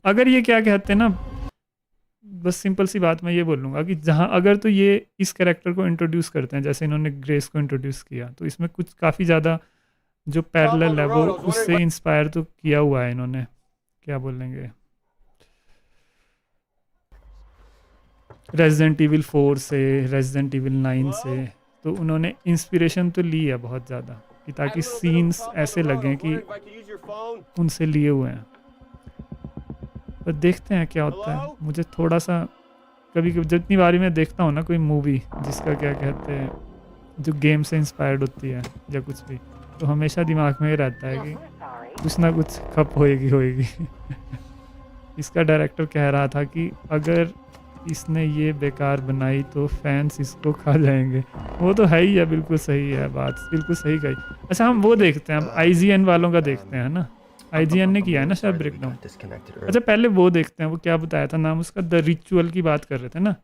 [SPEAKER 1] अगर ये क्या कहते हैं ना, बस सिंपल सी बात मैं ये बोलूँगा कि जहाँ अगर तो ये इस कैरेक्टर को इंट्रोड्यूस करते हैं जैसे इन्होंने ग्रेस को इंट्रोड्यूस किया, तो इसमें कुछ काफ़ी ज़्यादा जो पैरेलल है वो उससे इंस्पायर तो किया हुआ है इन्होंने, क्या बोलेंगे, रेजिडेंट इविल 4 से, रेजिडेंट इविल 9 से, तो उन्होंने इंस्पिरेशन तो ली है बहुत ज़्यादा कि ताकि सीन्स ऐसे लगें कि उनसे लिए हुए हैं। पर देखते हैं क्या होता है। मुझे थोड़ा सा कभी कभी जितनी बारी मैं देखता हूँ ना कोई मूवी जिसका क्या कहते हैं जो गेम से इंस्पायर्ड होती है या कुछ भी, तो हमेशा दिमाग में ये रहता है कि कुछ ना कुछ खप होएगी इसका डायरेक्टर कह रहा था कि अगर इसने ये बेकार बनाई तो फैंस इसको खा जाएंगे। वो तो है ही है, बिल्कुल सही है बात, बिल्कुल सही कही। अच्छा हम वो देखते हैं, अब IGN वालों का देखते हैं ना, IGN ने किया है ना शायद ब्रेकडाउन। अच्छा पहले वो देखते हैं, वो क्या बताया था नाम उसका, द रिचुअल की बात कर रहे थे ना,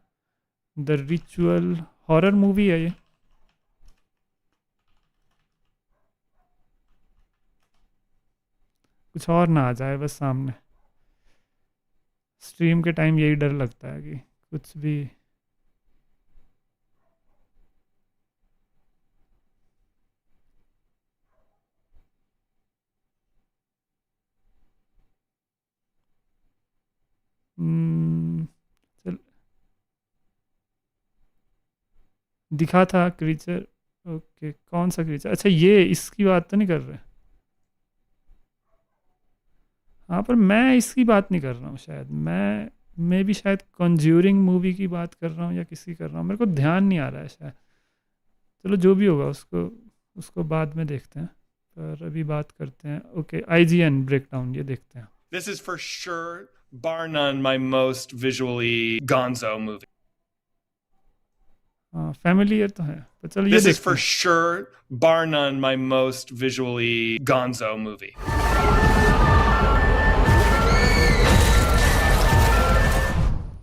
[SPEAKER 1] द रिचुअल हॉरर मूवी है ये। कुछ और ना आ जाए बस सामने, स्ट्रीम के टाइम यही डर लगता है कि कुछ भी। चल दिखा था क्रीचर, ओके कौन सा क्रीचर, अच्छा ये इसकी बात तो नहीं कर रहे। हाँ पर मैं इसकी बात नहीं कर रहा हूँ, शायद मैं भी शायद कॉन्ज्यूरिंग मूवी की बात कर रहा हूँ या किसी कर रहा हूँ, मेरे को ध्यान नहीं आ रहा है शायद। चलो जो भी होगा उसको बाद में देखते हैं, पर अभी बात करते हैं। ओके IGN ब्रेकडाउन ये देखते हैं।
[SPEAKER 20] This is for sure, bar none, my most visually gonzo movie.
[SPEAKER 1] हाँ फैमिलियर तो है, पर चलो ये
[SPEAKER 20] This is
[SPEAKER 1] देखते
[SPEAKER 20] for
[SPEAKER 1] हैं।
[SPEAKER 20] sure, bar none, my most visually gonzo movie.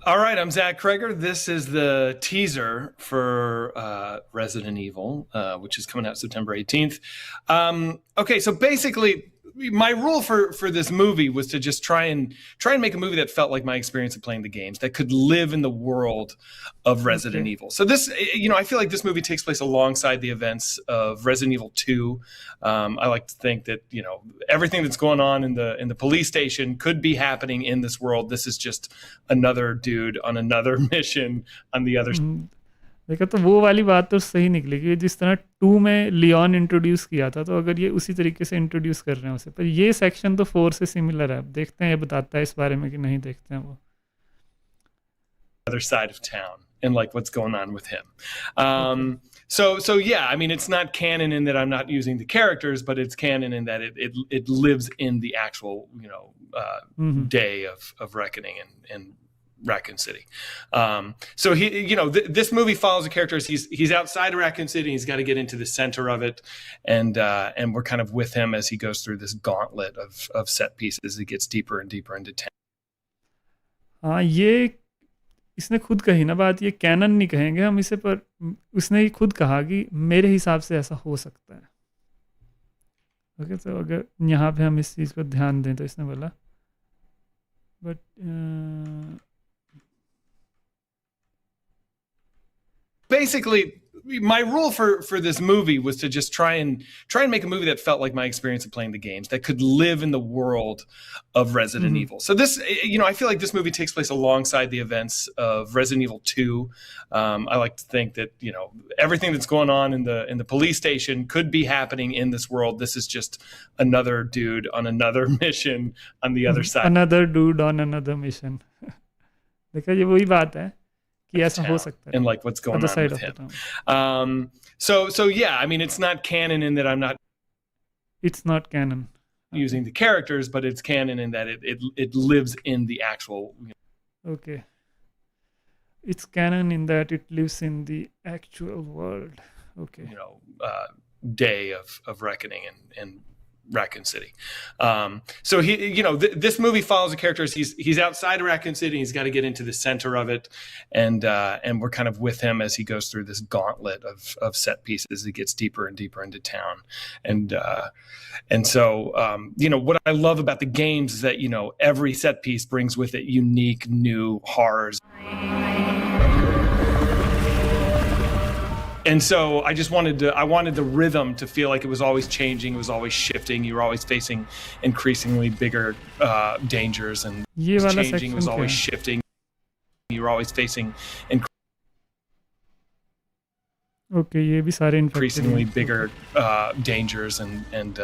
[SPEAKER 20] All right, I'm Zach Kreger. This is the teaser for Resident Evil, which is coming out September 18th. Okay, so basically, my rule for this movie was to just try and make a movie that felt like my experience of playing the games, that could live in the world of Resident Evil. So this, I feel like this movie takes place alongside the events of Resident Evil 2. I like to think that, everything that's going on in the police station could be happening in this world. This is just another dude on another mission on the other side.
[SPEAKER 1] देखा तो वो वाली बात तो सही निकली कि जिस तरह 2 में लियोन इंट्रोड्यूस किया था, तो अगर ये उसी तरीके से इंट्रोड्यूस कर रहे हैं उसे, पर ये सेक्शन तो 4 से सिमिलर है। अब देखते हैं ये बताता है इस बारे में कि नहीं, देखते हैं वो।
[SPEAKER 20] Other side of town and like what's going on with him. So yeah, I mean, it's not canon in that I'm not using the characters, but it's canon in that it lives in the actual, day of reckoning and Raccoon City. So he, this movie follows the characters. He's outside of Raccoon City. He's got to get into the center of it, and we're kind of with him as he goes through this gauntlet of set pieces. He gets deeper and deeper into town.
[SPEAKER 1] हाँ ये इसने खुद कही ना बात, ये cannon नहीं कहेंगे हम इसे, पर उसने ही खुद कहा कि मेरे हिसाब से ऐसा हो सकता है। ओके तो अगर यहाँ पे हम इस चीज़ को ध्यान दें तो इसने बोला but
[SPEAKER 20] basically, my rule for this movie was to just try and make a movie that felt like my experience of playing the games, that could live in the world of Resident Evil. So this, I feel like this movie takes place alongside the events of Resident Evil 2. I like to think that, everything that's going on in the police station could be happening in this world. This is just another dude on another mission on the other side.
[SPEAKER 1] Another dude on another mission. देखा ये वही बात है कि ऐसा हो सकता है,
[SPEAKER 20] and like what's going on with him. So yeah, I mean, it's not canon in that I'm not.
[SPEAKER 1] It's not canon.
[SPEAKER 20] Using the characters, but it's canon in that it lives in the actual.
[SPEAKER 1] Okay. It's canon in that it lives in the actual world. Okay.
[SPEAKER 20] Day of reckoning and Raccoon City. So he, this movie follows the characters. He's outside of Raccoon City. He's got to get into the center of it, and we're kind of with him as he goes through this gauntlet of set pieces. He gets deeper and deeper into town, and so what I love about the games is that every set piece brings with it unique new horrors. And so I just wanted the rhythm to feel like it was always changing, it was always shifting. You were always facing increasingly bigger dangers, and
[SPEAKER 1] ये वाला
[SPEAKER 20] changing, it was always shifting. You were always facing
[SPEAKER 1] okay ये भी सारे infected
[SPEAKER 20] increasingly bigger dangers, and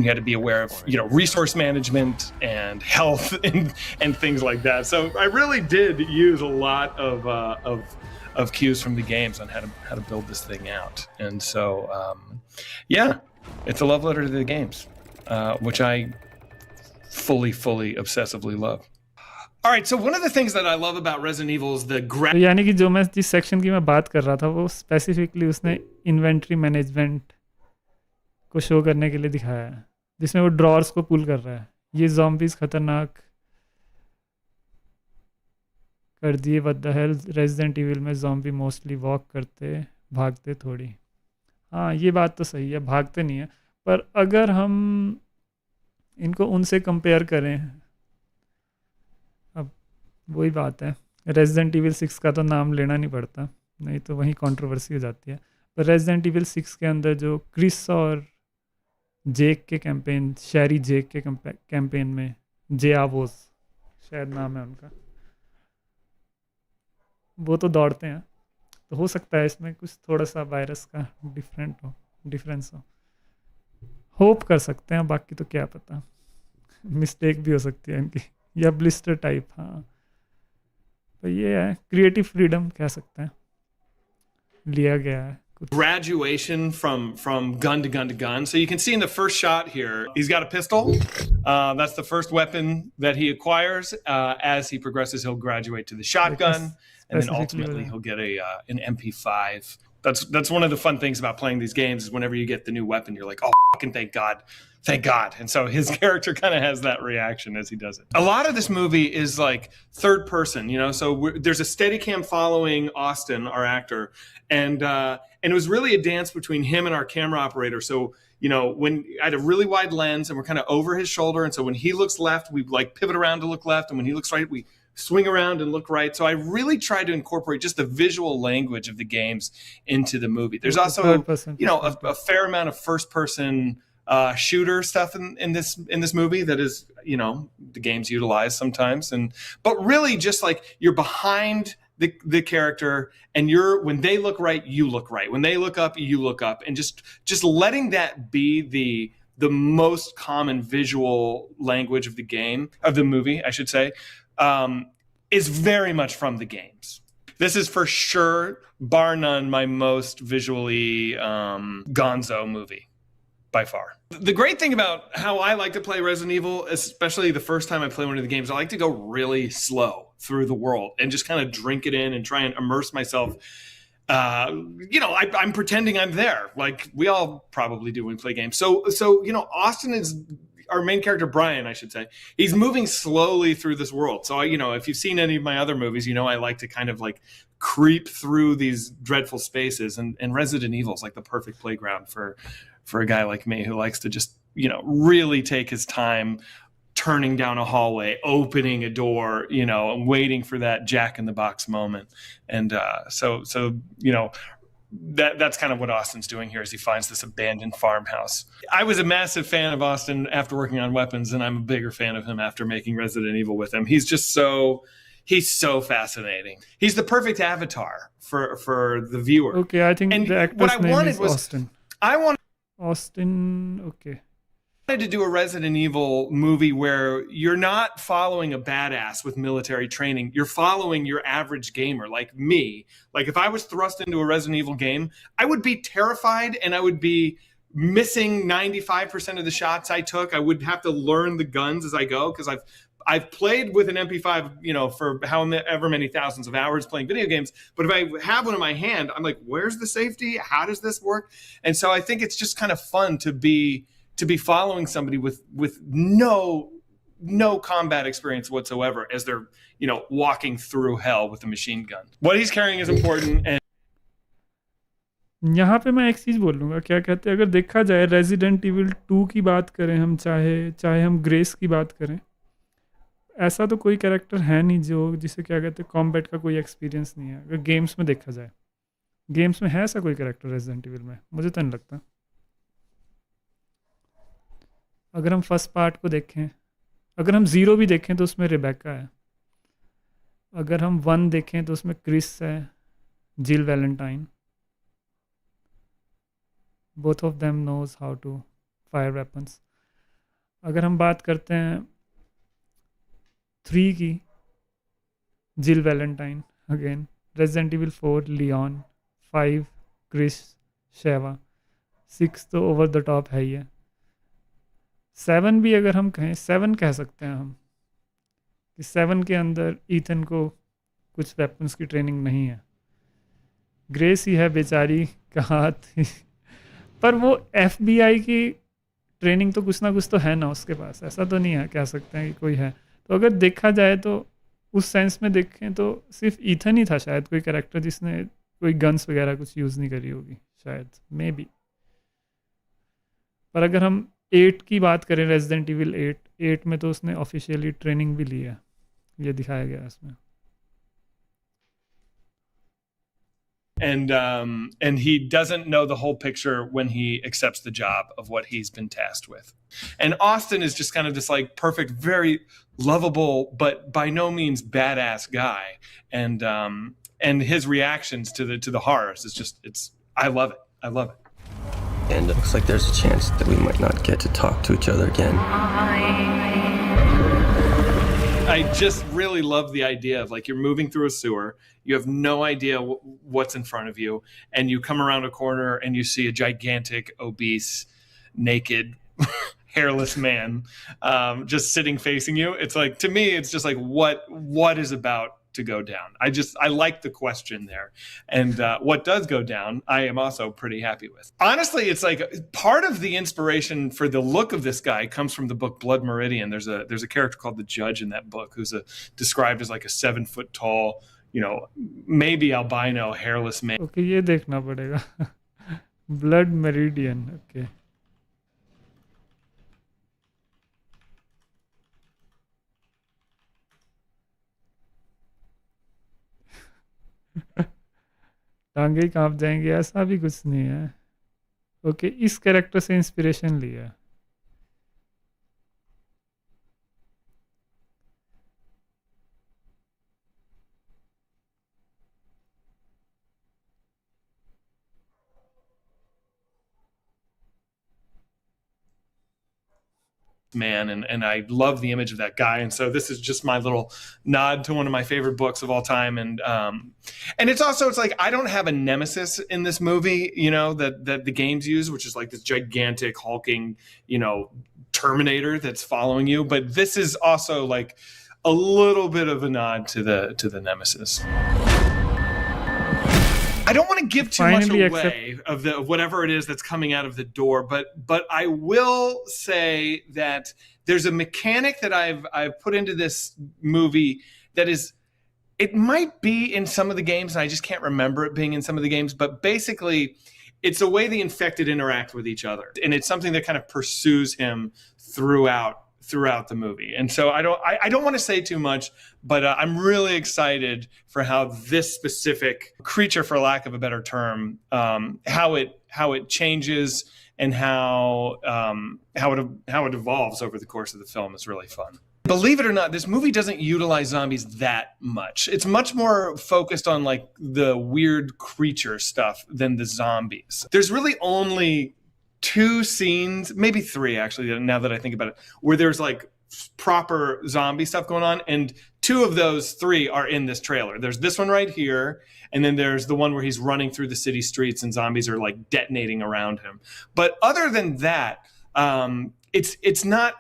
[SPEAKER 20] you had to be aware of resource management and health and things like that. So I really did use a lot of cues from the games on how to build this thing out. And so yeah, it's a love letter to the games, which I fully obsessively love. All right, so one of the things that I love about Resident Evil is the
[SPEAKER 1] तो यानी कि जो मैं जिस section की मैं बात कर रहा था वो स्पेसिफिकली उसने इन्वेंट्री मैनेजमेंट को शो करने के लिए दिखाया है, जिसमें वो ड्रॉर्स को पुल कर रहा है. ये ज़ॉम्बीज़ खतरनाक कर दिए. What the hell, resident evil में ज़ॉम्बी मोस्टली वॉक करते, भागते थोड़ी. हाँ ये बात तो सही है, भागते नहीं है. पर अगर हम इनको उनसे कंपेयर करें, अब वही बात है, रेजिडेंट इविल 6 का तो नाम लेना नहीं पड़ता, नहीं तो वहीं कंट्रोवर्सी हो जाती है. पर रेजिडेंट इविल 6 के अंदर जो क्रिस और जेक के कैंपेन, शेरी जेक के कैंपेन में, जे आवोस शायद नाम है उनका, वो तो दौड़ते हैं. तो हो सकता है इसमें कुछ थोड़ा सा वायरस का डिफरेंस हो. होप कर सकते हैं, बाकी तो क्या पता, मिस्टेक भी हो सकती है इनकी, या ब्लिस्टर टाइप. हाँ तो ये है क्रिएटिव फ्रीडम कह सकते हैं, लिया गया है.
[SPEAKER 20] graduation from gun to gun to gun. So you can see in the first shot here, he's got a pistol. That's the first weapon that he acquires. As he progresses, he'll graduate to the shotgun, and then ultimately he'll get an MP5. That's one of the fun things about playing these games is whenever you get the new weapon, you're like, oh, fucking thank God. Thank God. And so his character kind of has that reaction as he does it. A lot of this movie is like third person, so there's a steady cam following Austin, our actor, and it was really a dance between him and our camera operator. So, when I had a really wide lens and we're kind of over his shoulder, and so when he looks left, we like pivot around to look left, and when he looks right, we swing around and look right. So I really tried to incorporate just the visual language of the games into the movie. There's also, a fair amount of first person shooter stuff in this movie that is, the games utilize sometimes, but really just like you're behind the character, and when they look right, you look right. When they look up, you look up, and just letting that be the most common visual language of the movie, I should say, is very much from the games. This is for sure, bar none, my most visually gonzo movie. By far. The great thing about how I like to play Resident Evil, especially the first time I play one of the games, I like to go really slow through the world and just kind of drink it in and try and immerse myself. I'm pretending I'm there, like we all probably do when we play games. So Austin is our main character, Brian, I should say. He's moving slowly through this world. So if you've seen any of my other movies, I like to kind of like creep through these dreadful spaces, and Resident Evil is like the perfect playground for a guy like me who likes to just, really take his time turning down a hallway, opening a door, and waiting for that Jack in the Box moment. And so that's kind of what Austin's doing here as he finds this abandoned farmhouse. I was a massive fan of Austin after working on Weapons, and I'm a bigger fan of him after making Resident Evil with him. He's so fascinating. He's the perfect avatar for the viewer.
[SPEAKER 1] Okay, I think the actor's name is Austin. Austin, okay.
[SPEAKER 20] I wanted to do a Resident Evil movie where you're not following a badass with military training. You're following your average gamer like me. Like if I was thrust into a Resident Evil game, I would be terrified and I would be missing 95% of the shots I took. I would have to learn the guns as I go because I've played with an MP5, for however many thousands of hours playing video games. But if I have one in my hand, I'm like, where's the safety? How does this work? And so I think it's just kind of fun to be following somebody with no combat experience whatsoever as they're, walking through hell with a machine gun. What he's carrying is important. And
[SPEAKER 1] यहाँ पे मैं एक चीज़ बोलूँगा, क्या कहते हैं, अगर देखा जाए रेजिडेंट इविल 2 की बात करें हम, चाहे हम ग्रेस की बात करें, ऐसा तो कोई कैरेक्टर है नहीं जिसे क्या कहते हैं कॉम्बैट का कोई एक्सपीरियंस नहीं है. अगर गेम्स में देखा जाए, गेम्स में है ऐसा कोई कैरेक्टर रेजिडेंट इविल में? मुझे तो नहीं लगता. अगर हम फर्स्ट पार्ट को देखें, अगर हम 0 भी देखें तो उसमें रिबेका है. अगर हम 1 देखें तो उसमें क्रिस है, जिल Valentine. both of them knows how to fire weapons. अगर हम बात करते हैं 3 की, Jill Valentine again, Resident Evil 4 Leon, 5 Chris Sheva, 6 तो ओवर द टॉप है ही है। 7 भी अगर हम कहें, 7 कह सकते हैं हम कि 7 के अंदर ईथन को कुछ वेपन्स की ट्रेनिंग नहीं है। ग्रेस ही है बेचारी का हाथ पर वो FBI की ट्रेनिंग तो कुछ ना कुछ तो है ना उसके पास, ऐसा तो नहीं है कह सकते हैं कि कोई है। तो अगर देखा जाए तो उस सेंस में देखें तो सिर्फ ईथन ही था शायद कोई कैरेक्टर जिसने कोई गन्स वगैरह कुछ यूज़ नहीं करी होगी शायद, मे बी। पर अगर हम 8 की बात करें, रेजिडेंट इविल 8 में तो उसने ऑफिशियली ट्रेनिंग भी ली है, ये दिखाया गया है इसमें।
[SPEAKER 20] And he doesn't know the whole picture when he accepts the job of what he's been tasked with. And Austin is just kind of this like perfect, very lovable, but by no means badass guy. And his reactions to the horrors is just I love it. I love it.
[SPEAKER 19] And it looks like there's a chance that we might not get to talk to each other again.
[SPEAKER 20] I just really love the idea of like you're moving through a sewer, you have no idea what's in front of you, and you come around a corner and you see a gigantic, obese, naked, hairless man just sitting facing you. It's like, to me, it's just like what is about to go down. I like the question there, and what does go down I am also pretty happy with. Honestly, it's like part of the inspiration for the look of this guy comes from the book Blood Meridian. There's a character called the Judge in that book who's described as like a 7 foot tall, maybe albino hairless man.
[SPEAKER 1] Okay, ये देखना पड़ेगा Blood Meridian, okay. टांगे कांप जाएंगे, ऐसा भी कुछ नहीं है। ओके, इस कैरेक्टर से इंस्पिरेशन लिया है।
[SPEAKER 20] Man, and I love the image of that guy, and so this is just my little nod to one of my favorite books of all time. And it's like I don't have a nemesis in this movie, that the games use, which is like this gigantic hulking Terminator that's following you, but this is also like a little bit of a nod to the nemesis. I don't want to give too much away of whatever it is that's coming out of the door, but I will say that there's a mechanic that I've put into this movie that is, it might be in some of the games, and I just can't remember it being in some of the games, but basically it's the way the infected interact with each other, and it's something that kind of pursues him throughout the movie. And so I don't want to say too much, but I'm really excited for how this specific creature, for lack of a better term, how it changes and how it evolves over the course of the film is really fun. Believe it or not, this movie doesn't utilize zombies that much. It's much more focused on like the weird creature stuff than the zombies. There's really only 2 scenes, maybe 3 actually, now that I think about it, where there's like proper zombie stuff going on, and 2 of those 3 are in this trailer. There's this one right here, and then there's the one where he's running through the city streets and zombies are like detonating around him. But other than that, it's not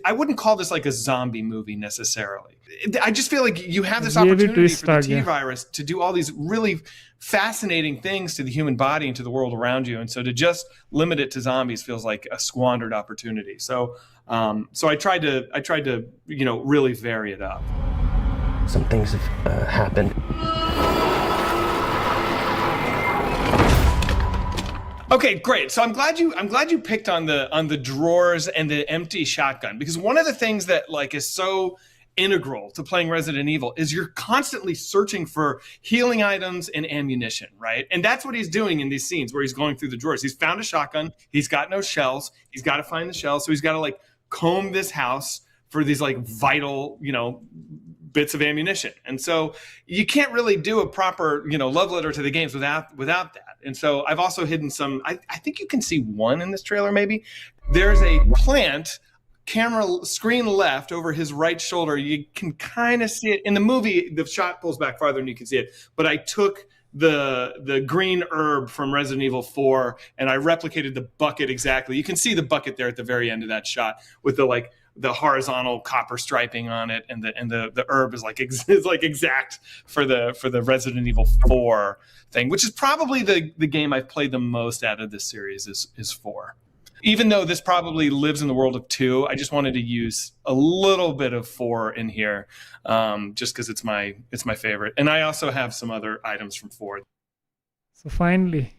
[SPEAKER 20] I wouldn't call this like a zombie movie necessarily. I just feel like you have this opportunity for the T-virus to do all these really fascinating things to the human body and to the world around you, and so to just limit it to zombies feels like a squandered opportunity. So I tried to really vary it up.
[SPEAKER 19] Some things have happened.
[SPEAKER 20] Okay, great. So I'm glad you picked on the drawers and the empty shotgun, because one of the things that like is so integral to playing Resident Evil is you're constantly searching for healing items and ammunition, right? And that's what he's doing in these scenes where he's going through the drawers. He's found a shotgun, he's got no shells, he's got to find the shells, so he's got to like comb this house for these like vital, bits of ammunition. And so you can't really do a proper, love letter to the games without that. And so I've also hidden some, I think you can see one in this trailer maybe. There's a plant, camera screen left over his right shoulder. You can kind of see it. In the movie, the shot pulls back farther and you can see it. But I took the green herb from Resident Evil 4 and I replicated the bucket exactly. You can see the bucket there at the very end of that shot with the horizontal copper striping on it, and the herb is exact for the Resident Evil 4 thing, which is probably the game I've played the most out of this series is 4. Even though this probably lives in the world of 2, I just wanted to use a little bit of 4 in here, just because it's my favorite. And I also have some other items from 4.
[SPEAKER 1] So finally,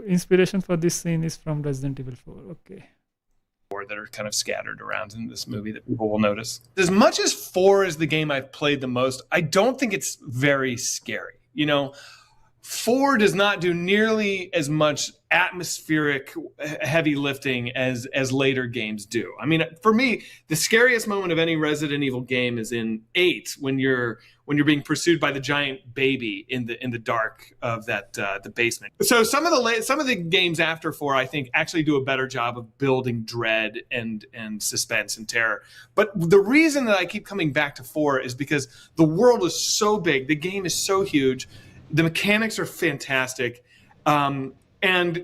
[SPEAKER 1] inspiration for this scene is from Resident Evil 4. Okay.
[SPEAKER 20] That are kind of scattered around in this movie that people will notice. As much as 4 is the game I've played the most, I don't think it's very scary. 4 does not do nearly as much atmospheric heavy lifting as later games do. I mean, for me, the scariest moment of any Resident Evil game is in 8 when you're being pursued by the giant baby in the dark of that the basement. So some of the games after 4, I think, actually do a better job of building dread and suspense and terror. But the reason that I keep coming back to 4 is because the world is so big, the game is so huge. The mechanics are fantastic, and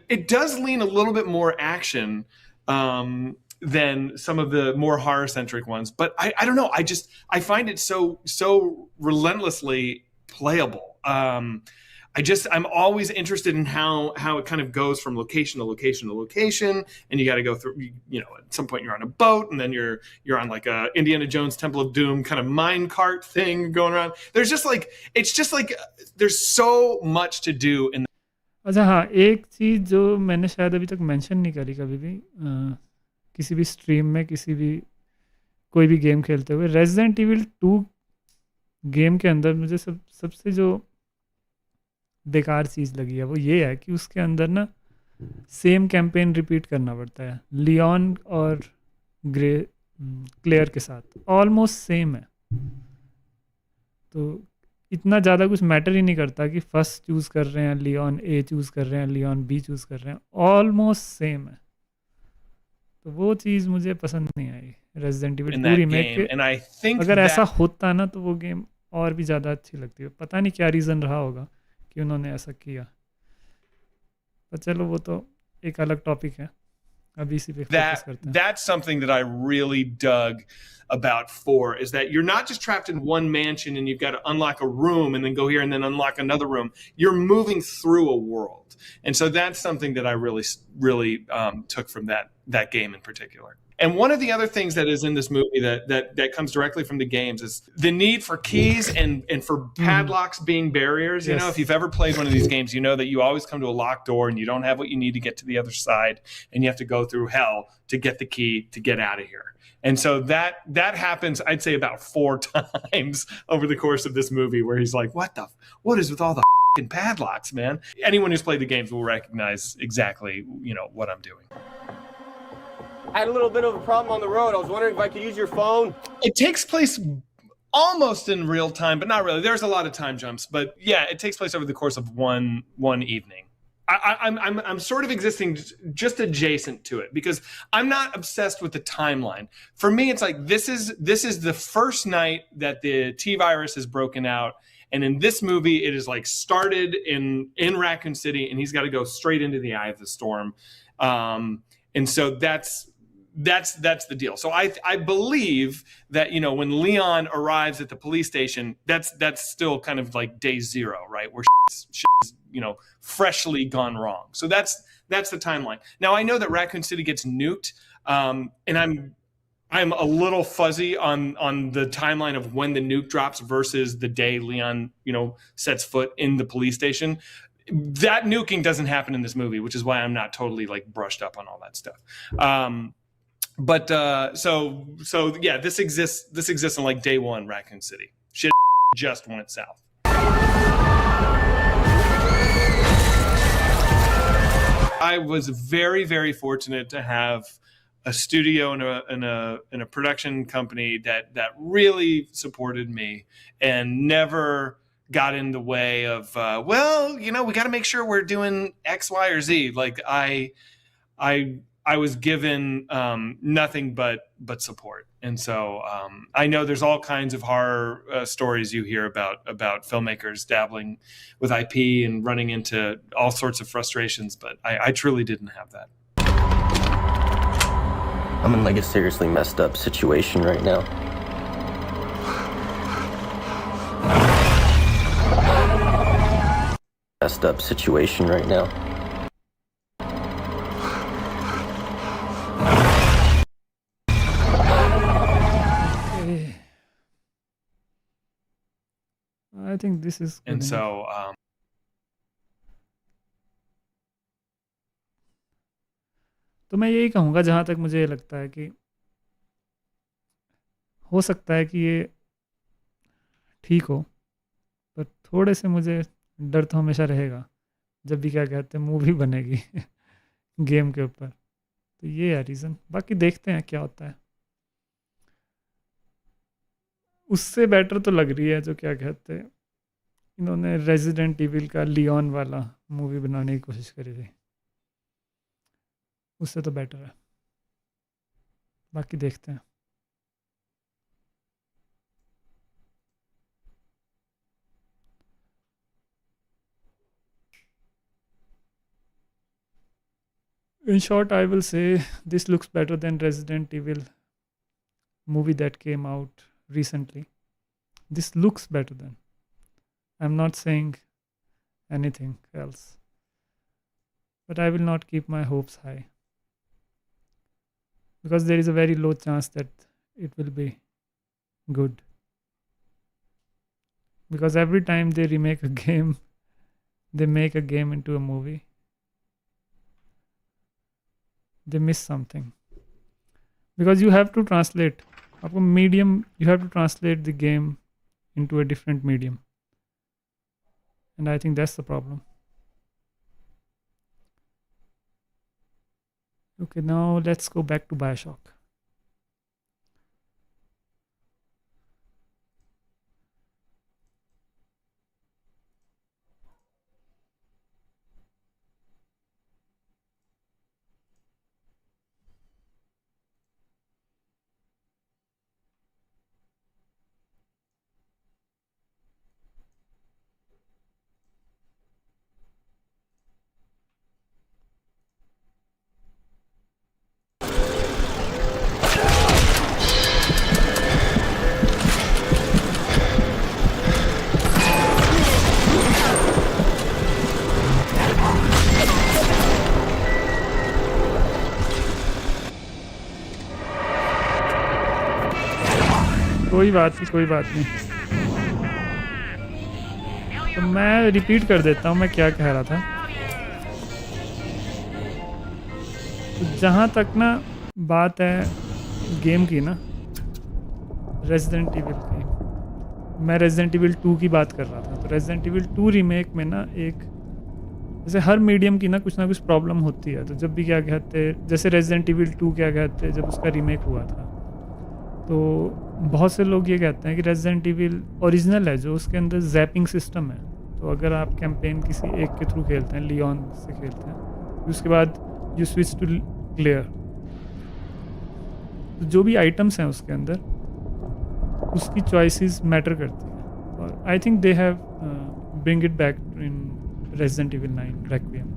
[SPEAKER 20] it does lean a little bit more action than some of the more horror-centric ones. But I don't know. I find it so relentlessly playable. I'm always interested in how it kind of goes from location to location to location, and you got to go through. At some point you're on a boat, and then you're on like a Indiana Jones Temple of Doom kind of mine cart thing going around. There's there's so much to do in.
[SPEAKER 1] अच्छा हाँ, एक चीज़ जो मैंने शायद अभी तक mention नहीं करी कभी भी किसी भी स्ट्रीम में कोई भी गेम खेलते हुए, रेजिडेंट इविल 2 गेम के अंदर मुझे सबसे जो बेकार चीज़ लगी है वो ये है कि उसके अंदर ना सेम कैंपेन रिपीट करना पड़ता है लियोन और क्लेयर के साथ, ऑलमोस्ट सेम है। तो इतना ज़्यादा कुछ मैटर ही नहीं करता कि फर्स्ट चूज़ कर रहे हैं लियोन ए चूज़ कर रहे हैं लियोन बी चूज़ कर रहे हैं, ऑलमोस्ट सेम है। तो वो चीज़ मुझे पसंद नहीं आई रेजिडेंट इविल 2 रीमेक के। अगर ऐसा होता ना तो वो गेम और भी ज़्यादा अच्छी लगती है। पता नहीं क्या रीज़न रहा होगा कि उन्होंने ऐसा किया, पर चलो वो तो एक अलग टॉपिक है, अभी इसी पे फोकस करते हैं।
[SPEAKER 20] That's something that I really dug about 4 is that you're not just trapped in one mansion and you've got to unlock a room and then go here and then unlock another room. You're moving through a world, and so that's something that I really took from that game in particular. And one of the other things that is in this movie that comes directly from the games is the need for keys and for padlocks being barriers. You know, if you've ever played one of these games, you know that you always come to a locked door and you don't have what you need to get to the other side, and you have to go through hell to get the key to get out of here. And so that happens, I'd say, about 4 times over the course of this movie, where he's like, what is with all the f***ing padlocks, man? Anyone who's played the games will recognize exactly, what I'm doing.
[SPEAKER 18] I had a little bit of a problem on the road. I was wondering if I could use your phone.
[SPEAKER 20] It takes place almost in real time, but not really. There's a lot of time jumps, but yeah, it takes place over the course of one evening. I'm sort of existing just adjacent to it because I'm not obsessed with the timeline. For me, it's like this is the first night that the T virus is broken out, and in this movie, it is like started in Raccoon City, and he's got to go straight into the eye of the storm, and so that's the deal. So I believe that when Leon arrives at the police station, that's still kind of like day 0, right, where shit's freshly gone wrong. So that's the timeline. Now I know that Raccoon City gets nuked, and I'm a little fuzzy on the timeline of when the nuke drops versus the day Leon sets foot in the police station. That nuking doesn't happen in this movie, which is why I'm not totally like brushed up on all that stuff. But so yeah, this exists in like day 1 Raccoon City. Shit just went south. I was very, very fortunate to have a studio and a production company that really supported me and never got in the way of well, you know, we got to make sure we're doing X, Y, or Z. Like I was given nothing but support, and so I know there's all kinds of horror stories you hear about filmmakers dabbling with IP and running into all sorts of frustrations, but I truly didn't have that.
[SPEAKER 19] I'm in like a seriously messed up situation right now. Messed up situation right now.
[SPEAKER 1] Okay. I think this is good
[SPEAKER 20] And
[SPEAKER 1] enough.
[SPEAKER 20] so
[SPEAKER 1] तो मैं यही कहूँगा, जहाँ तक मुझे लगता है कि हो सकता है कि ये ठीक हो, पर थोड़े से मुझे डर तो हमेशा रहेगा जब भी क्या कहते हैं मूवी बनेगी गेम के ऊपर। तो ये है रीज़न, बाकी देखते हैं क्या होता है। उससे बेटर तो लग रही है जो क्या कहते हैं, इन्होंने रेजिडेंट इविल का लियोन वाला मूवी बनाने की कोशिश करी थी, उससे तो बेटर है। बाकी देखते हैं। In short, I will say this looks better than Resident Evil movie that came out recently. This looks better than. I'm not saying anything else, but I will not keep my hopes high, because there is a very low chance that it will be good. Because every time they remake a game, they make a game into a movie, they miss something. Because you have to translate आपको medium, you have to translate the game into a different medium, and I think that's the problem. Okay, now let's go back to Bioshock. कोई बात नहीं। तो मैं repeat कर देता हूँ मैं क्या कह रहा था। तो जहाँ तक ना बात है गेम की ना, रेजिडेंट इविल की, मैं रेजिडेंट इविल 2 की बात कर रहा था। तो रेजिडेंट इविल 2 रीमेक में ना एक, जैसे हर मीडियम की ना कुछ प्रॉब्लम होती है। तो जब भी क्या कहते हैं, जैसे रेजिडेंट इविल 2 क्या कहते हैं, जब उसका रीमेक हुआ था तो बहुत से लोग ये कहते हैं कि रेजिडेंट इविल ओरिजिनल है, जो उसके अंदर जैपिंग सिस्टम है। तो अगर आप कैंपेन किसी एक के थ्रू खेलते हैं, लियोन से खेलते हैं, तो उसके बाद यू स्विच टू क्लियर, तो जो भी आइटम्स हैं उसके अंदर उसकी चॉइसेस मैटर करती हैं। और I think they have bring it back in resident evil 9 रेक्वियम।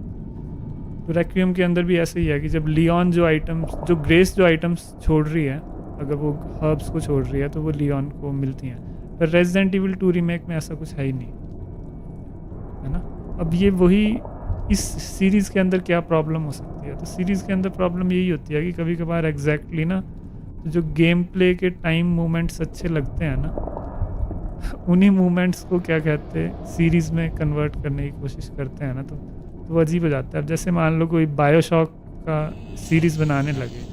[SPEAKER 1] तो रेक्वियम के अंदर भी ऐसे ही है कि जब लियोन जो आइटम्स, जो ग्रेस जो आइटम्स छोड़ रही है, अगर वो हर्ब्स को छोड़ रही है तो वो लियोन को मिलती हैं। पर रेजिडेंट इविल 2 रीमेक में ऐसा कुछ है ही नहीं, है ना। अब ये वही इस सीरीज़ के अंदर क्या प्रॉब्लम हो सकती है, तो सीरीज़ के अंदर प्रॉब्लम यही होती है कि कभी कभार एग्जैक्टली ना जो गेम प्ले के टाइम मूवमेंट्स अच्छे लगते हैं ना, उन्हीं मूवमेंट्स को क्या कहते हैं सीरीज़ में कन्वर्ट करने की कोशिश करते हैं ना, तो वो अजीब हो जाता है। अब जैसे मान लो कोई बायोशॉक का सीरीज़ बनाने लगे,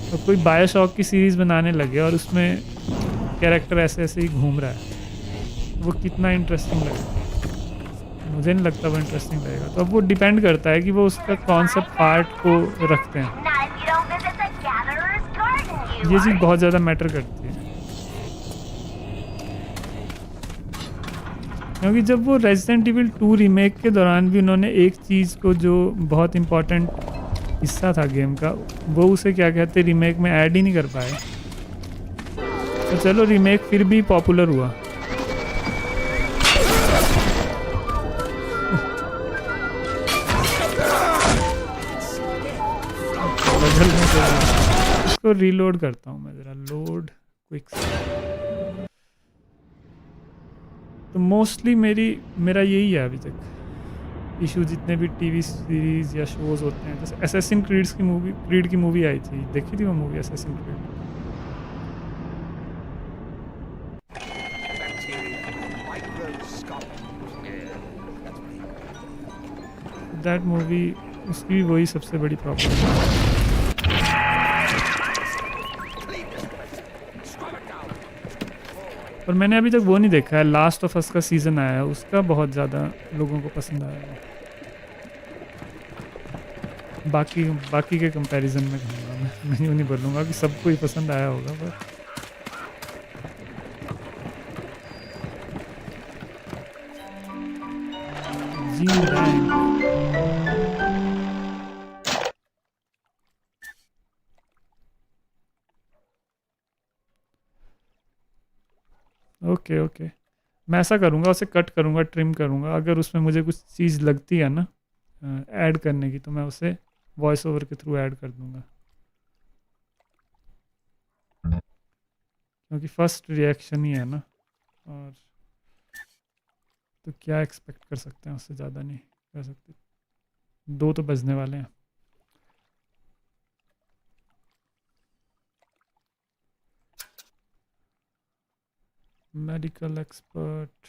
[SPEAKER 1] तो कोई बायोशॉक की सीरीज़ बनाने लगे और उसमें कैरेक्टर ऐसे ऐसे ही घूम रहा है, वो कितना इंटरेस्टिंग लगेगा। मुझे नहीं लगता वो इंटरेस्टिंग रहेगा। तो अब वो डिपेंड करता है कि वो उसका कौन सा पार्ट को रखते हैं। ये चीज़ बहुत ज़्यादा मैटर करती है, क्योंकि जब वो रेजिडेंट इविल 2 रीमेक के दौरान भी उन्होंने एक चीज़ को जो बहुत इम्पोर्टेंट हिस्सा था गेम का, वो उसे क्या कहते रीमेक में ऐड ही नहीं कर पाए। तो चलो रीमेक फिर भी पॉपुलर हुआ। इसको रीलोड करता हूँ मैं ज़रा, लोड क्विक। तो मोस्टली मेरा यही है अभी तक इशू, जितने भी टीवी सीरीज़ या शोज़ होते हैं। जैसे असैसिन क्रीड की मूवी आई थी, देखी थी वो movie assassin creed? That movie, उसकी भी वही सबसे बड़ी प्रॉब्लम है। और मैंने अभी तक वो नहीं देखा है, लास्ट ऑफ अस का सीज़न आया है, उसका बहुत ज़्यादा लोगों को पसंद आया है। बाकी के कंपैरिजन में कहूँगा मैं यूँ नहीं बोलूँगा कि सबको ही पसंद आया होगा, पर जी ओके मैं ऐसा करूँगा, उसे कट करूँगा, ट्रिम करूँगा। अगर उसमें मुझे कुछ चीज़ लगती है ना ऐड करने की, तो मैं उसे वॉइस ओवर के थ्रू ऐड कर दूँगा, क्योंकि फर्स्ट रिएक्शन ही है ना। और तो क्या एक्सपेक्ट कर सकते हैं, उससे ज़्यादा नहीं कर सकते। 2 तो बजने वाले हैं। Medical expert,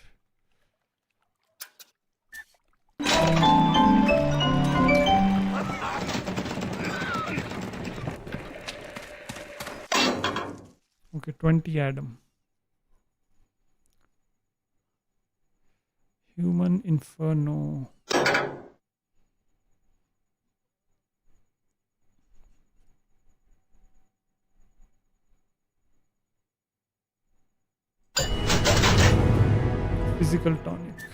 [SPEAKER 1] okay 20 Adam, human inferno, physical tonic,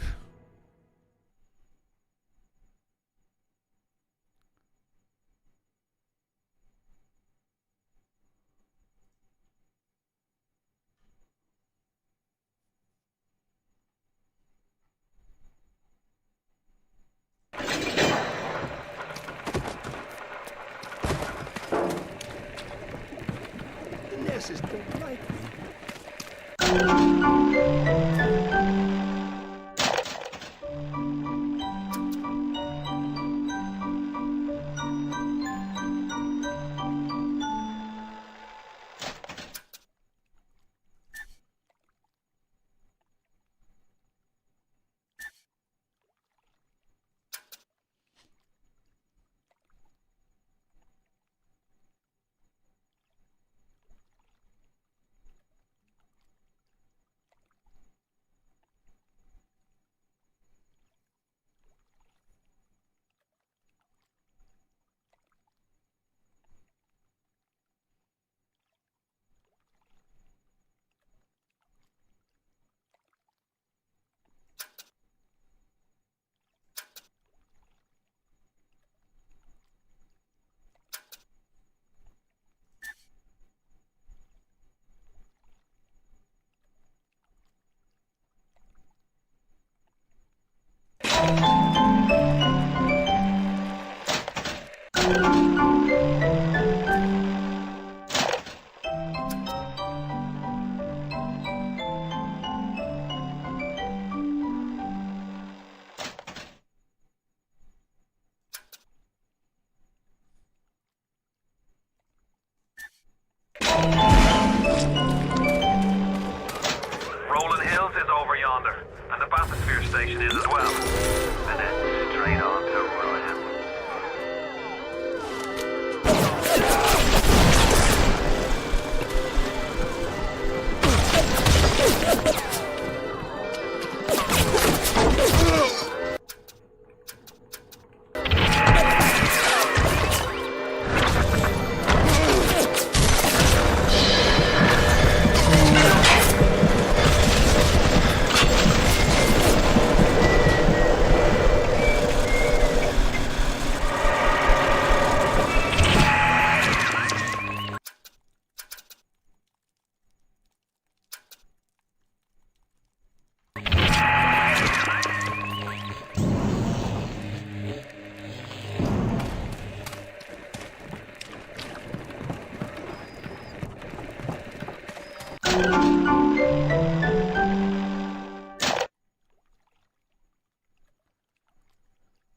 [SPEAKER 12] station is as well. And then straight on to Ryan.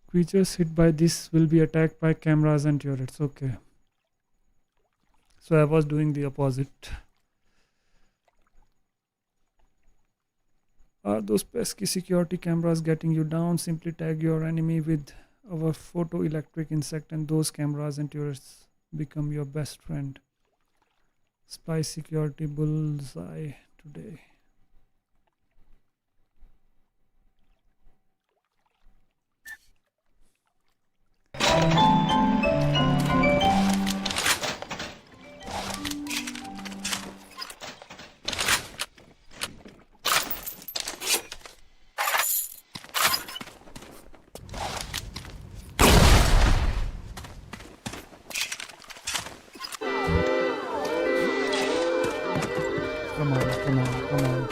[SPEAKER 1] Creatures hit by this will be attacked by cameras and turrets. Okay. So I was doing the opposite. Are those pesky security cameras getting you down? Simply tag your enemy with our photoelectric insect and those cameras and turrets become your best friend. Spy security bullseye today. Come on, come on, come on.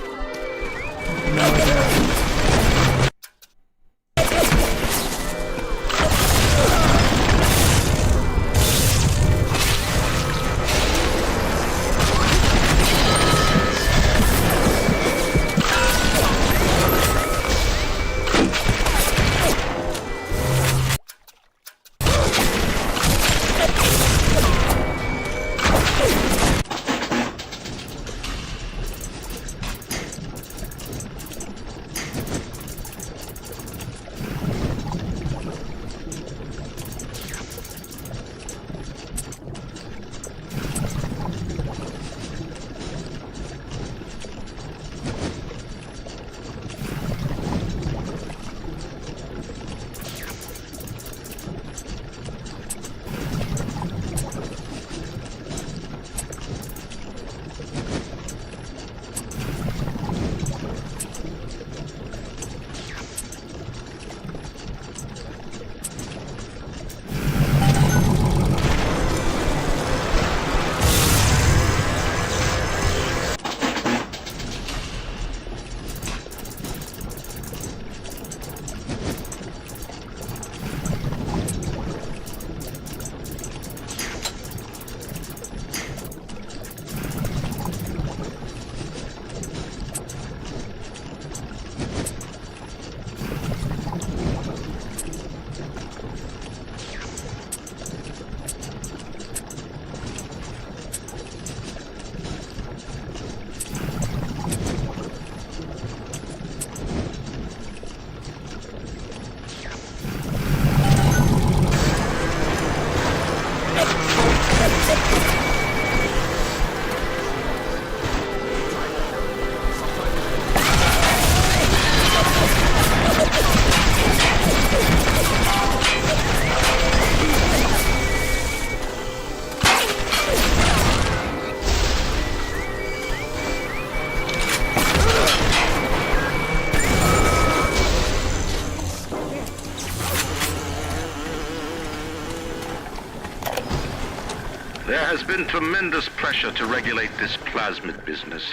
[SPEAKER 11] There has been tremendous pressure to regulate this plasmid business.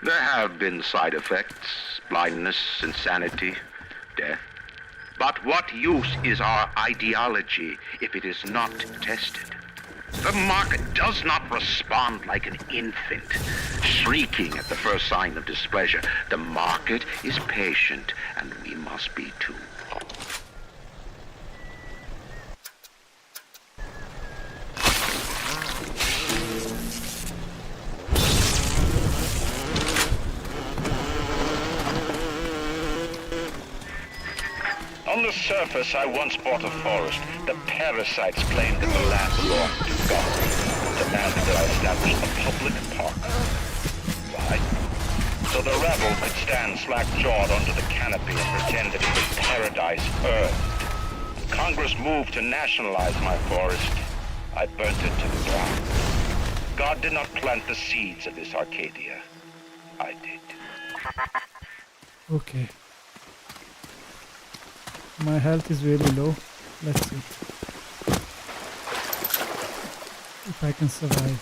[SPEAKER 11] There have been side effects, blindness, insanity, death. But what use is our ideology if it is not tested? The market does not respond like an infant, shrieking at the first sign of displeasure. The market is patient, and we must be too.
[SPEAKER 21] On the surface, I once bought a forest. The parasites claimed that the land belonged to God, demanded that I establish a public park. Why? So the rabble could stand slack-jawed under the canopy and pretend that it was paradise earned. Congress moved to nationalize my forest. I burnt it to the ground. God did not plant the seeds of this Arcadia. I did.
[SPEAKER 1] Okay. My health is really low. Let's see if I can survive.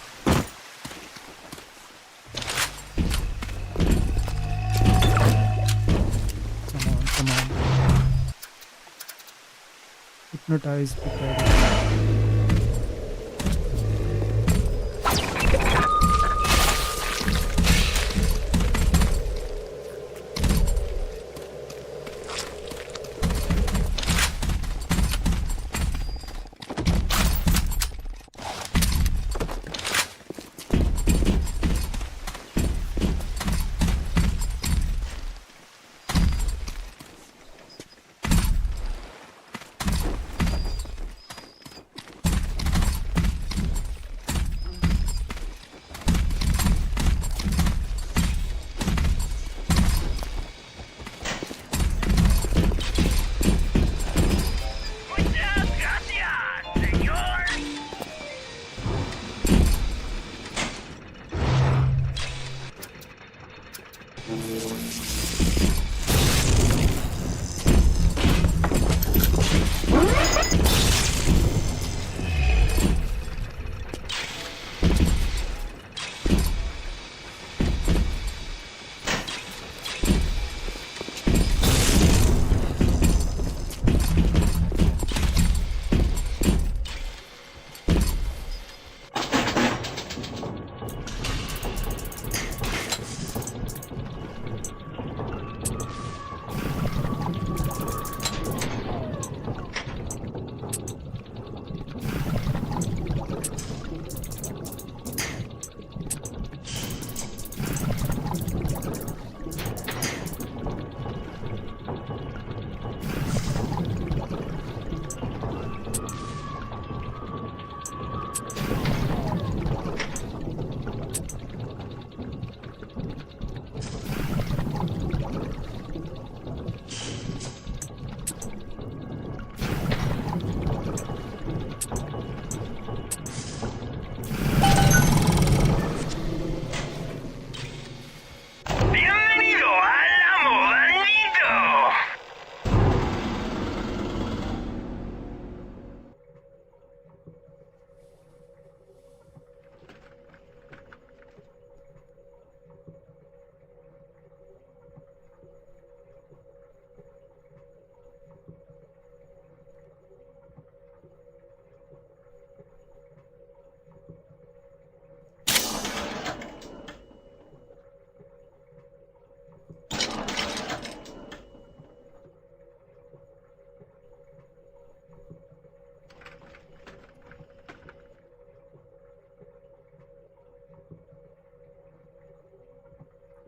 [SPEAKER 1] Come on. Hypnotize people.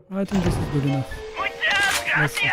[SPEAKER 1] I think this is good enough. Let's see.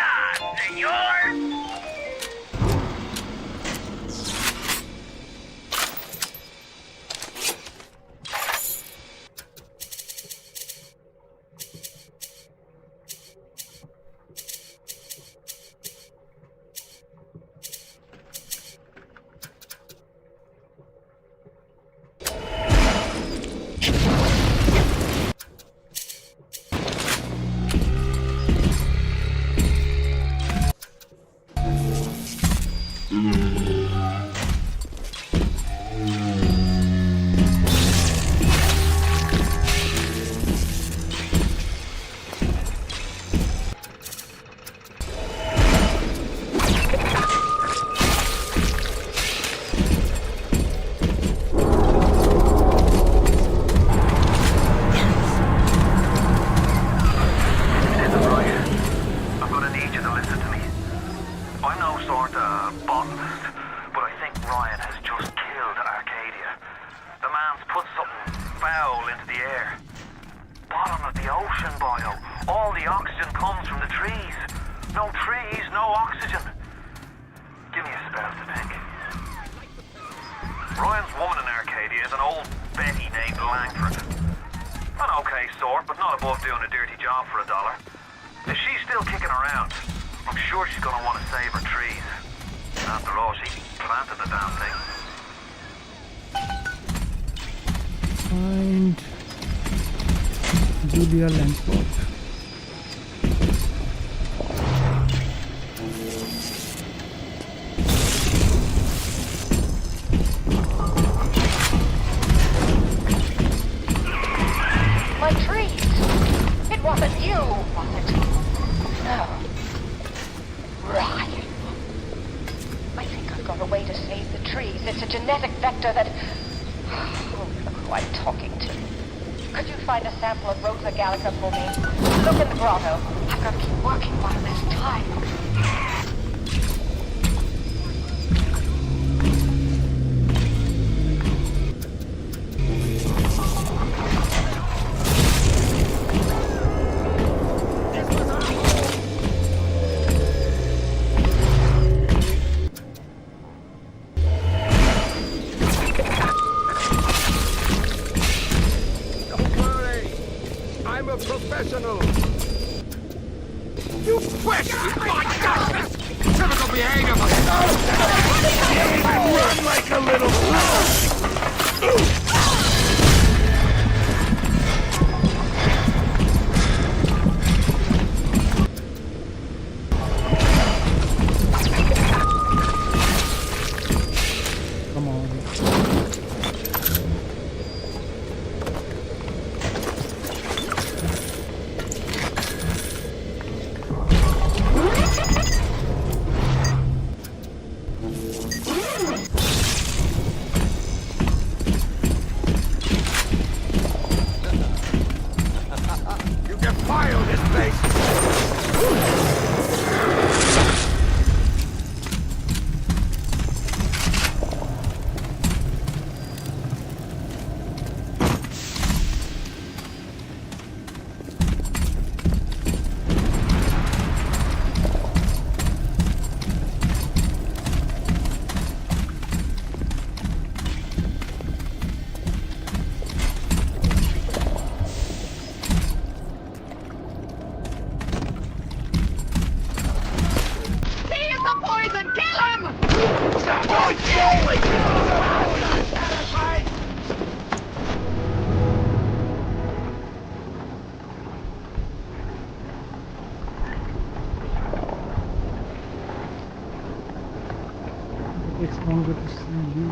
[SPEAKER 1] takes longer to see you.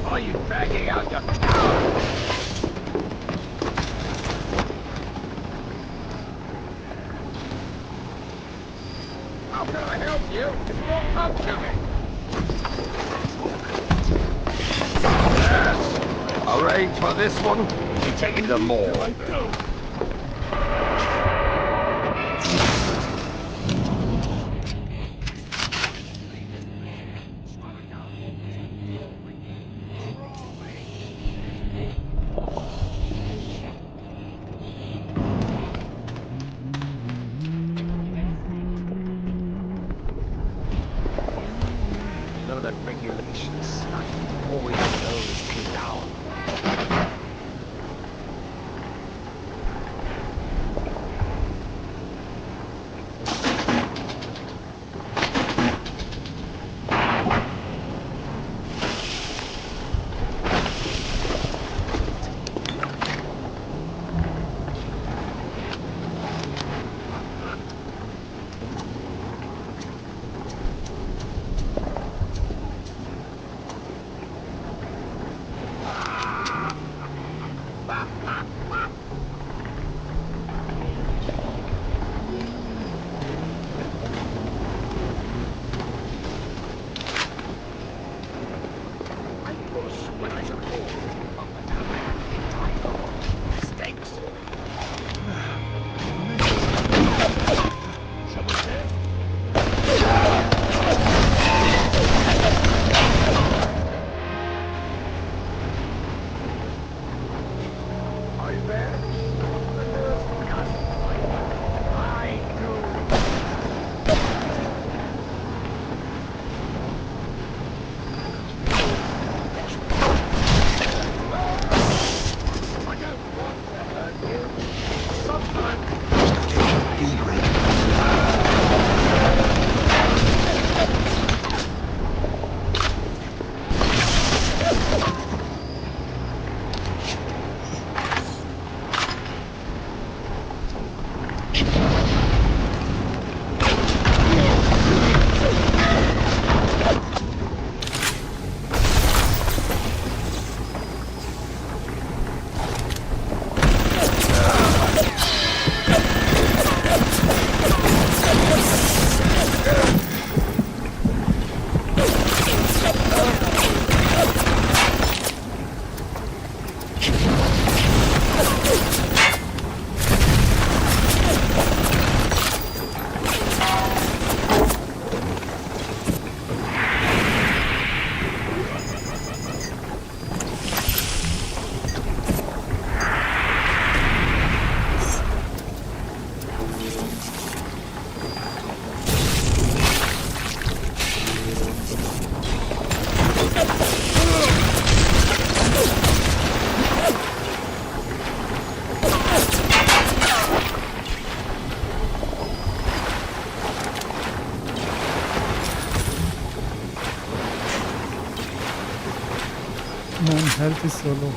[SPEAKER 2] Are you dragging out your coward? How can I help you? You won't come to me. Yes. Arrange for this one. You're taking them more. None of that regulation stuff. Always slows me down.
[SPEAKER 1] Man, health is so low.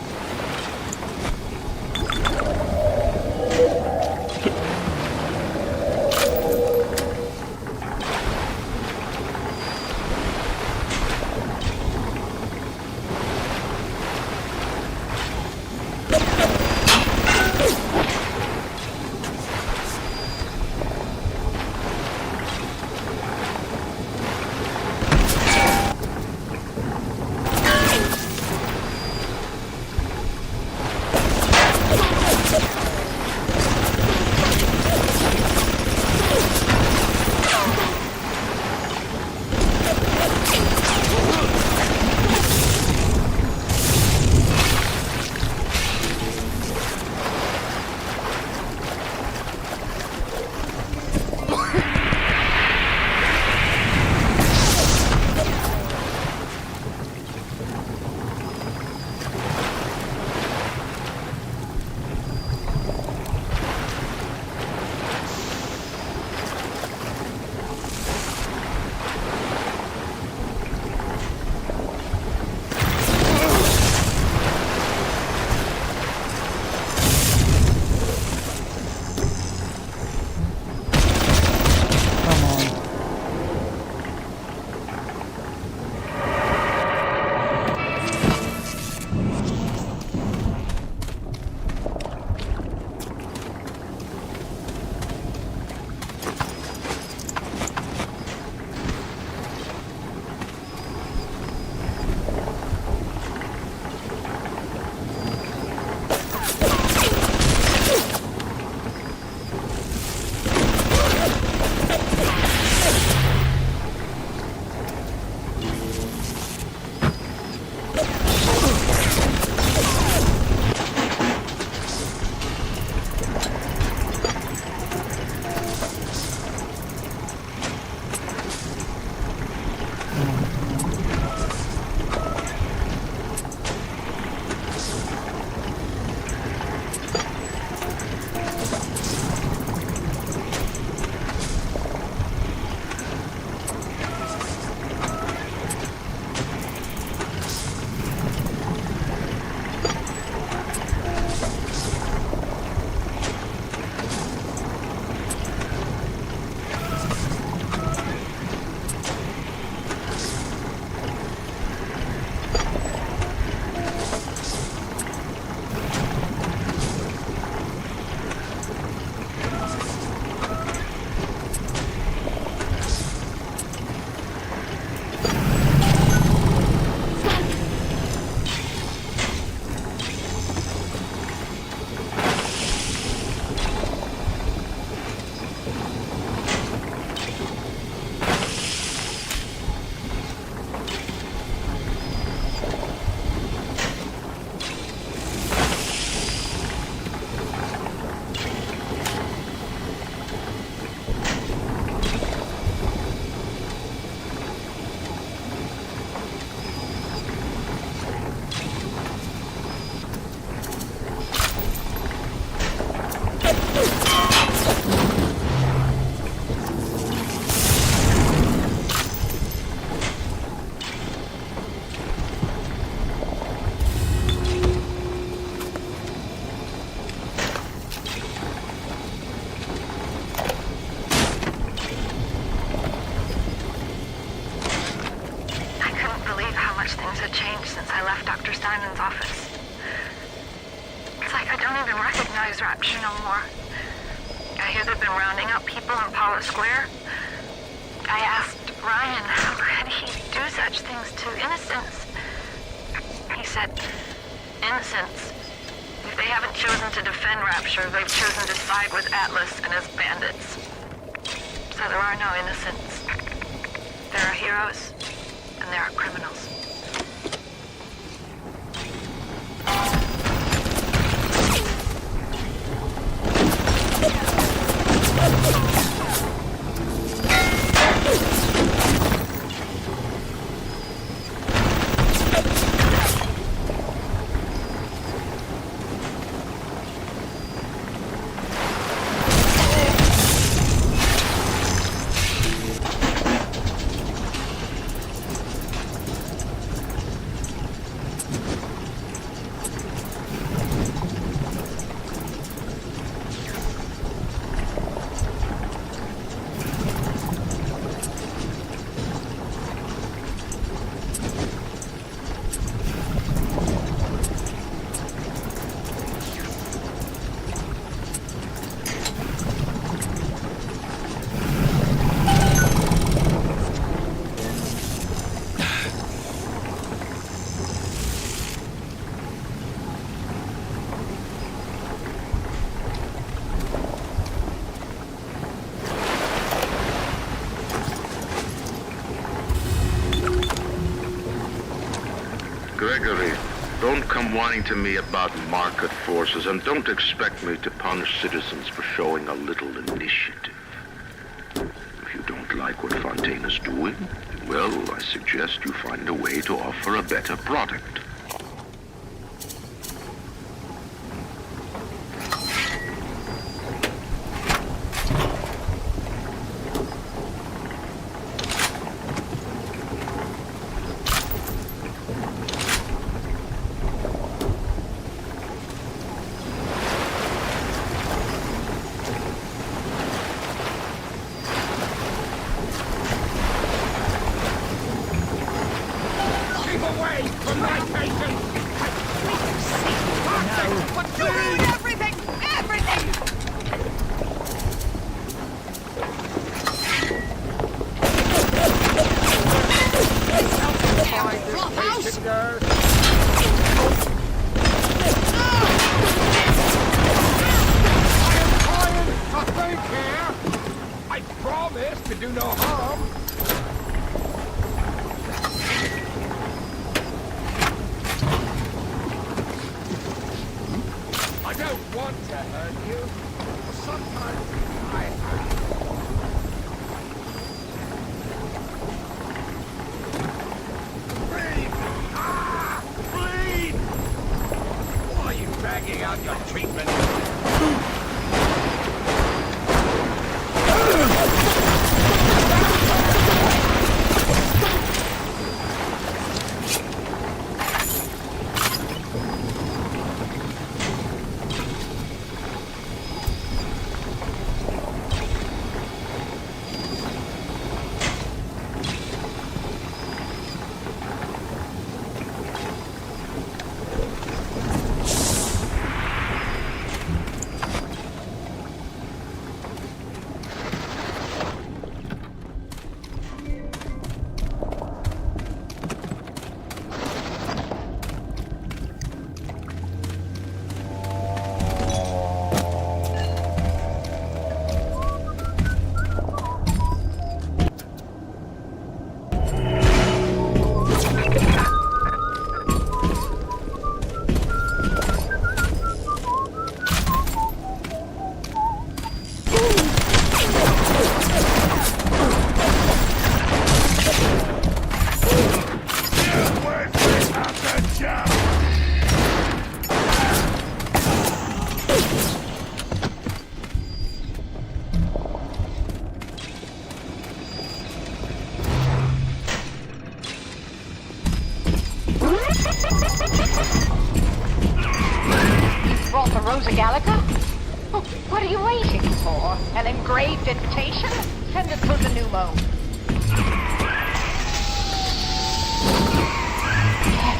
[SPEAKER 7] Diamond's office. It's like I don't even recognize Rapture no more. I hear they've been rounding up people in Paula Square. I asked Ryan how could he do such things to innocents. He said, innocents. If they haven't chosen to defend Rapture, they've chosen to side with Atlas and his bandits. So there are no innocents. There are heroes, and there are criminals.
[SPEAKER 11] Gregory, don't come whining to me about market forces, and don't expect me to punish citizens for showing a little initiative. If you don't like what Fontaine is doing, well, I suggest you find a way to offer a better product.
[SPEAKER 16] What are you waiting for? An engraved invitation? Send it through the new mode. Yes,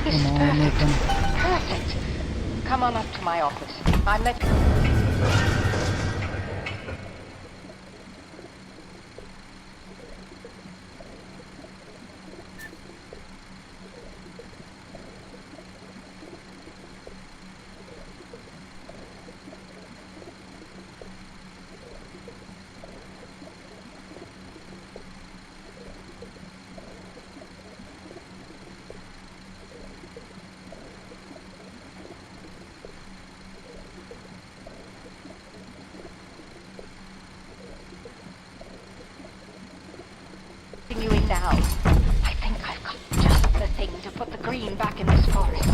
[SPEAKER 1] Come on, open.
[SPEAKER 16] Perfect. Come on up to my office. I'm let. You in now. I think I've got just the thing to put the green back in this forest.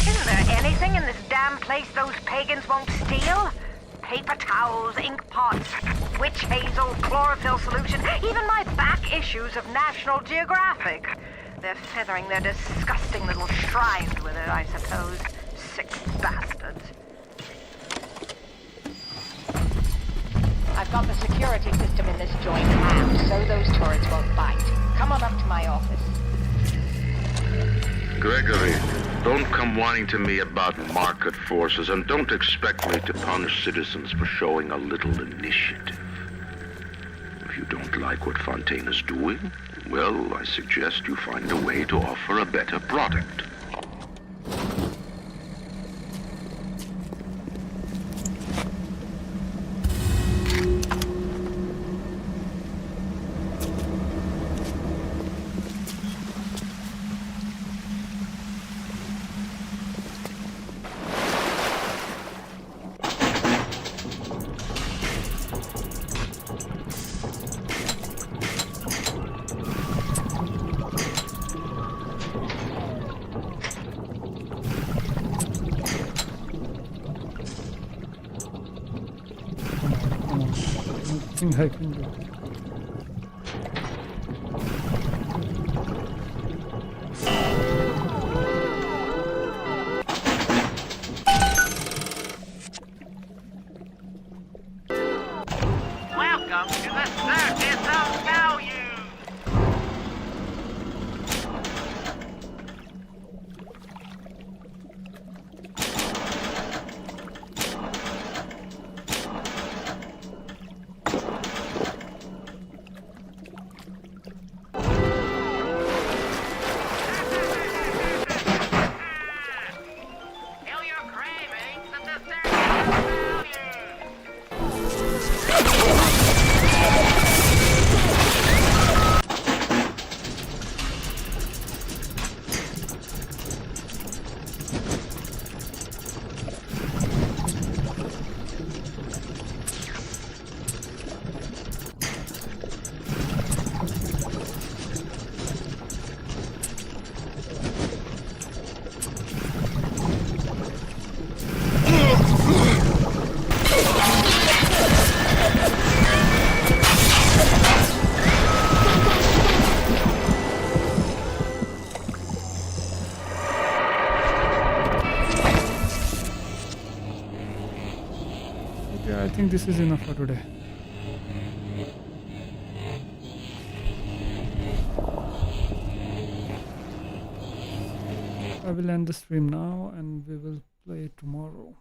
[SPEAKER 16] Isn't there anything in this damn place those pagans won't steal? Paper towels, ink pots, witch hazel, chlorophyll solution, even my back issues of National Geographic. They're feathering their disgusting little shrines with it, I suppose. Sick bastards. I've got the security system in this joint now, so those turrets won't bite. Come on up to my office.
[SPEAKER 11] Gregory, don't come whining to me about market forces, and don't expect me to punish citizens for showing a little initiative. If you don't like what Fontaine is doing, well, I suggest you find a way to offer a better product.
[SPEAKER 1] I can do.
[SPEAKER 10] Welcome to the circus of value.
[SPEAKER 1] I think this is enough for today. I will end the stream now and we will play tomorrow.